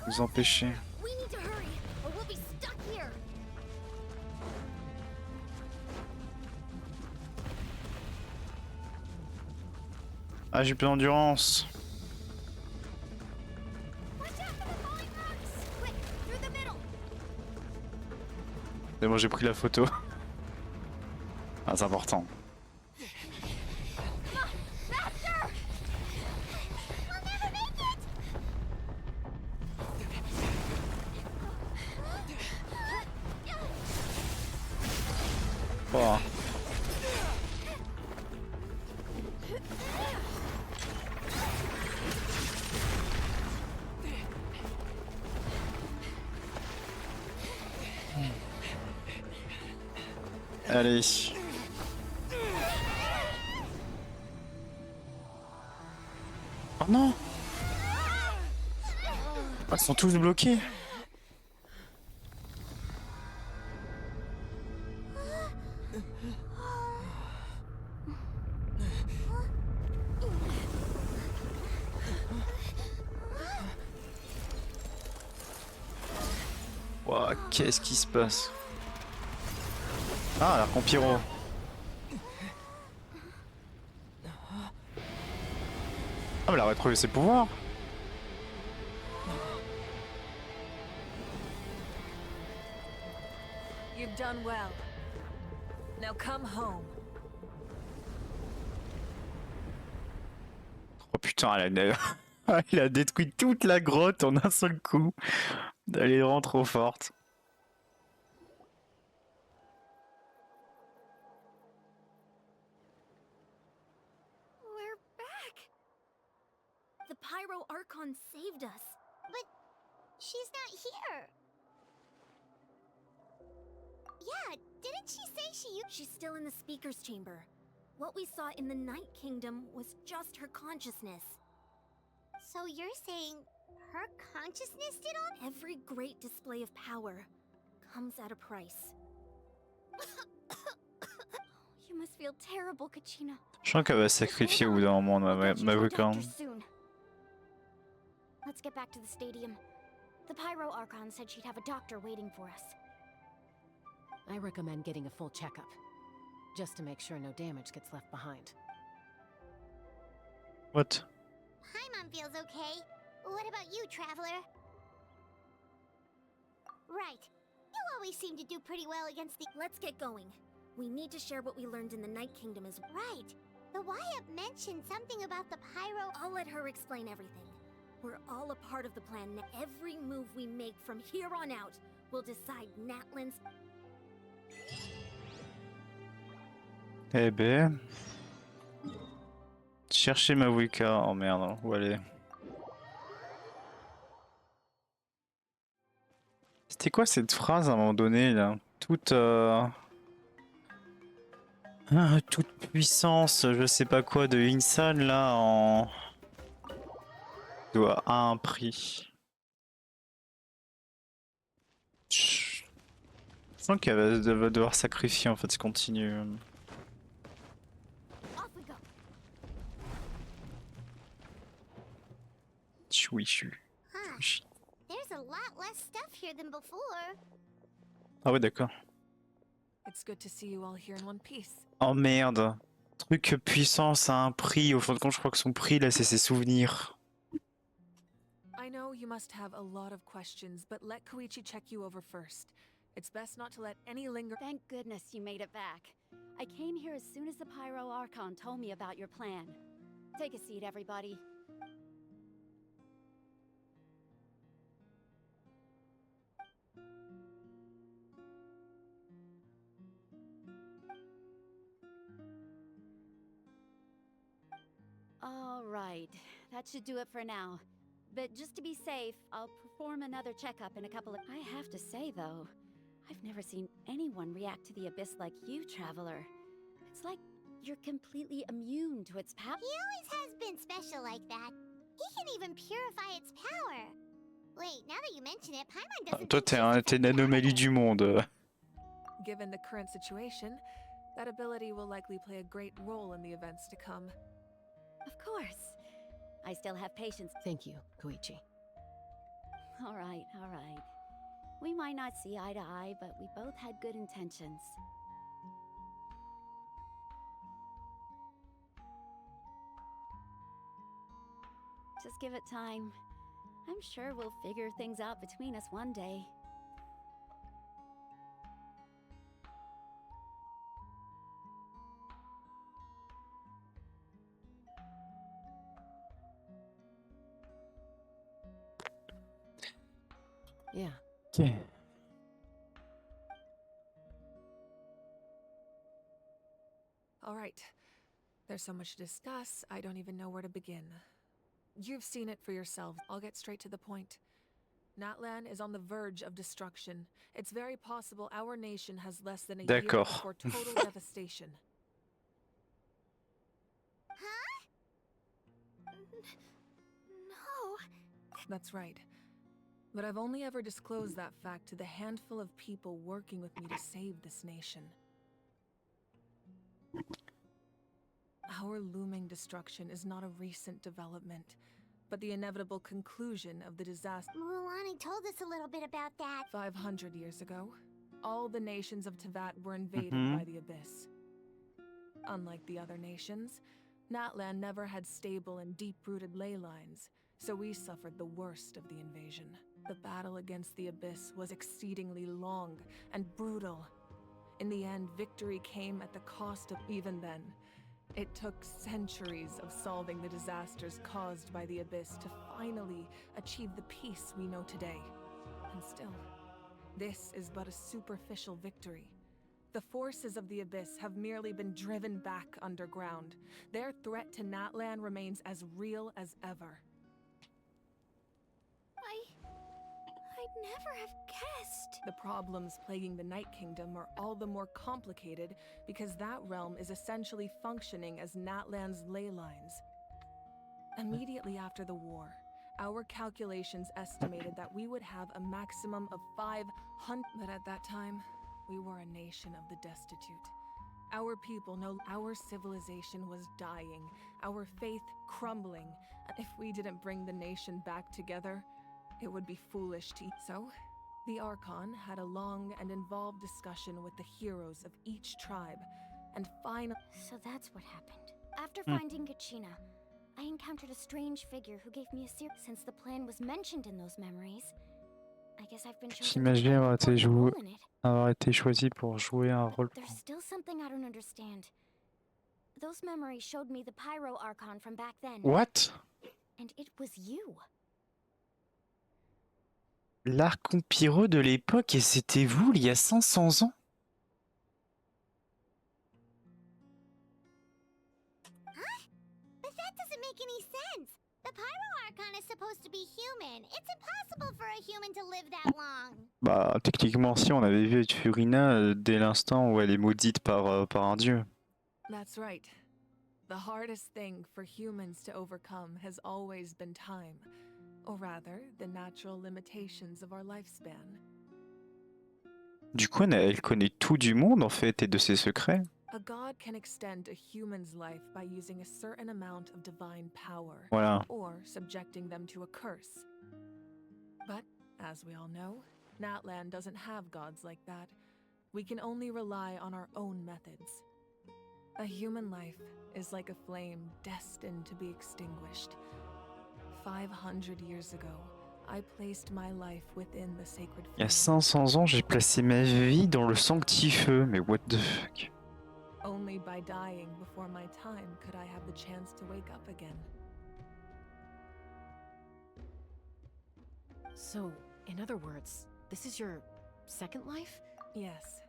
vous empêcher. We need to hurry, or we'll be stuck here. Ah, j'ai plus d'endurance. C'est bon, j'ai pris la photo. Ah, c'est important. Oh. Allez. Oh non! Ah, ils sont tous bloqués. Ouah, qu'est-ce qui se passe? Ah, l'archon pyro. Ah, mais elle a retrouvé ses pouvoirs. You've done well. Now come home. Oh putain, elle a détruit toute la grotte en un seul coup. Elle est vraiment trop forte. We're back. The Pyro Archon saved us. But she's not here. Yeah, didn't she say she... She's still in the speaker's chamber. What we saw in the Night Kingdom was just her consciousness. So you're saying her consciousness did all... Every great display of power comes at a price. You must feel terrible, Kachina. Je sens qu'elle va se sacrifier au bout d'un moment, Mavuka. Let's get back to the stadium. The Pyro Archon said she'd have a doctor waiting for us. I recommend getting a full checkup, just to make sure no damage gets left behind. What? Paimon feels okay. What about you, Traveler? Right. You always seem to do pretty well against the... Let's get going. We need to share what we learned in the Night Kingdom as well. Right. The Wyab mentioned something about the Pyro... I'll let her explain everything. We're all a part of the plan. Every move we make from here on out will decide Natlan's... Eh ben... Cherchez Mavuka. Oh merde, où elle est? C'était quoi cette phrase à un moment donné là? Toute puissance, je sais pas quoi de Insan là en... doit à un prix. Je sens qu'elle va devoir sacrifier en fait ce continue. Chouichu. There's a lot less stuff here than before. Ah ouais d'accord. It's good to see you all here in one piece. Oh merde. Truc puissant, ça a un prix. Au fond de compte, je crois que son prix, là, c'est ses souvenirs. I know you must have a lot of questions, but let Koichi check you over first. It's best not to let any linger. Thank goodness you made it back. I came here as soon as the Pyro Archon told me about your plan. Take a seat, everybody. All right, that should do it for now. But just to be safe, I'll perform another checkup in a couple of... I have to say, though, I've never seen anyone react to the abyss like you, Traveler. It's like you're completely immune to its power. He always has been special like that. He can even purify its power. Wait, now that you mention it, Paimon doesn't Toi, t'es une anomalie du monde. Given the current situation, that ability will likely play a great role in the events to come. Of course. I still have patience. Thank you, Koichi. All right, all right. We might not see eye to eye, but we both had good intentions. Just give it time. I'm sure we'll figure things out between us one day. Yeah. Ok. All right. There's so much to discuss, I don't even know where to begin. You've seen it for yourselves. I'll get straight to the point. Natlan is on the verge of destruction. It's very possible our nation has less than a year D'accord. before total devastation. No. That's right. But I've only ever disclosed that fact to the handful of people working with me to save this nation. Our looming destruction is not a recent development, but the inevitable conclusion of the disaster. Mulan told us a little bit about that. 500 years ago, all the nations of Teyvat were invaded by the Abyss. Unlike the other nations, Natlan never had stable and deep-rooted ley lines, so we suffered the worst of the invasion. The battle against the Abyss was exceedingly long and brutal. In the end, victory came at the cost of... Even then, it took centuries of solving the disasters caused by the Abyss to finally achieve the peace we know today. And still, this is but a superficial victory. The forces of the Abyss have merely been driven back underground. Their threat to Natlan remains as real as ever. I'd never have guessed. The problems plaguing the Night Kingdom are all the more complicated because that realm is essentially functioning as Natlan's ley lines. Immediately after the war, our calculations estimated that we would have a maximum of 500, but at that time, we were a nation of the destitute. Our people know our civilization was dying, our faith crumbling, and if we didn't bring the nation back together, it would be foolish to... So, the Archon had a long and involved discussion with the heroes of each tribe, and finally... So that's what happened. After finding Kachina, I encountered a strange figure who gave me a since the plan was mentioned in those memories. I guess I've been chosen to play an important role in it. Avoir été choisi pour jouer un rôle. There's still something I don't understand. Those memories showed me the Pyro Archon from back then. What? And it was you. L'archon Pyro de l'époque, et c'était vous il y a 500 ans? Huh? But that doesn't make any sense. The Pyro Archon is supposed to be human. It's impossible for a human to live that long. Bah, techniquement, si, on avait vu avec Furina dès l'instant où elle est maudite par un dieu. That's right. The hardest thing for humans to overcome has always been time. Or rather, the natural limitations of our lifespan. Du coup, elle connaît tout du monde, en fait, et de ses secrets. A god can extend a human's life by using a certain amount of divine power, Voilà. or subjecting them to a curse. But, as we all know, Natlan doesn't have gods like that. We can only rely on our own methods. A human life is like a flame destined to be extinguished. 500 years ago, I placed my life within the sacred Il y a flame. 500 ans, j'ai placé ma vie dans le sanctifeu. Mais what the fuck? Only by dying before my time could I have the chance to wake up again. So, in other words, this is your second life? Yes.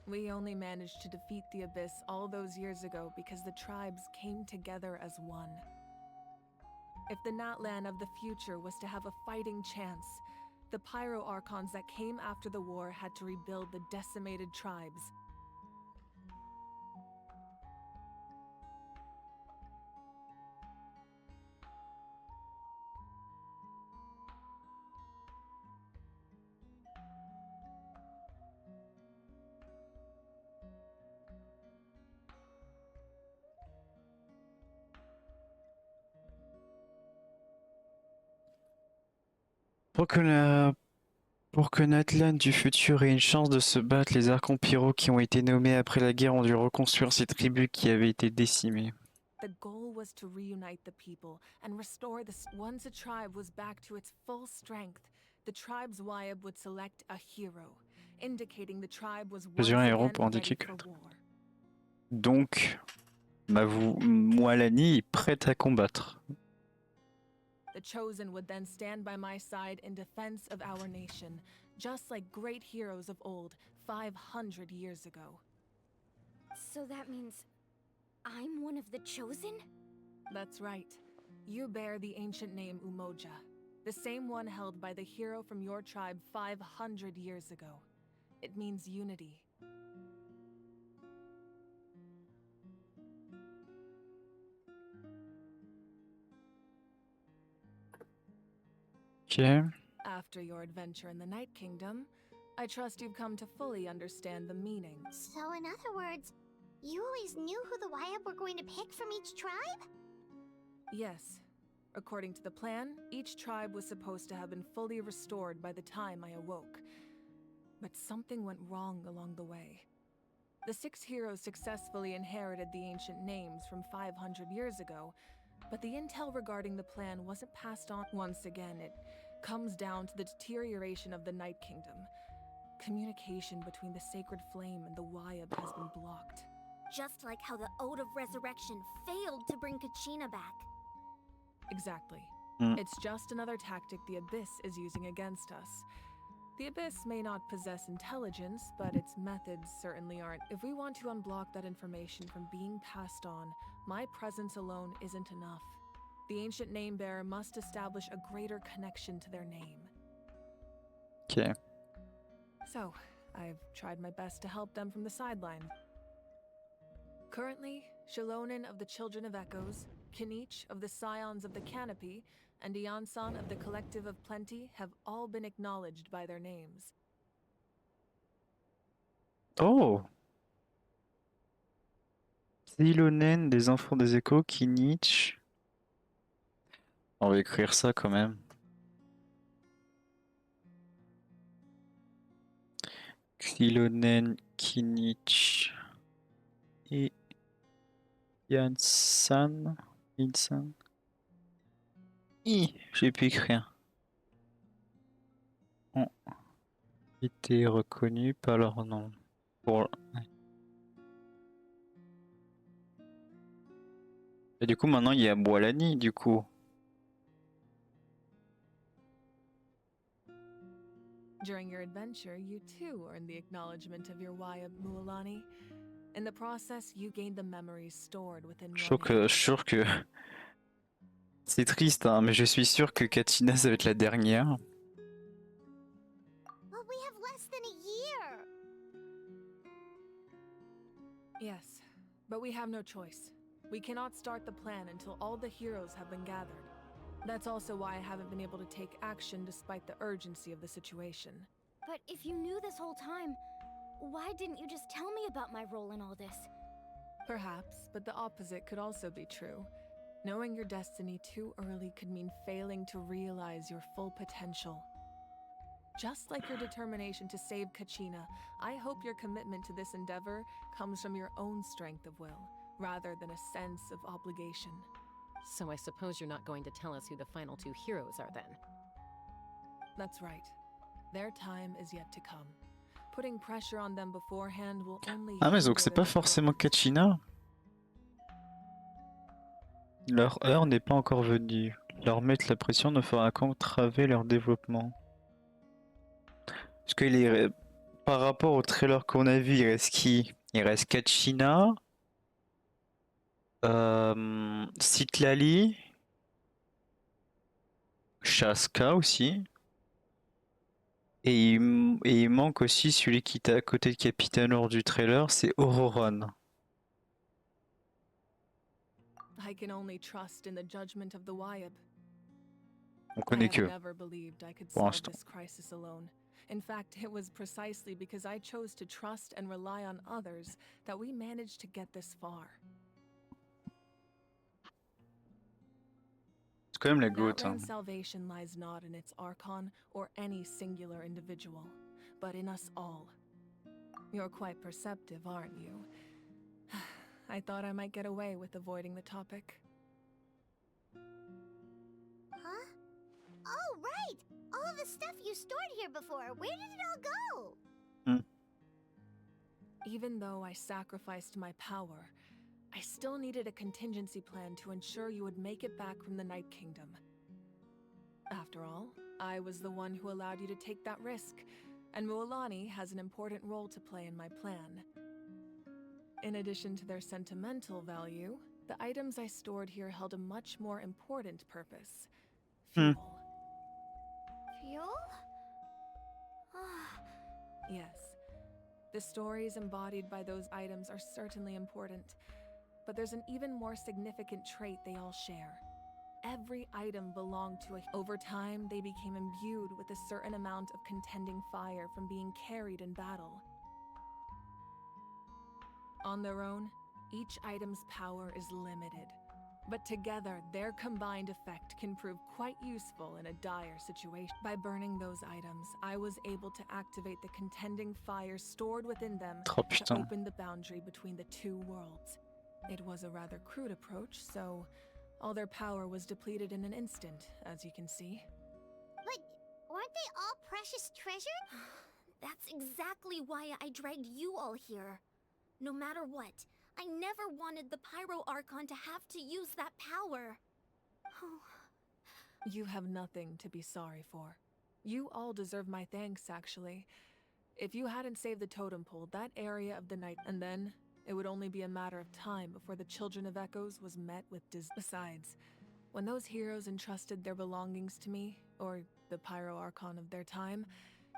We only managed to defeat the Abyss all those years ago because the tribes came together as one. If the Natlan of the future was to have a fighting chance, the Pyro Archons that came after the war had to rebuild the decimated tribes. Pour que Natlan du futur ait une chance de se battre, les archons pyro qui ont été nommés après la guerre ont dû reconstruire ces tribus qui avaient été décimées. The goal was to reunite the people and restore the... Once a tribe was back to its full strength, the tribe's Wyab would select a hero, indicating the tribe was once Choisir un héros again pour ready indiquer for que... war. Donc, Moalani est prête à combattre. The Chosen would then stand by my side in defense of our nation, just like great heroes of old, 500 years ago. So that means I'm one of the Chosen? That's right. You bear the ancient name Umoja, the same one held by the hero from your tribe 500 years ago. It means unity. Ok. After your adventure in the Night Kingdom, I trust you've come to fully understand the meaning. So in other words, you always knew who the Wyab were going to pick from each tribe? Yes. According to the plan, each tribe was supposed to have been fully restored by the time I awoke. But something went wrong along the way. The 6 heroes successfully inherited the ancient names from 500 years ago, but the intel regarding the plan wasn't passed on. Once again, it comes down to the deterioration of the Night Kingdom. Communication between the Sacred Flame and the Wyab has been blocked. Just like how the Ode of Resurrection failed to bring Kachina back. Exactly. Mm. It's just another tactic the Abyss is using against us. The Abyss may not possess intelligence, but its methods certainly aren't. If we want to unblock that information from being passed on, my presence alone isn't enough. The ancient name bearer must establish a greater connection to their name. Ok. So, I've tried my best to help them from the sideline. Currently, Shalonen of the Children of Echoes, Kinich of the Scions of the Canopy, and Iansan of the Collective of Plenty have all been acknowledged by their names. Oh! Silonen des enfants des échos, Kinich. On va écrire ça quand même. Silonen, Kinich et Yansan. Insan. J'ai pu écrire. Ont été reconnus par leur nom. Pour... Et du coup, maintenant, il y a Boalani, du coup. During your adventure, you too earned the acknowledgement of your Wyab Mualani. In the process, you gained the memories stored within Je your suis sûr que... C'est triste, hein, mais je suis sûr que Katina, ça va être la dernière. Well, we have less than a year. Yes, but we have no choice. We cannot start the plan until all the heroes have been gathered. That's also why I haven't been able to take action despite the urgency of the situation. But if you knew this whole time, why didn't you just tell me about my role in all this? Perhaps, but the opposite could also be true. Knowing your destiny too early could mean failing to realize your full potential. Just like your determination to save Kachina, I hope your commitment to this endeavor comes from your own strength of will, rather than a sense of obligation. So I suppose you're not going to tell us who the final two heroes are then? That's right. Their time is yet to come. Putting pressure on them beforehand will only Ah mais donc hinder c'est their pas forcément Kachina. Leur heure n'est pas encore venue. Leur mettre la pression ne fera qu'entraver leur développement. Parce qu'il est... Par rapport au trailer qu'on a vu, il reste qui? Il reste Kachina, Citlali, Shaska aussi. Et il manque aussi celui qui était à côté de Capitaine lors du trailer, c'est Auroron. I can only trust in the judgment of the Wyab. On connaît I que, have never believed I could pour solve l'instant. this crisis alone. In fact, it was precisely because I chose to trust and rely on others that we managed to get this far. C'est quand même la goutte. Natlan's salvation lies not in its archon or any singular individual, but in us all. You're quite perceptive, aren't you? I thought I might get away with avoiding the topic. Huh? Oh, right! All the stuff you stored here before, where did it all go? Even though I sacrificed my power, I still needed a contingency plan to ensure you would make it back from the Night Kingdom. After all, I was the one who allowed you to take that risk, and Mualani has an important role to play in my plan. In addition to their sentimental value, the items I stored here held a much more important purpose. Fuel. Fuel? Yes. The stories embodied by those items are certainly important, but there's an even more significant trait they all share. Every item belonged to a... Over time, they became imbued with a certain amount of contending fire from being carried in battle. On their own, each item's power is limited, but together, their combined effect can prove quite useful in a dire situation. By burning those items, I was able to activate the contending fire stored within them Oh, to putain. open the boundary between the two worlds. It was a rather crude approach, so all their power was depleted in an instant, as you can see. But weren't they all precious treasure? That's exactly why I dragged you all here. No matter what, I never wanted the Pyro Archon to have to use that power. You have nothing to be sorry for. You all deserve my thanks, actually. If you hadn't saved the totem pole, that area of the night, and then it would only be a matter of time before the Children of Echoes was met with Besides, when those heroes entrusted their belongings to me, or the Pyro Archon of their time,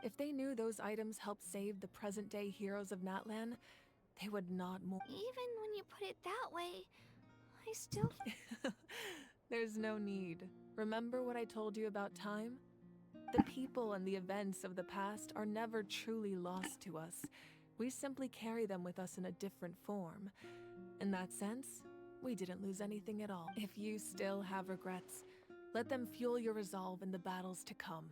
if they knew those items helped save the present-day heroes of Natlan, they would not more. Even when you put it that way, I still... There's no need. Remember what I told you about time? The people and the events of the past are never truly lost to us. We simply carry them with us in a different form. In that sense, we didn't lose anything at all. If you still have regrets, let them fuel your resolve in the battles to come.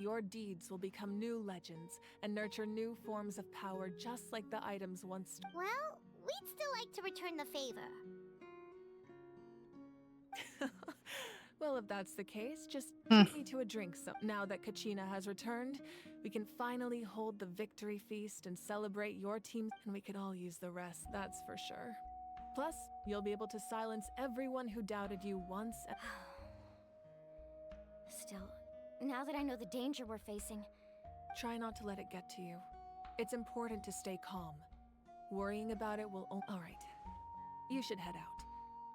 Your deeds will become new legends and nurture new forms of power just like the items once... Well, we'd still like to return the favor. Well, if that's the case, just treat me to a drink. So now that Kachina has returned, we can finally hold the victory feast and celebrate your team, and we could all use the rest, that's for sure. Plus, you'll be able to silence everyone who doubted you once and... Still, now that I know the danger we're facing... Try not to let it get to you. It's important to stay calm. Worrying about it will... Alright. You should head out.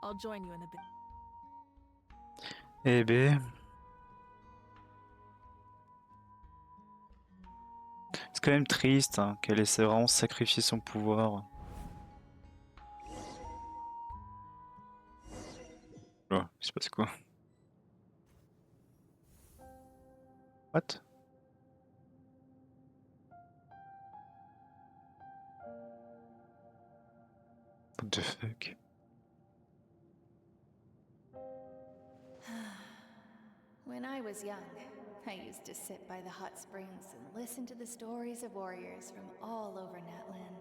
I'll join you in a bit. Eh ben... C'est quand même triste hein, qu'elle essaie vraiment de sacrifier son pouvoir. Oh, il se passe quoi? What? What the fuck? When I was young, I used to sit by the hot springs and listen to the stories of warriors from all over Natlan.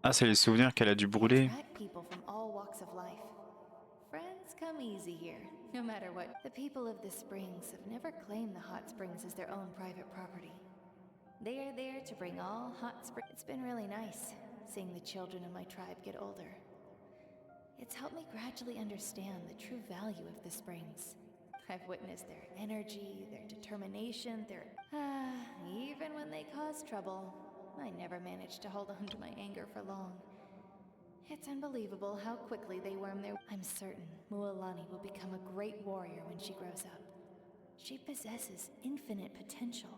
Ah, c'est les souvenirs qu'elle a dû brûler. Attract people from all walks of life. Friends come easy here, no matter what. The people of the springs have never claimed the hot springs as their own private property. They are there to bring all hot springs. It's been really nice seeing the children of my tribe get older. It's helped me gradually understand the true value of the springs. I've witnessed their energy, their determination, even when they cause trouble, I never managed to hold on to my anger for long. It's unbelievable how quickly they worm their... I'm certain Mualani will become a great warrior when she grows up. She possesses infinite potential.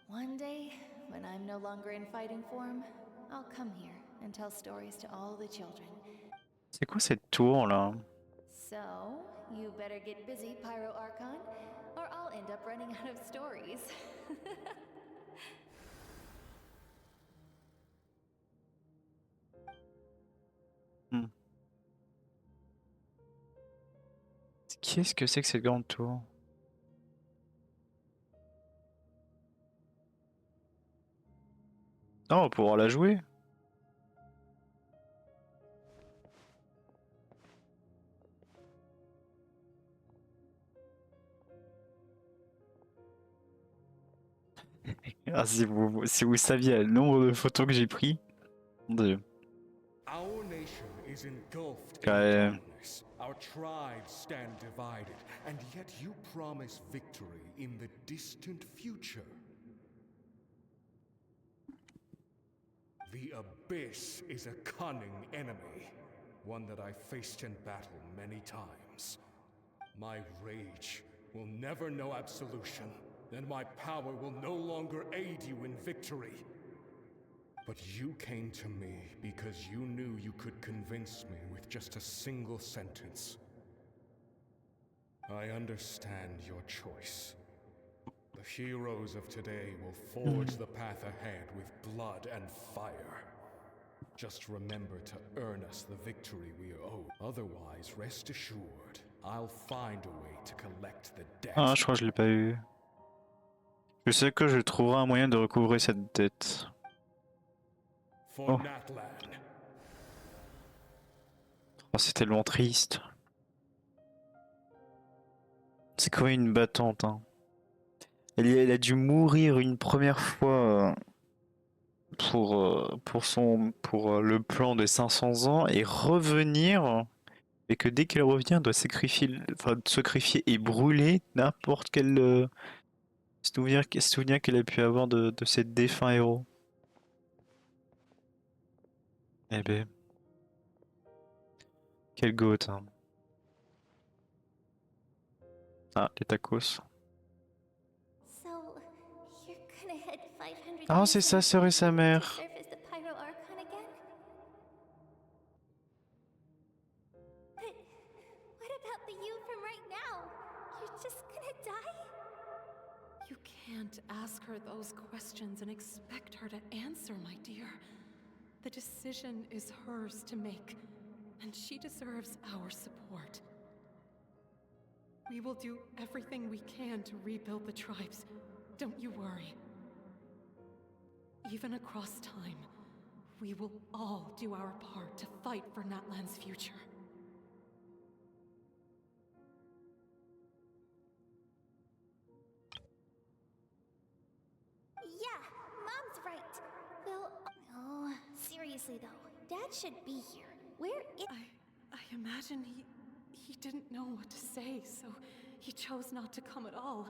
One day, when I'm no longer in fighting form, I'll come here and tell stories to all the children. C'est quoi cette tour là? So, you better get busy, Pyro Archon, or I'll end up running out of stories. Qu'est-ce que c'est que cette grande tour? Ah, on va pouvoir la jouer. Ah, si vous saviez le nombre de photos que j'ai pris. Mon Dieu. Our nation is engulfed Ouais. in darkness. Our tribes stand divided, and yet you promise victory in the distant future. The Abyss is a cunning enemy, one that I faced in battle many times. My rage will never know absolution, and my power will no longer aid you in victory. But you came to me because you knew you could convince me with just a single sentence. I understand your choice. The heroes of today will forge the path ahead with blood and fire. Just remember to earn us the victory we owe. Otherwise, rest assured, I'll find a way to collect the debt. Ah, je crois que je l'ai pas eu. Je sais que je trouverai un moyen de recouvrer cette dette. For Natlan. Oh, c'est tellement triste. C'est quand même une battante. Hein. Elle a dû mourir une première fois pour le plan des 500 ans et revenir. Et que dès qu'elle revient, elle doit sacrifier et brûler n'importe quel souvenir qu'elle a pu avoir de ses défunts héros. Eh ben. Quel goat. Hein. Ah, les tacos. So, you're gonna head 500 Ah, c'est sa sœur et sa mère. serve as the Pyro Archon again? But what about the you from right now? You're just gonna die? You can't ask her those questions and expect her to answer, my dear. The decision is hers to make, and she deserves our support. We will do everything we can to rebuild the tribes. Don't you worry. Even across time, we will all do our part to fight for Natlan's future. Yeah, Mom's right. Well, oh, seriously though, Dad should be here. Where is... I imagine he didn't know what to say, so he chose not to come at all.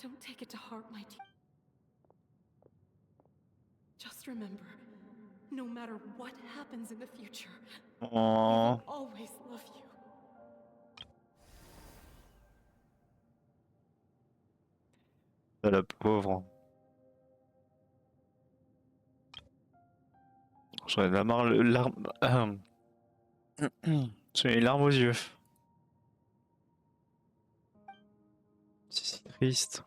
Don't take it to heart, my dear. Just remember, no matter what happens in the future, we will always love you. Ah, la pauvre. J'en ai la larme. J'ai les larmes aux yeux. C'est si triste.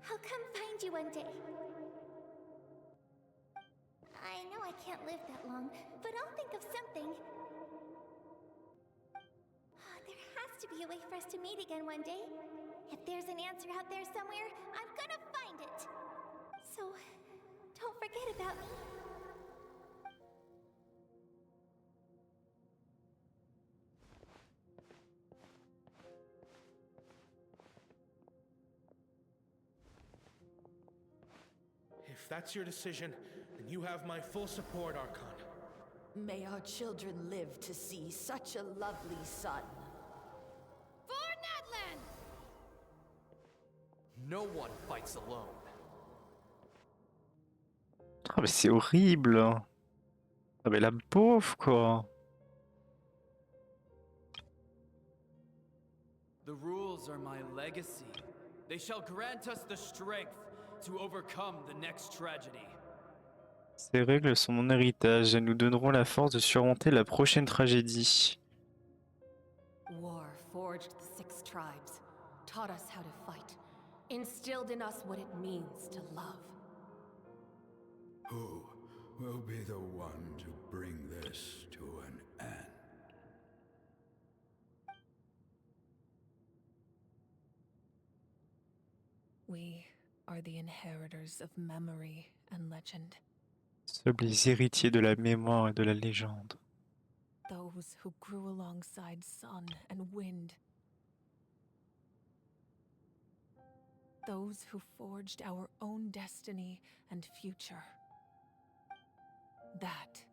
I'll come find you one day. I know I can't live that long, but I'll think of something. There has has to be a way for us to meet again one day. If there's an answer out there somewhere, I'm gonna find it. So, don't forget about me. If that's your decision, then you have my full support, Archon. May our children live to see such a lovely son. For Natlan! No one fights alone. Ah mais c'est horrible. Ah mais la pauvre quoi. The rules are my legacy. They shall grant us the strength to overcome the next tragedy. Ces règles sont mon héritage, elles nous donneront la force de surmonter la prochaine tragédie. War forged the 6 tribes, taught us how to fight, instilled in us what it means to love. Who will be the one to bring this to an end? We are the inheritors of memory and legend. Seuls les héritiers de la mémoire et de la légende. Those who grew alongside sun and wind. Those who forged our own destiny and future. That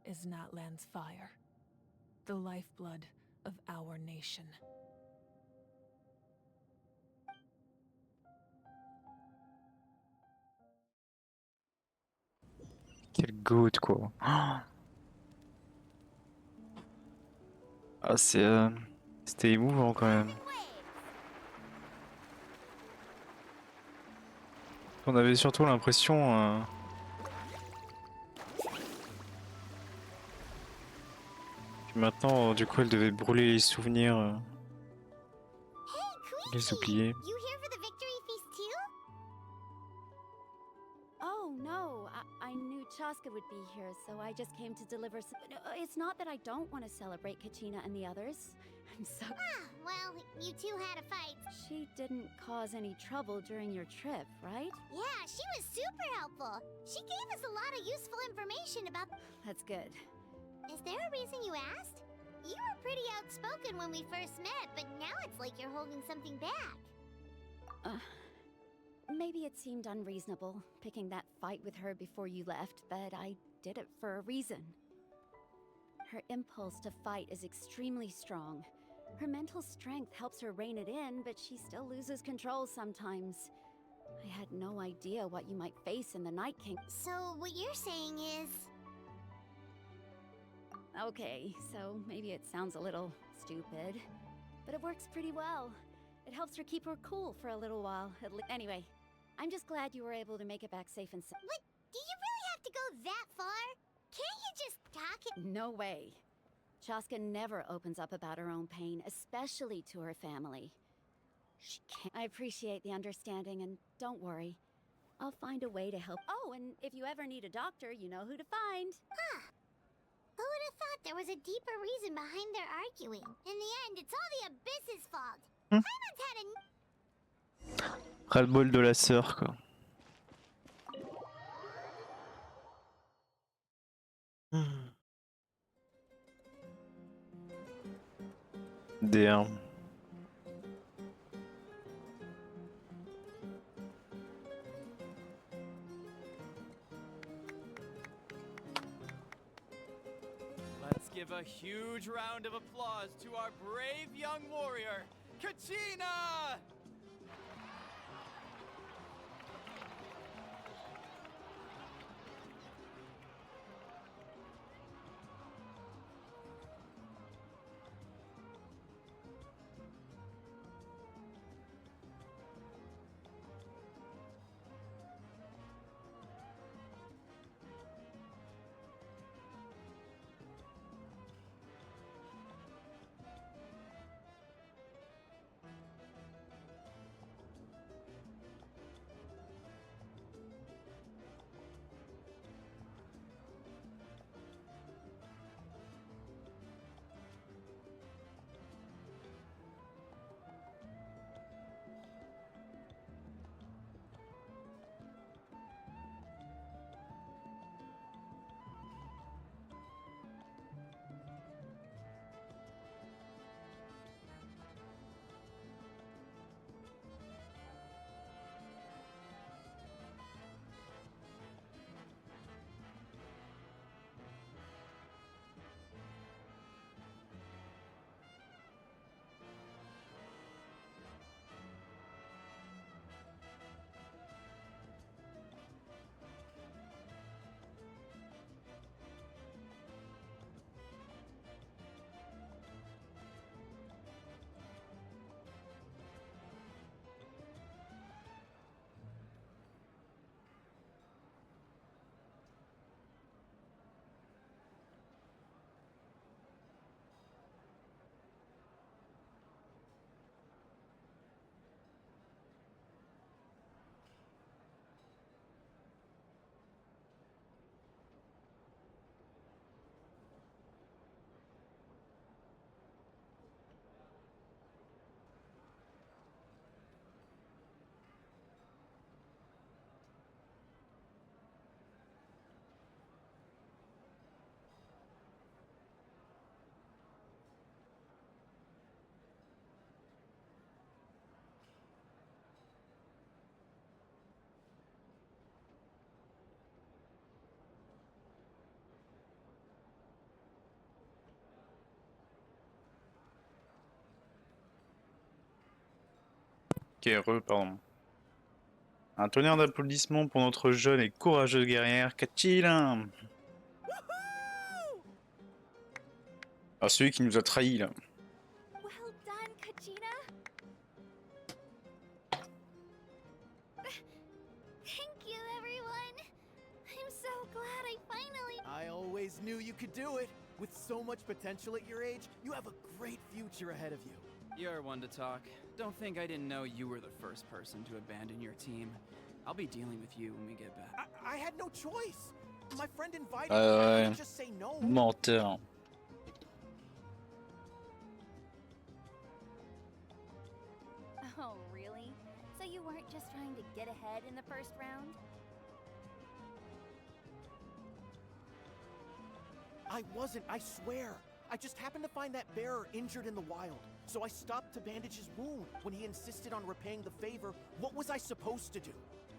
is Natlan's fire, the lifeblood of our nation. Quelle goutte quoi. Ah c'était émouvant quand même. On avait surtout l'impression que maintenant du coup elle devait brûler les souvenirs, les oublier. You here for the victory feast too? Oh, no. I knew Chaska would be here, so I just came to deliver some... It's not that I don't want to celebrate Kachina and the others. I'm so... Ah, well, you two had a fight. She didn't cause any trouble during your trip, right? Yeah, she was super helpful. She gave us a lot of useful information about... That's good. Is there a reason you asked? You were pretty outspoken when we first met, but now it's like you're holding something back. Maybe it seemed unreasonable, picking that fight with her before you left, but I did it for a reason. Her impulse to fight is extremely strong. Her mental strength helps her rein it in, but she still loses control sometimes. I had no idea what you might face in the Night King. So what you're saying is... Okay, so maybe it sounds a little stupid, but it works pretty well. It helps her keep her cool for a little while. Anyway, I'm just glad you were able to make it back safe and sound. But do you really have to go that far? Can't you just talk it? No way. Chaska never opens up about her own pain, especially to her family. She can't. I appreciate the understanding, and don't worry. I'll find a way to help. Oh, and if you ever need a doctor, you know who to find. Huh. Who would have thought there was a deeper reason behind their arguing? In the end, it's all the Abyss's fault. Paimon's had a... Ras-le-bol de la sœur quoi. Damn. Let's give a huge round of applause to our brave young warrior, Kachina! Pardon. Un tonnerre d'applaudissements pour notre jeune et courageuse guerrière, qu'à-t-il? Ah, celui qui nous a trahis là. Well done, Kachina. Thank you, everyone. I'm so glad I finally... I always knew you could do it. With so much potential at your age, you have a great future ahead of you. You're one to talk. Don't think I didn't know you were the first person to abandon your team. I'll be dealing with you when we get back. I had no choice. My friend invited me. I couldn't just say no. Menteur. Oh, really? So you weren't just trying to get ahead in the first round? I wasn't, I swear. I just happened to find that bearer injured in the wild. So I stopped to bandage his wound. When he insisted on repaying the favor, what was I supposed to do?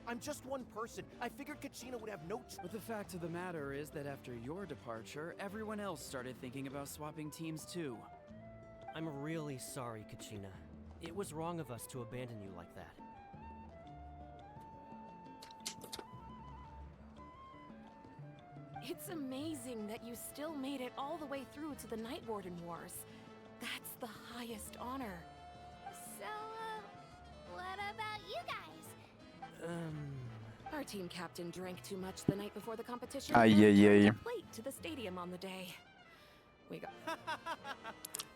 I'm just one person. I figured Kachina would have no choice. But the fact of the matter is that after your departure, everyone else started thinking about swapping teams too. I'm really sorry, Kachina. It was wrong of us to abandon you like that. It's amazing that you still made it all the way through to the Night Warden Wars. That's the highest honor. So, what about you guys? Our team captain drank too much the night before the competition Aïe, and aïe, carried aïe. a plate to the stadium on the day. We got...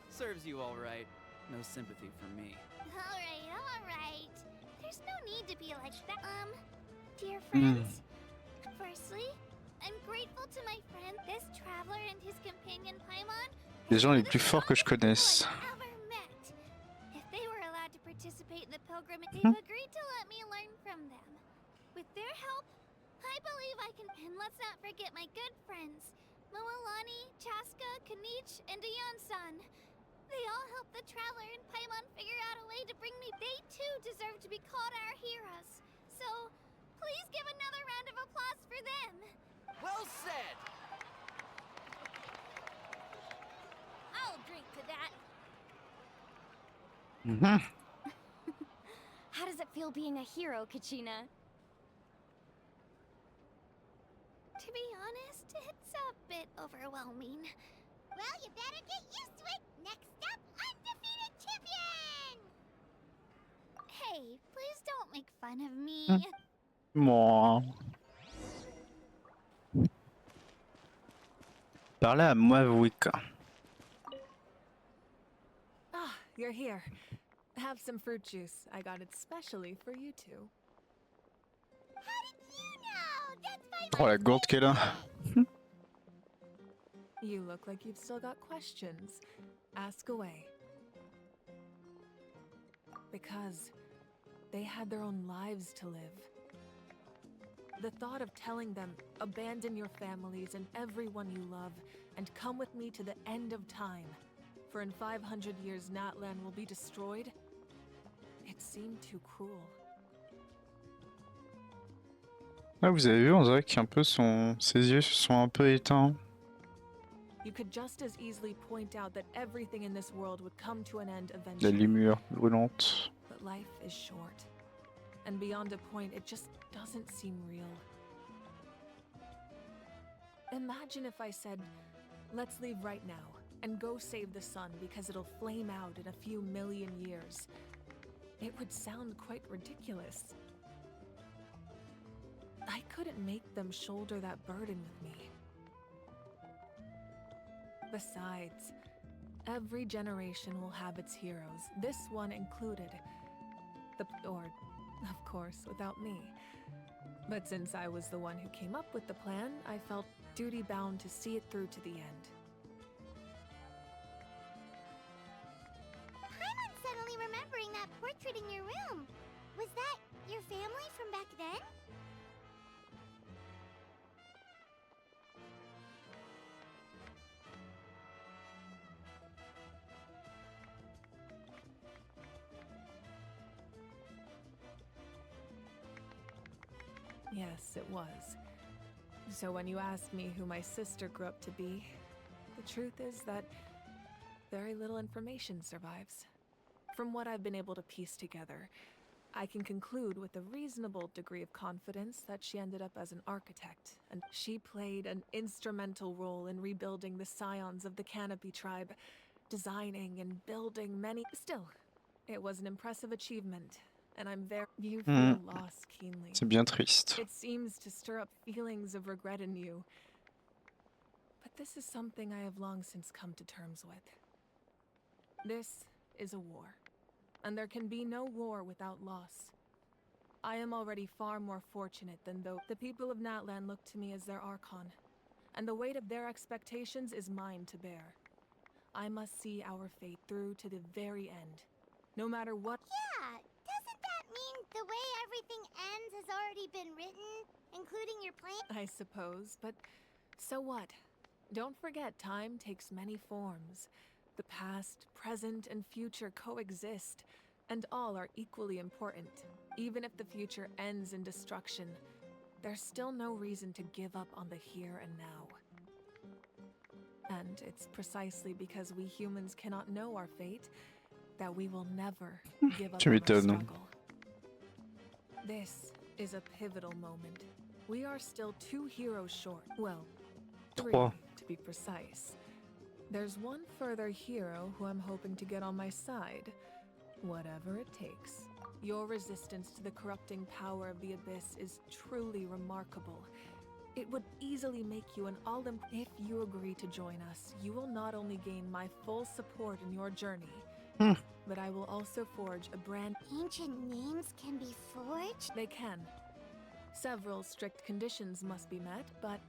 Serves you all right. No sympathy for me. Alright. There's no need to be like that. Dear friends, firstly, I'm grateful to my friend, this traveler and his companion Paimon, Les gens les plus forts que je connaisse. ever met. If they were allowed to participate in the pilgrimage, they've agreed to let me learn from them. With their help, I believe I can. And let's not forget my good friends, Moalani, Chaska, Kanich, and Dion-san. They all helped the traveler and Paimon figure out a way to bring me. They too deserve to be called our heroes. So, please give another round of applause for them. Well said! I'll drink to that. How does it feel being a hero, Kachina? To be honest, it's a bit overwhelming. Well, you better get used to it. Next up, undefeated champion! Hey, please don't make fun of me. Moi. Parlez à moi, Wicca. Ah, you're here. Have some fruit juice. I got it specially for you two. How did you know? That's my Oh la gourde qu'elle a. You look like you've still got questions. Ask away. Because they had their own lives to live. The thought of telling them, abandon your families and everyone you love, and come with me to the end of time, for in 500 years Natlan will be destroyed, it seemed too cruel. Ah, vous avez vu, on dirait qu'un peu ses yeux se sont un peu éteints. You could just as easily point out that everything in this world would come to an end La eventually. lumière brûlante. But life is short. And beyond a point, it just doesn't seem real. Imagine if I said, let's leave right now and go save the sun because it'll flame out in a few million years. It would sound quite ridiculous. I couldn't make them shoulder that burden with me. Besides, every generation will have its heroes, this one included. Or, of course, without me. But since I was the one who came up with the plan, I felt duty-bound to see it through to the end. I'm suddenly remembering that portrait in your room. Was that your family from back then? Yes, it was. So when you asked me who my sister grew up to be, the truth is that very little information survives. From what I've been able to piece together, I can conclude with a reasonable degree of confidence that she ended up as an architect, and she played an instrumental role in rebuilding the scions of the Canopy tribe, designing and building many. Still, it was an impressive achievement, and I'm very. You feel loss keenly. C'est bien triste. It seems to stir up feelings of regret in you. But this is something I have long since come to terms with. This is a war, and there can be no war without loss. I am already far more fortunate than though the people of Natlan look to me as their archon, and the weight of their expectations is mine to bear. I must see our fate through to the very end, no matter what. Yeah, doesn't that mean the way everything ends has already been written, including your plan? I suppose, but so what? Don't forget, time takes many forms. The past, present, and future coexist, and all are equally important. Even if the future ends in destruction, there's still no reason to give up on the here and now. And it's precisely because we humans cannot know our fate that we will never give up Tu on our m'étonnes. struggle. This is a pivotal moment. We are still 2 heroes short. Well, 3 Trois. to be precise. There's one further hero who I'm hoping to get on my side, whatever it takes. Your resistance to the corrupting power of the Abyss is truly remarkable. It would easily make you an If you agree to join us, you will not only gain my full support in your journey, but I will also forge a brand. Ancient names can be forged? They can. Several strict conditions must be met, but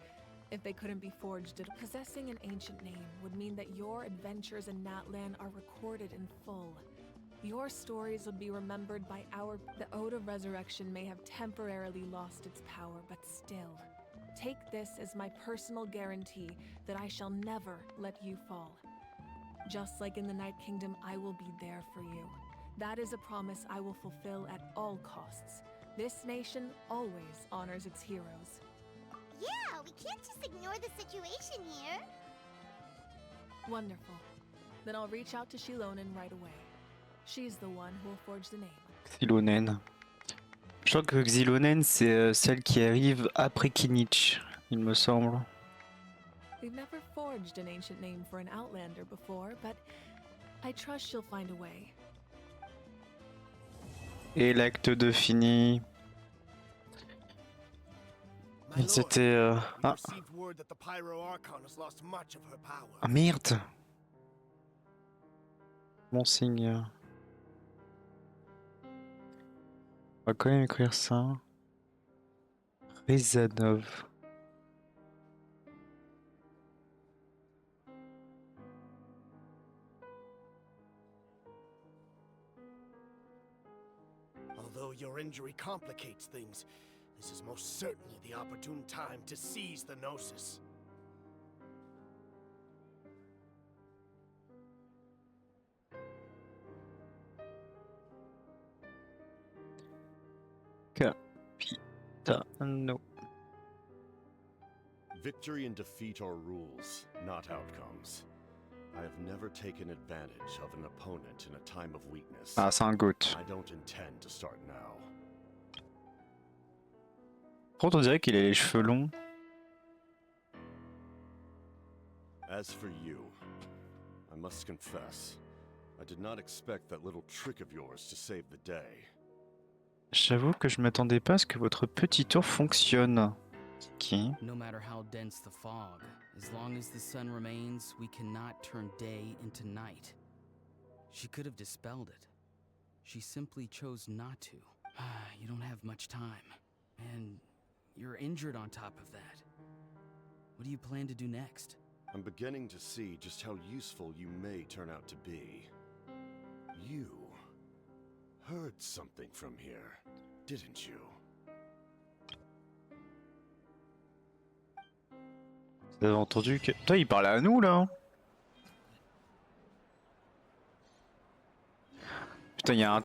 if they couldn't be forged, possessing an ancient name would mean that your adventures in Natlan are recorded in full. Your stories would be remembered by The Ode of Resurrection may have temporarily lost its power, but still. Take this as my personal guarantee that I shall never let you fall. Just like in the Night Kingdom, I will be there for you. That is a promise I will fulfill at all costs. This nation always honors its heroes. Yeah, we can't just ignore the situation here. Wonderful. Then I'll reach out to Shilonen right away. She's the one who will forge the name. Xilonen. Je crois que Xilonen, c'est celle qui arrive après Kinich, il me semble. We've never forged an ancient name for an Outlander before, but I trust she'll find a way. Et l'acte 2 fini. Et c'était... Ah. Ah merde. Monseigneur. On va quand même écrire ça. Rezanov. Although your injury complicates things, this is most certainly the opportune time to seize the Gnosis. No. Victory and defeat are rules, not outcomes. I have never taken advantage of an opponent in a time of weakness. Ah, c'est un goat. I don't intend to start now. Pourtant, on dirait qu'il a les cheveux longs. As for you, I must confess, I did not expect that little trick of yours to save the day. J'avoue que je m'attendais pas à ce que votre petit tour fonctionne. Qui? No matter how dense the fog, as long as the sun remains, we cannot turn day into night. She could have dispelled it. She simply chose not to. You don't have much time. And you're injured on top of that. What do you plan to do next? I'm beginning to see just how useful you may turn out to be. You heard something from here, didn't you? Vous avez entendu que... Putain, il parlait à nous, là. Putain, il y a un